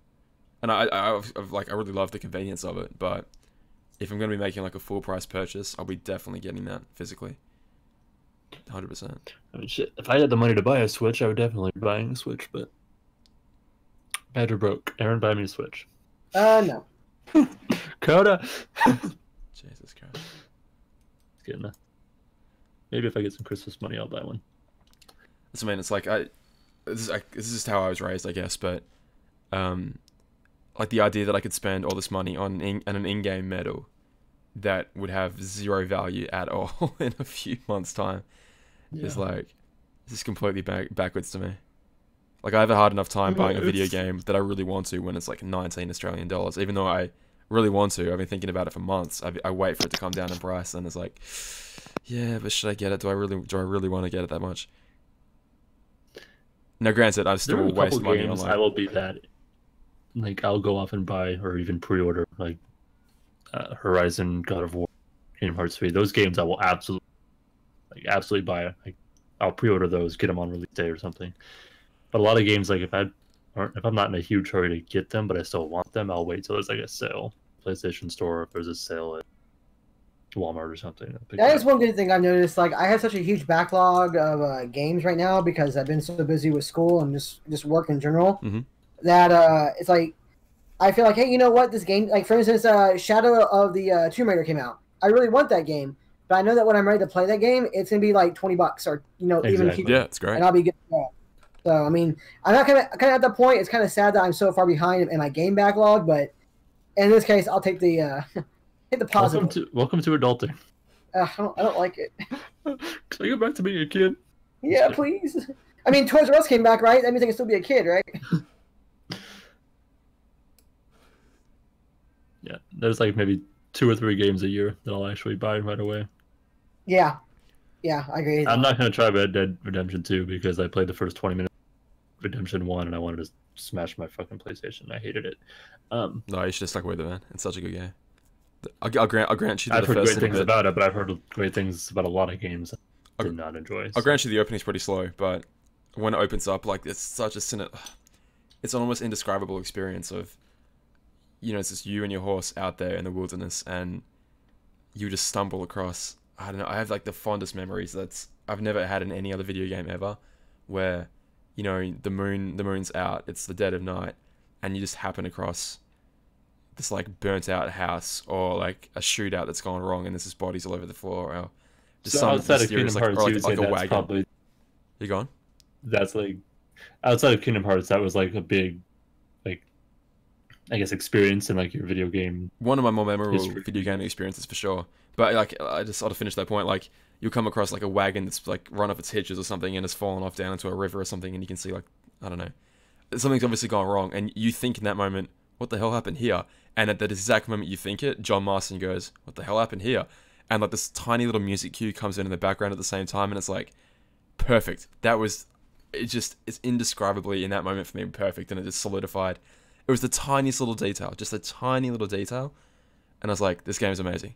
And I've like I really love the convenience of it. But if I'm gonna be making like a full price purchase, I'll be definitely getting that physically. 100%. I mean, shit. If I had the money to buy a Switch, I would definitely be buying a Switch. But bad or broke, Aaron, buy me a Switch. No. Kouta. Jesus Christ. Getting that. Maybe if I get some Christmas money, I'll buy one. I mean, it's like this is just how I was raised, I guess. But like the idea that I could spend all this money on an in-game medal that would have zero value at all in a few months' time is like, this is completely backwards to me. Like I have a hard enough time buying a video game that I really want to when it's like 19 Australian dollars, even though I really want to. I've been thinking about it for months. I wait for it to come down in price, and it's like, yeah, but should I get it? Do I really want to get it that much? Now, granted, I still waste money on like, I will be that. Like I'll go off and buy or even pre-order like Horizon, God of War, Kingdom Hearts 3. Those games I will absolutely buy. Like I'll pre-order those, get them on release day or something. But a lot of games, like if I'm not in a huge hurry to get them, but I still want them, I'll wait till there's like a sale, PlayStation Store, if there's a sale at Walmart or something. That is one good thing I've noticed. Like I have such a huge backlog of games right now because I've been so busy with school and just work in general. That it's like I feel like, hey, you know what? This game, like for instance, Shadow of the Tomb Raider came out. I really want that game, but I know that when I'm ready to play that game, it's gonna be like $20 or even cheaper. Yeah, it's great. And I'll be good to go. So I mean, I'm not kind of at that point. It's kind of sad that I'm so far behind in my game backlog, but in this case, I'll take the positive. Welcome to adulting. I don't like it. Can I go back to being a kid? Yeah, please. I mean, Toys R Us came back, right? That means I can still be a kid, right? Yeah, there's like maybe 2 or 3 games a year that I'll actually buy right away. Yeah, I agree. I'm not going to try Red Dead Redemption 2 because I played the first 20 minutes of Redemption 1 and I wanted to smash my fucking PlayStation. I hated it. No, you should have stuck with it, man. It's such a good game. I'll grant you that I've heard first great things about it, but I've heard great things about a lot of games I did not enjoy. I'll grant you the opening's pretty slow, but when it opens up, like it's such a it's an almost indescribable experience of, it's just you and your horse out there in the wilderness, and you just stumble across. I don't know. I have like the fondest memories I've never had in any other video game ever, where, the moon's out, it's the dead of night, and you just happen across this like burnt out house or like a shootout that's gone wrong, and there's just bodies all over the floor, or just some mysterious like a wagon. Probably, you gone? That's like outside of Kingdom Hearts. That was like a big, like, I guess, experience in like your video game. One of my more memorable video game experiences for sure. But like, I just sort of finished that point. Like, you'll come across like a wagon that's like run off its hitches or something and has fallen off down into a river or something, and you can see like, I don't know, something's obviously gone wrong, and you think in that moment, what the hell happened here? And at that exact moment you think it, John Marston goes, what the hell happened here? And like this tiny little music cue comes in the background at the same time, and it's like, perfect. It's indescribably in that moment for me perfect, and it just solidified. It was the tiniest little detail, just a tiny little detail, and I was like, this game is amazing.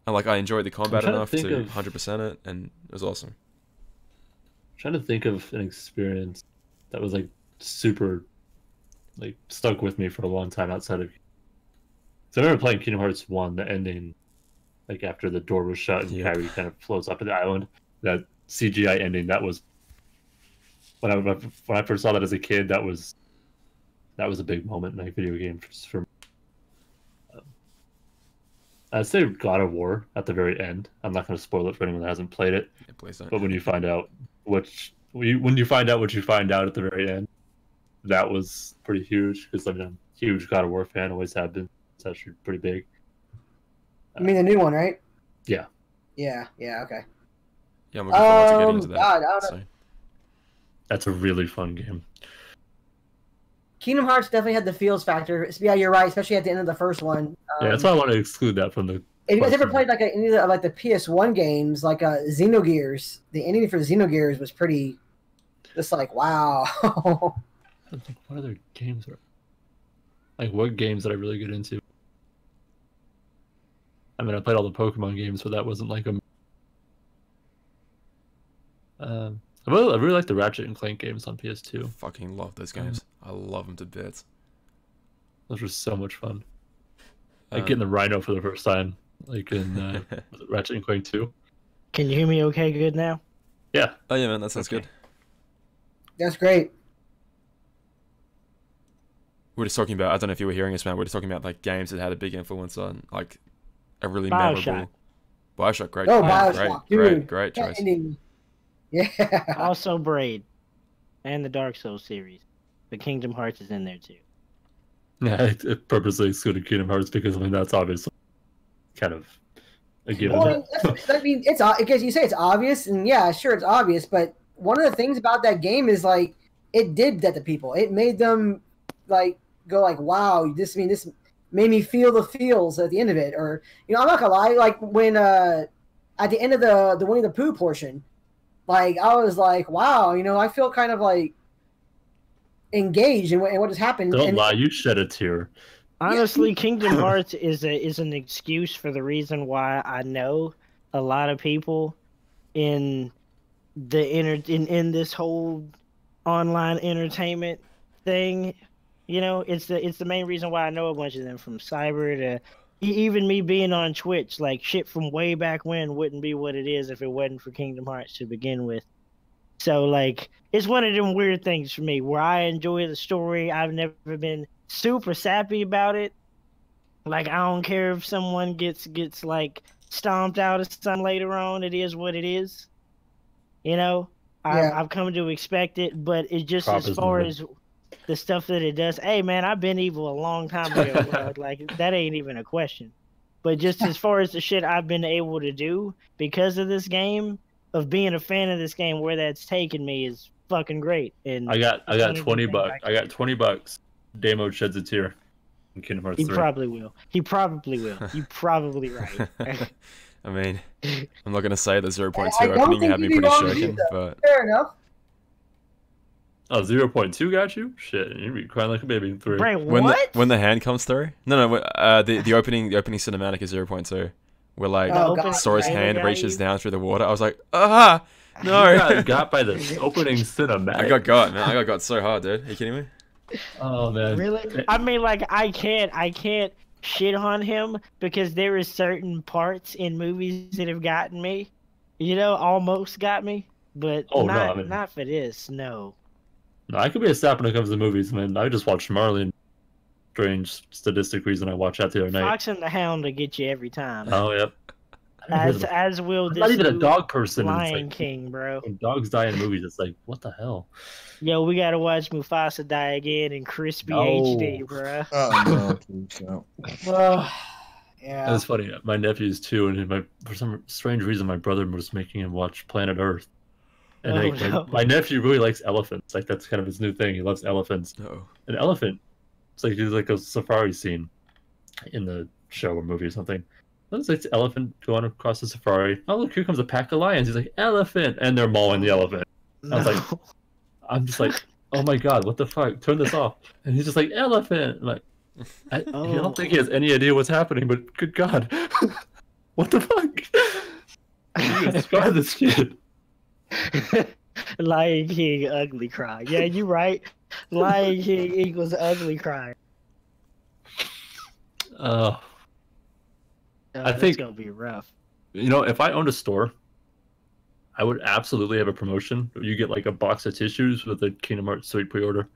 And like, I enjoyed the combat enough to 100% it, and it was awesome. I'm trying to think of an experience that was like super, like, stuck with me for a long time outside of. So I remember playing Kingdom Hearts 1, the ending, like after the door was shut and Kairi kind of floats up to the island. That CGI ending, that was when I first saw that as a kid. That was a big moment in like video games for me. I'd say God of War at the very end. I'm not going to spoil it for anyone that hasn't played it. Yeah, please don't. But when you find out what you find out at the very end, that was pretty huge. Because I'm a huge God of War fan, always have been. It's actually pretty big. You mean the new one, right? Yeah. Okay. Yeah, I'm looking forward to getting into that. God, I don't know. So. That's a really fun game. Kingdom Hearts definitely had the feels factor. Yeah, you're right, especially at the end of the first one. Yeah, that's why I want to exclude that from the. If you guys ever question. played like any of the PS1 games, like Xenogears, the ending for Xenogears was pretty. Just like wow. I think what other games are like what games did I really get into? I mean, I played all the Pokemon games, but that wasn't like a. I really like the Ratchet and Clank games on PS2. Fucking love those games. I love them to bits. Those were so much fun. Like getting the Rhino for the first time, like in was it Ratchet and Clank 2. Can you hear me okay good now? Yeah. Oh yeah, man, that sounds good. That's great. We're just talking about. I don't know if you were hearing us, man. We're just talking about like games that had a big influence on like a really memorable. Bioshock, great. Oh, Yeah, Bioshock, great choice. Yeah. Also Braid, and the Dark Souls series. The Kingdom Hearts is in there too. Yeah, it purposely excluded Kingdom Hearts because I mean that's obviously kind of a given. Well, I mean, it's because you say it's obvious, and yeah, sure, it's obvious. But one of the things about that game is like it did that to people. It made them like go like, "Wow, this made me feel the feels at the end of it." Or I'm not gonna lie, like when at the end of the Winnie the Pooh portion, like I was like, "Wow, I feel kind of like engaged in what has happened." Don't lie, you shed a tear. Honestly, Kingdom Hearts is an excuse for the reason why I know a lot of people in in this whole online entertainment thing. It's the main reason why I know a bunch of them, from Cyber to even me being on Twitch. Like shit from way back when wouldn't be what it is if it wasn't for Kingdom Hearts to begin with. So like it's one of them weird things for me where I enjoy the story. I've never been super sappy about it. Like I don't care if someone gets like stomped out of something later on. It is what it is. I've come to expect it, but it just as far as the stuff that it does. Hey man, I've been evil a long time ago. Bro. Like that ain't even a question. But just as far as the shit I've been able to do because of this game, of being a fan of this game, where that's taken me is fucking great. And I got $20. I got $20. Damo sheds a tear. In Kingdom Hearts 3. He probably will. You're probably right. I mean, I'm not gonna say the 0.2 I don't opening think had me you'd be pretty wrong shaken, either. but Fair enough. Oh, 0.2 got you? Shit, you'd be crying like a baby in 3. Right, what? when the hand comes through? No, the opening cinematic is 0.2. Where like Sora's hand reaches down through the water. I was like, no. You got by the opening cinematic. I got, man. I got so hard, dude. Are you kidding me? Oh man. Really? I mean, like I can't shit on him because there is certain parts in movies that have gotten me, almost got me, but not for this. No, I could be a sap when it comes to movies, man. I just watched Marley, and strange statistic reason I watched that the other night. Fox and the Hound will get you every time. Oh yep. As will this. I'm not even a dog person. Lion King, bro. When dogs die in movies, it's like, what the hell? Yo, we gotta watch Mufasa die again in crispy HD, bro. Oh no. Well, yeah. That's funny. My nephew's 2, and for some strange reason, my brother was making him watch Planet Earth. And my nephew really likes elephants. Like that's kind of his new thing. He loves elephants. An elephant. It's like there's like a safari scene in the show or movie or something. Looks like the elephant going across the safari. Oh look, here comes a pack of lions. He's like, elephant, and they're mauling the elephant. I was like, I'm just like, oh my god, what the fuck? Turn this off. And he's just like, elephant. I'm like, I don't think he has any idea what's happening, but good god, what the fuck? You describe this kid. Lion King, ugly cry. Yeah, you're right. Lion King equals ugly cry. I think it's gonna be rough. If I owned a store, I would absolutely have a promotion. You get like a box of tissues with a Kingdom Hearts 3 pre-order.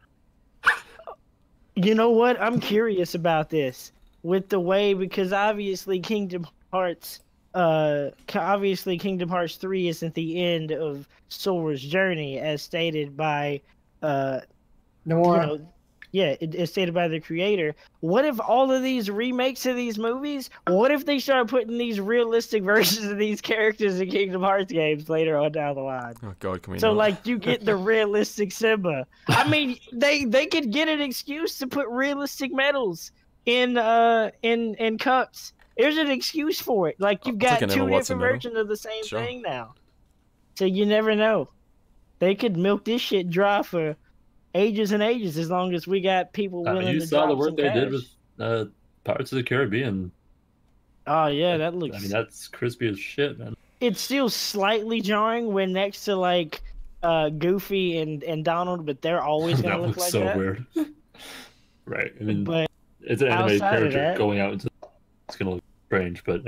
You know what? I'm curious about this with the way, because obviously Kingdom Hearts 3 isn't the end of Sora's journey as stated by Nomura. yeah, it's stated by the creator. What if all of these remakes of these movies? What if they start putting these realistic versions of these characters in Kingdom Hearts games later on down the line? Oh God, can we So not? like you get the realistic Simba. I mean, they could get an excuse to put realistic medals in cups. There's an excuse for it. Like you've I'll take got an Emma two Watson different medal. versions of the same Sure. thing now. So you never know. They could milk this shit dry for ages and ages as long as we got people I willing mean, you to saw the drop work some they cash. did with Pirates of the Caribbean. Oh yeah, that looks. I mean, that's crispy as shit, man. It's still slightly jarring when next to like Goofy and Donald, but they're always gonna That look looks like so that. weird. Right. I mean, But it's an animated outside of character that- going out into. It's gonna look strange, but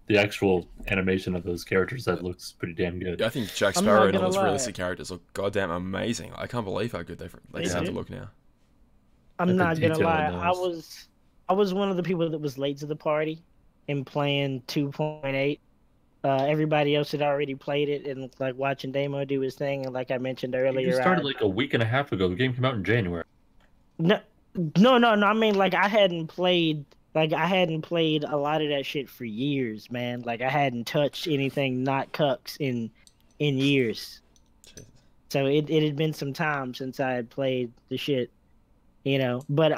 the actual animation of those characters that looks pretty damn good. Yeah, I think Jack I'm Sparrow not and all gonna those lie. realistic characters look goddamn amazing. I can't believe how good they They sound do. to look now. I'm Like the not gonna detail lie, in I those. was one of the people that was late to the party in playing 2.8. Everybody else had already played it and like watching Damo do his thing, and like I mentioned earlier, You started I- like a week and a half ago. The game came out in January. No, I mean, like I hadn't played a lot of that shit for years, man. Like I hadn't touched anything not cucks in years. Jesus. So it had been some time since I had played the shit, you know. But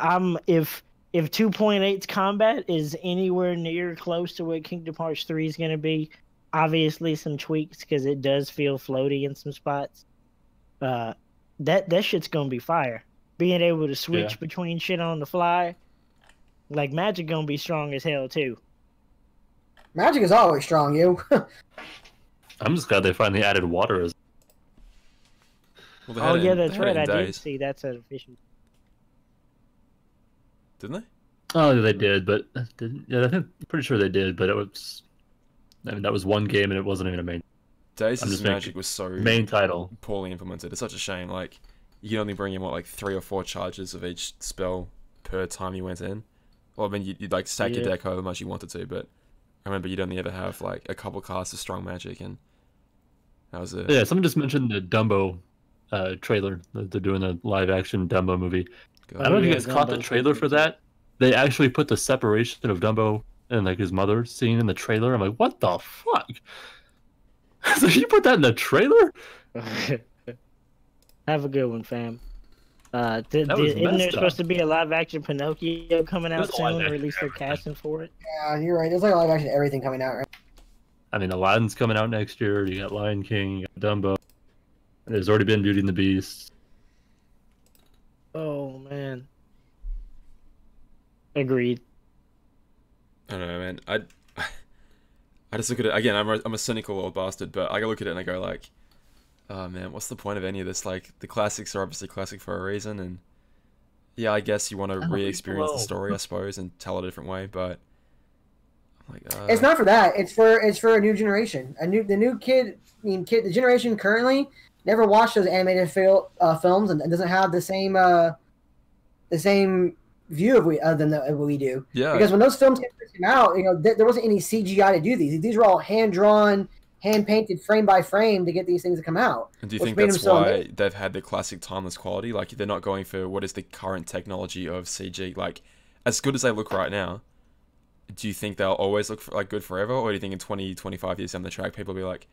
if 2.8's combat is anywhere near close to what Kingdom Hearts 3 is gonna be, obviously some tweaks because it does feel floaty in some spots. That shit's gonna be fire. Being able to switch Yeah. between shit on the fly, like Magic gonna be strong as hell too. Magic is always strong, you. I'm just glad they finally added water as. Well, they Oh had it yeah, in- they that's had it right. in I did days, see that's an official. didn't they? Oh, they did, but yeah, I think pretty sure they did, but it was. I mean, that was one game, and it wasn't even a main Days' I'm just magic was so main title. poorly implemented. It's such a shame. Like, you can only bring in, what, like 3 or 4 charges of each spell per time you went in. Well, I mean, you'd like stack your Yeah. deck however much you wanted to, but I remember you'd only ever have like a couple casts of strong magic, and that was it. Yeah, someone just mentioned the Dumbo trailer. They're doing a live action Dumbo movie. God. I don't know if you yeah, guys caught the Dumbo's trailer for that. They actually put the separation of Dumbo and like his mother scene in the trailer. I'm like, what the fuck? So you put that in the trailer? Have a good one, fam. That was Isn't there messed supposed up. to be a live action Pinocchio coming out There's a live soon, or at action least they're everything. casting for it? Yeah, you're right. There's like live action everything coming out, right? I mean, Aladdin's coming out next year. You got Lion King, you got Dumbo. There's already been Beauty and the Beast. Oh man. Agreed. I don't know, man. I just look at it again. I'm a cynical old bastard, but I look at it and I go like, oh man, what's the point of any of this? Like, the classics are obviously classic for a reason, and yeah, I guess you want to re-experience the story, I suppose, and tell it a different way. But I'm like, It's not for that. It's for a new generation. The generation currently never watched those animated films and doesn't have the same view of what we do. yeah. Because when those films came out, you know, there wasn't any CGI to do these. These were all hand drawn, hand painted, frame by frame to get these things to come out. And do you which think made that's them so why amazing. they've had the classic timeless quality? Like, they're not going for what is the current technology of CG. Like, as good as they look right now, do you think they'll always look like good forever, or do you think in 20, 25 years down the track, people will be like,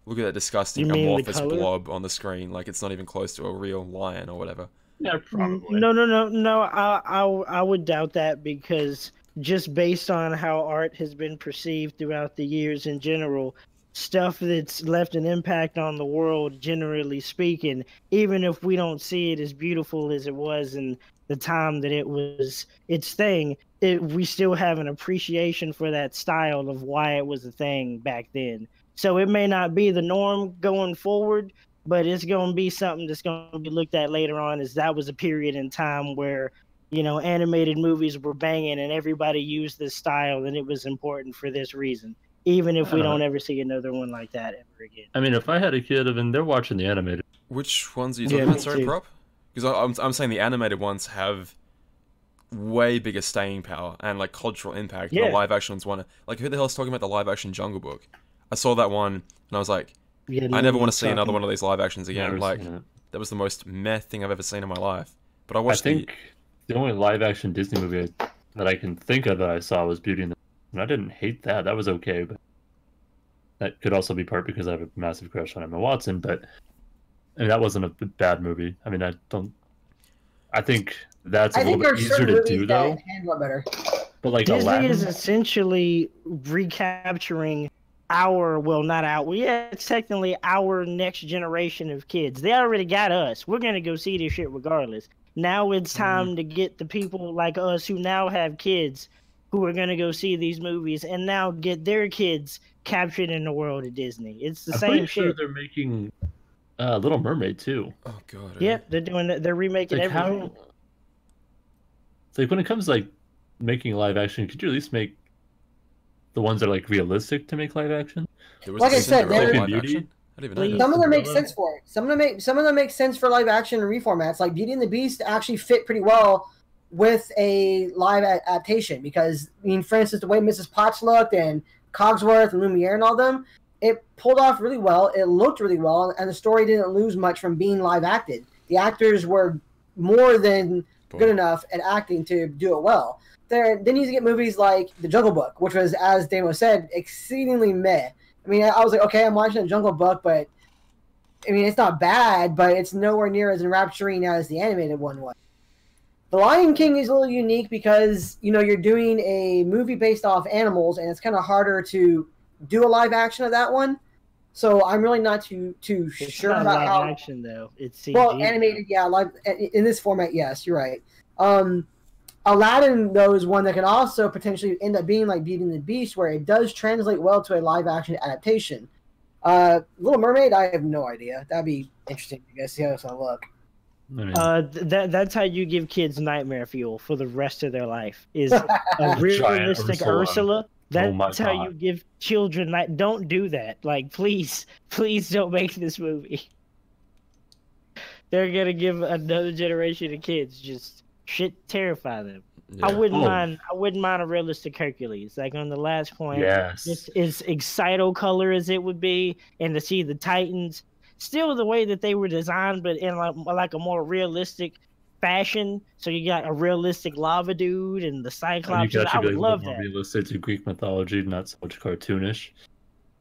look at that disgusting You mean the amorphous color? blob on the screen, like it's not even close to a real lion or whatever? Yeah, probably. No. I would doubt that because just based on how art has been perceived throughout the years in general, stuff that's left an impact on the world, generally speaking, even if we don't see it as beautiful as it was in the time that it was its thing, we still have an appreciation for that style of why it was a thing back then. So it may not be the norm going forward, but it's going to be something that's going to be looked at later on, as that was a period in time where, you know, animated movies were banging and everybody used this style, and it was important for this reason, even if we don't ever see another one like that ever again. I mean, if I had a kid, I mean, they're watching the animated. Which ones are you Yeah, talking me about, sorry, too. Prop? Because I'm saying the animated ones have way bigger staying power and like cultural impact. Yeah. The live action ones want to, like, who the hell's talking about the live action Jungle Book? I saw that one and I was like, Yeah, I never want to see another one of these live actions again. Never Like, seen it. that was the most meh thing I've ever seen in my life. But I I watched think The only live action Disney movie that I can think of that I saw was Beauty and the Beast, and I didn't hate that. That was okay, but that could also be part because I have a massive crush on Emma Watson. But I mean, that wasn't a bad movie. I mean, I think that's a I little think bit there's easier certain to movies do, that though. handle it better. But like Disney Aladdin, is essentially recapturing it's technically our next generation of kids. They already got us. We're gonna go see this shit regardless. Now it's time to get the people like us who now have kids who are gonna go see these movies and now get their kids captured in the world of Disney. It's the I'm same pretty sure shit. they're making Little Mermaid too. Oh god. Yep, they're doing that. They're remaking Like everything. it's like when it comes to like making live action, could you at least make the ones that are like realistic to make live action? There was Like a I said, Cinderella there- live Beauty? action? I didn't even know Some that. of them make Cinderella? sense for it. Some of them make sense for live action reformats. Like Beauty and the Beast actually fit pretty well with a live adaptation because, I mean, for instance, the way Mrs. Potts looked and Cogsworth and Lumiere and all them, it pulled off really well. It looked really well, and the story didn't lose much from being live acted. The actors were more than good enough at acting to do it well. Then you get movies like The Jungle Book, which was, as Damo said, exceedingly meh. I mean, I was like, okay, I'm watching The Jungle Book, but I mean, it's not bad, but it's nowhere near as enrapturing as the animated one was. The Lion King is a little unique because, you know, you're doing a movie based off animals, and it's kind of harder to do a live action of that one. So I'm really not too It's sure not about live how action though. It's CG. well animated, yeah, live in this format. Yes, you're right. Aladdin, though, is one that can also potentially end up being like Beauty and the Beast, where it does translate well to a live-action adaptation. Little Mermaid, I have no idea. That'd be interesting to see how it's gonna look. I mean, That's how you give kids nightmare fuel for the rest of their life. Is a realistic Ursula. Ursula. Oh my That's how God. you give children night. Don't do that. Like, please don't make this movie. They're gonna give another generation of kids just shit terrify them. Yeah. I wouldn't Oh. mind a realistic Hercules. Like on the last point, yes. just as excito color as it would be, and to see the Titans still the way that they were designed, but in like a more realistic fashion. So you got a realistic lava dude and the And you Cyclops. could I actually would be like love a little more that. realistic to Greek mythology, not so much cartoonish.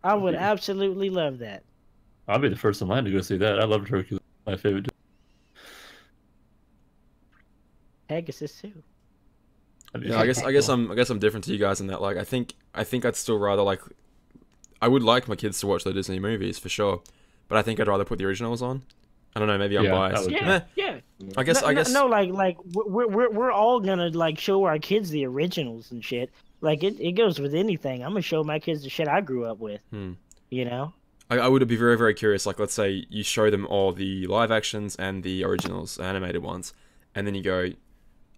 I would absolutely love that. I'll be the first in line to go see that. I loved Hercules. My favorite. Pegasus too. Yeah, I guess I'm different to you guys in that. Like, I think I'd still rather like, I would like my kids to watch the Disney movies for sure, but I think I'd rather put the originals on. I don't know, maybe I'm Yeah, biased. that would- Yeah, Eh, yeah. I guess No, like we're all gonna like show our kids the originals and shit. Like it goes with anything. I'm gonna show my kids the shit I grew up with. You know. I would be very, very curious. Like, let's say you show them all the live actions and the originals, animated ones, and then you go,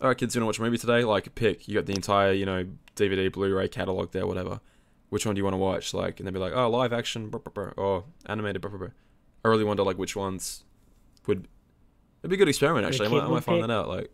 "All right, kids, you want to watch a movie today? Like, pick. You got the entire, DVD, Blu-ray catalog there, whatever. Which one do you want to watch? Like, and they'd be like, oh, live action, or animated, I really wonder, like, which ones would. It'd be a good experiment, actually. I might find that out. Like,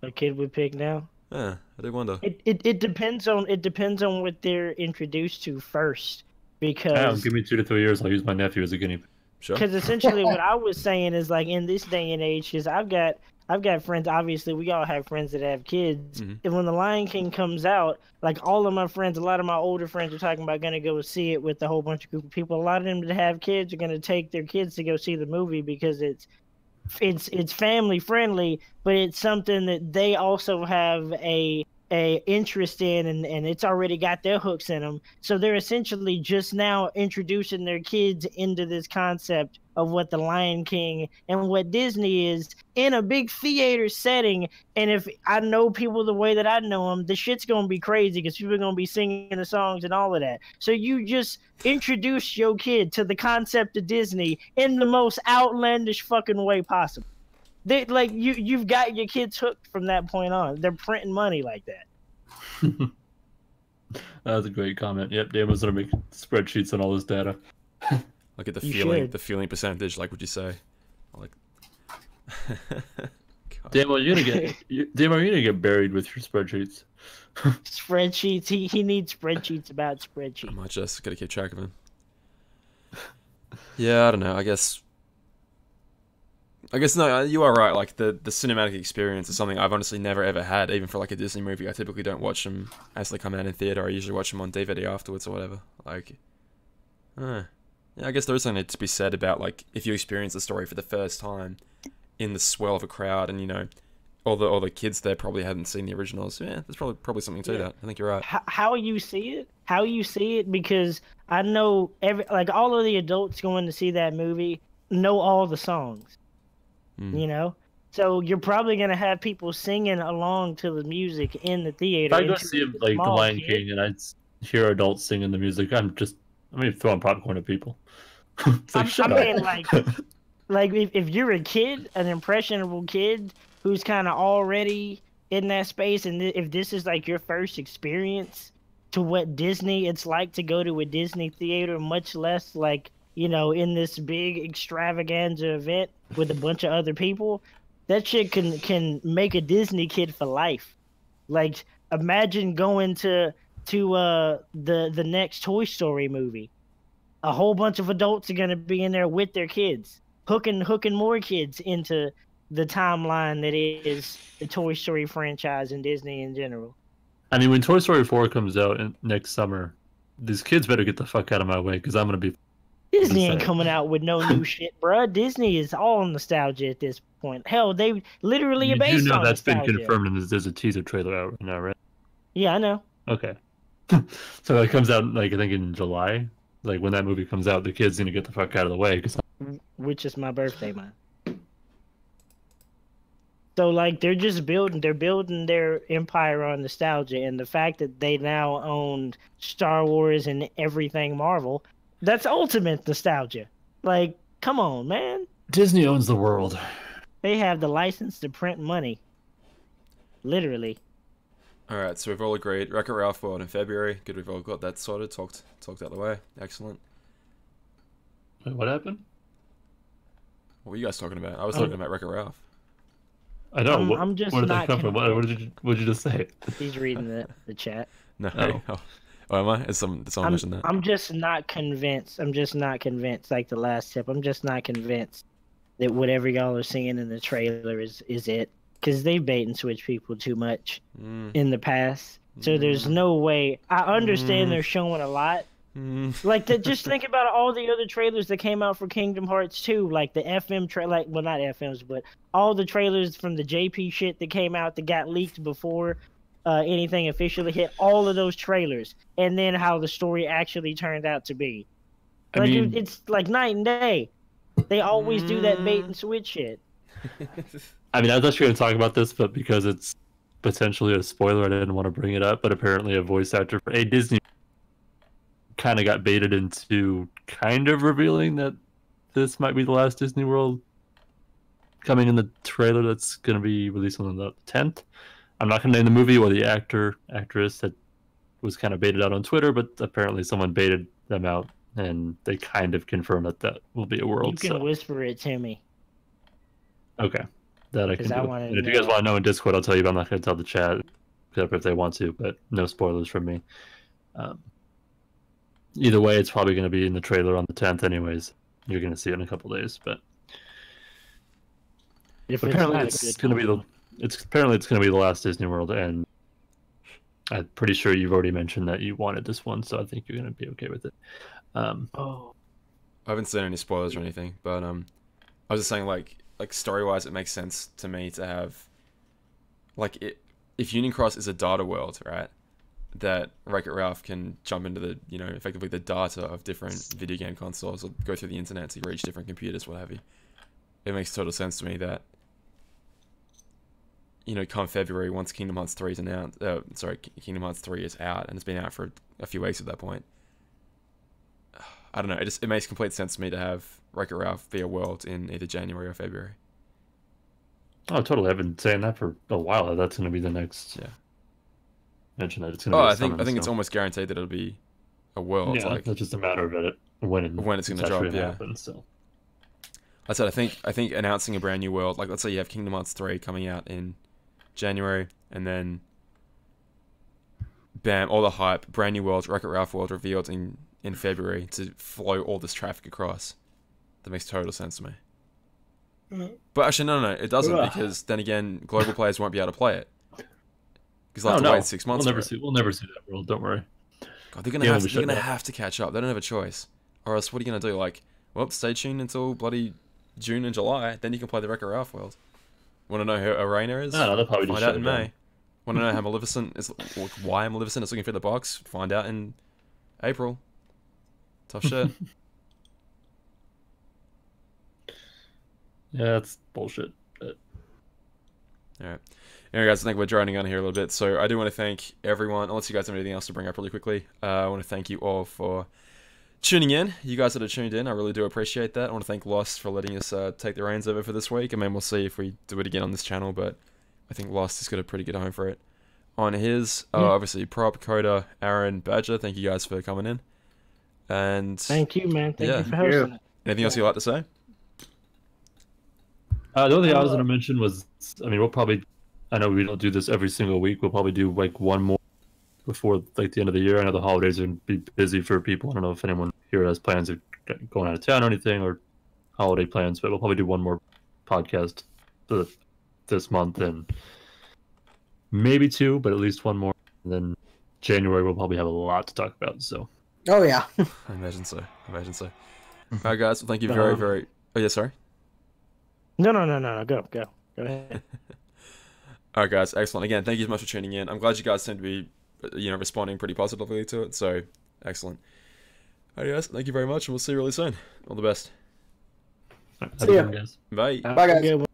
A kid would pick now. yeah, I do wonder. It depends on what they're introduced to first, because Give me 2 to 3 years. I'll use my nephew as a guinea pig. Sure. essentially what I was saying is like in this day and age, because I've got friends. Obviously, we all have friends that have kids. Mhm. And when The Lion King comes out, like all of my friends, a lot of my older friends are talking about going to go see it with a whole bunch of group of people. A lot of them that have kids are going to take their kids to go see the movie because it's family friendly, but it's something that they also have a interest in, and it's already got their hooks in them. So they're essentially just now introducing their kids into this concept of what the Lion King and what Disney is in a big theater setting. And if I know people the way that I know them, the shit's gonna be crazy because people are gonna be singing the songs and all of that. So you just introduce your kid to the concept of Disney in the most outlandish fucking way possible. They, like you've got your kids hooked from that point on. They're printing money like that. That's a great comment. Yep, Damon's gonna make spreadsheets on all this data. Look at the You feeling, should. the feeling percentage. Like, would you say? Like, God. Damo, you're gonna get buried with your spreadsheets. Spreadsheets. He needs spreadsheets about I spreadsheets. might just gotta keep track of him. Yeah, I don't know. I guess I guess no, you are right. Like the cinematic experience is something I've honestly never ever had. Even for like a Disney movie, I typically don't watch them as they come out in theater. I usually watch them on DVD afterwards or whatever. Like, yeah, I guess there is something to be said about like if you experience the story for the first time in the swell of a crowd, and you know, all the kids there probably hadn't seen the originals. Yeah, there's probably something to that. I think you're right. How you see it, because I know all of the adults going to see that movie know all the songs. You know, so you're probably gonna have people singing along to the music in the theater. If I go see like The Lion King and I hear adults singing the music, I'm gonna throwing popcorn at people. It's like, shut up. Like if you're a kid, an impressionable kid who's kind of already in that space, and if this is like your first experience to what Disney it's like to go to a Disney theater, much less like, you know, in this big extravaganza event with a bunch of other people, that shit can make a Disney kid for life. Like, imagine going to the next Toy Story movie. A whole bunch of adults are gonna be in there with their kids, hooking more kids into the timeline that is the Toy Story franchise and Disney in general. I mean, when Toy Story 4 comes out next summer, these kids better get the fuck out of my way, because I'm gonna be. Disney ain't coming out with no new shit, bruh. Disney is all nostalgia at this point. Hell, they literally are based on nostalgia. You know that's been confirmed, and there's a teaser trailer out right now, right? Yeah, I know. Okay. So it comes out, like, I think in July. Like, when that movie comes out, the kid's gonna get the fuck out of the way. Which is my birthday month. So, like, they're building their empire on nostalgia, and the fact that they now own Star Wars and everything Marvel, that's ultimate nostalgia. Like, come on, man. Disney owns the world. They have the license to print money. Literally. Alright, so we've all agreed. Wreck-It Ralph World in February. Good, we've all got that sorted. Talked out of the way. Excellent. Wait, what happened? What were you guys talking about? I was talking about Wreck-It Ralph. I know. I'm just where did not that come from? What did you just say? He's reading the chat. No. Oh, am I? Did someone mention that? I'm just not convinced. Like the last tip, I'm just not convinced that whatever y'all are seeing in the trailer is it. Because they bait and switch people too much in the past. So there's no way. I understand they're showing a lot. Like, just think about all the other trailers that came out for Kingdom Hearts 2. Like the FM trailer, well, not FMs, but all the trailers from the JP shit that came out that got leaked before anything officially hit. All of those trailers. And then how the story actually turned out to be. Like, it's like night and day. They always do that bait and switch shit. I mean, I was actually going to talk about this, but because it's potentially a spoiler, I didn't want to bring it up. But apparently, a voice actor for a Disney kind of got baited into kind of revealing that this might be the last Disney World coming in the trailer that's going to be released on the 10th. I'm not going to name the movie or the actress that was kind of baited out on Twitter, but apparently someone baited them out, and they kind of confirmed that will be a world. You can whisper it to me. Okay. That I can do. And if you guys want to know in Discord, I'll tell you, but I'm not going to tell the chat if they want to, but no spoilers from me. Either way, it's probably going to be in the trailer on the 10th anyways. You're going to see it in a couple days, but apparently it's going to be the last Disney World, and I'm pretty sure you've already mentioned that you wanted this one, so I think you're going to be okay with it. I haven't seen any spoilers or anything, but I was just saying, like story-wise, it makes sense to me to have, like, if Union Cross is a data world, right, that Wreck-It Ralph can jump into the, you know, effectively the data of different video game consoles, or go through the internet to reach different computers, what have you. It makes total sense to me that, you know, come February, once Kingdom Hearts 3 is announced, Kingdom Hearts 3 is out, and it's been out for a few weeks at that point. I don't know, it makes complete sense to me to have Wreck-It Ralph be a world in either January or February. Oh, totally. I've been saying that for a while. That's going to be the next. Yeah. Mention that it's going to be. I think it's almost guaranteed that it'll be a world. Yeah, it's just a matter of it when it's going to drop. Yeah. Happen, so. I said I think announcing a brand new world, like let's say you have Kingdom Hearts 3 coming out in January, and then bam, all the hype, brand new world, Wreck-It Ralph world revealed in February to flow all this traffic across. That makes total sense to me. But actually, no, it doesn't, Ugh. because then again, global players won't be able to play it. Because they'll Oh, have to no. wait 6 months. We'll never for it. see. We'll never see that world. Don't worry. God, they're gonna Yeah, have we to. They're should gonna know. have to catch up. They don't have a choice. Or else, what are you gonna do? Like, well, stay tuned until bloody June and July. Then you can play the Wreck-It Ralph world. Want to know who Arena is? No, they'll probably just Find shut out it in down. May. Want to know how Maleficent is? Why Maleficent is looking for the box? Find out in April. Tough shit. Yeah, that's bullshit. But Alright. Anyway, guys, I think we're droning on here a little bit. So I do want to thank everyone, unless you guys have anything else to bring up really quickly. I want to thank you all for tuning in. You guys that are tuned in, I really do appreciate that. I want to thank Lost for letting us take the reins over for this week. I mean, we'll see if we do it again on this channel, but I think Lost has got a pretty good home for it. On his, obviously, Prop, Kouta, Aaron, Badger, thank you guys for coming in. And Thank you, man. Thank Yeah. you for hosting it. anything else you'd like to say? the only thing I was going to mention was, I mean, we'll probably, I know we don't do this every single week. We'll probably do like one more before like the end of the year. I know the holidays are going to be busy for people. I don't know if anyone here has plans of going out of town or anything, or holiday plans, but we'll probably do one more podcast this month, and maybe two, but at least one more. And then January we'll probably have a lot to talk about. So Oh yeah. I imagine so. Alright, guys, well, thank you very, very... Oh, yeah, sorry? No. Go ahead. Alright, guys, excellent. Again, thank you so much for tuning in. I'm glad you guys seem to be, responding pretty positively to it, so excellent. Alright, guys, thank you very much, and we'll see you really soon. All the best. have See a ya. good one, guys. Bye. Bye, guys. Good one.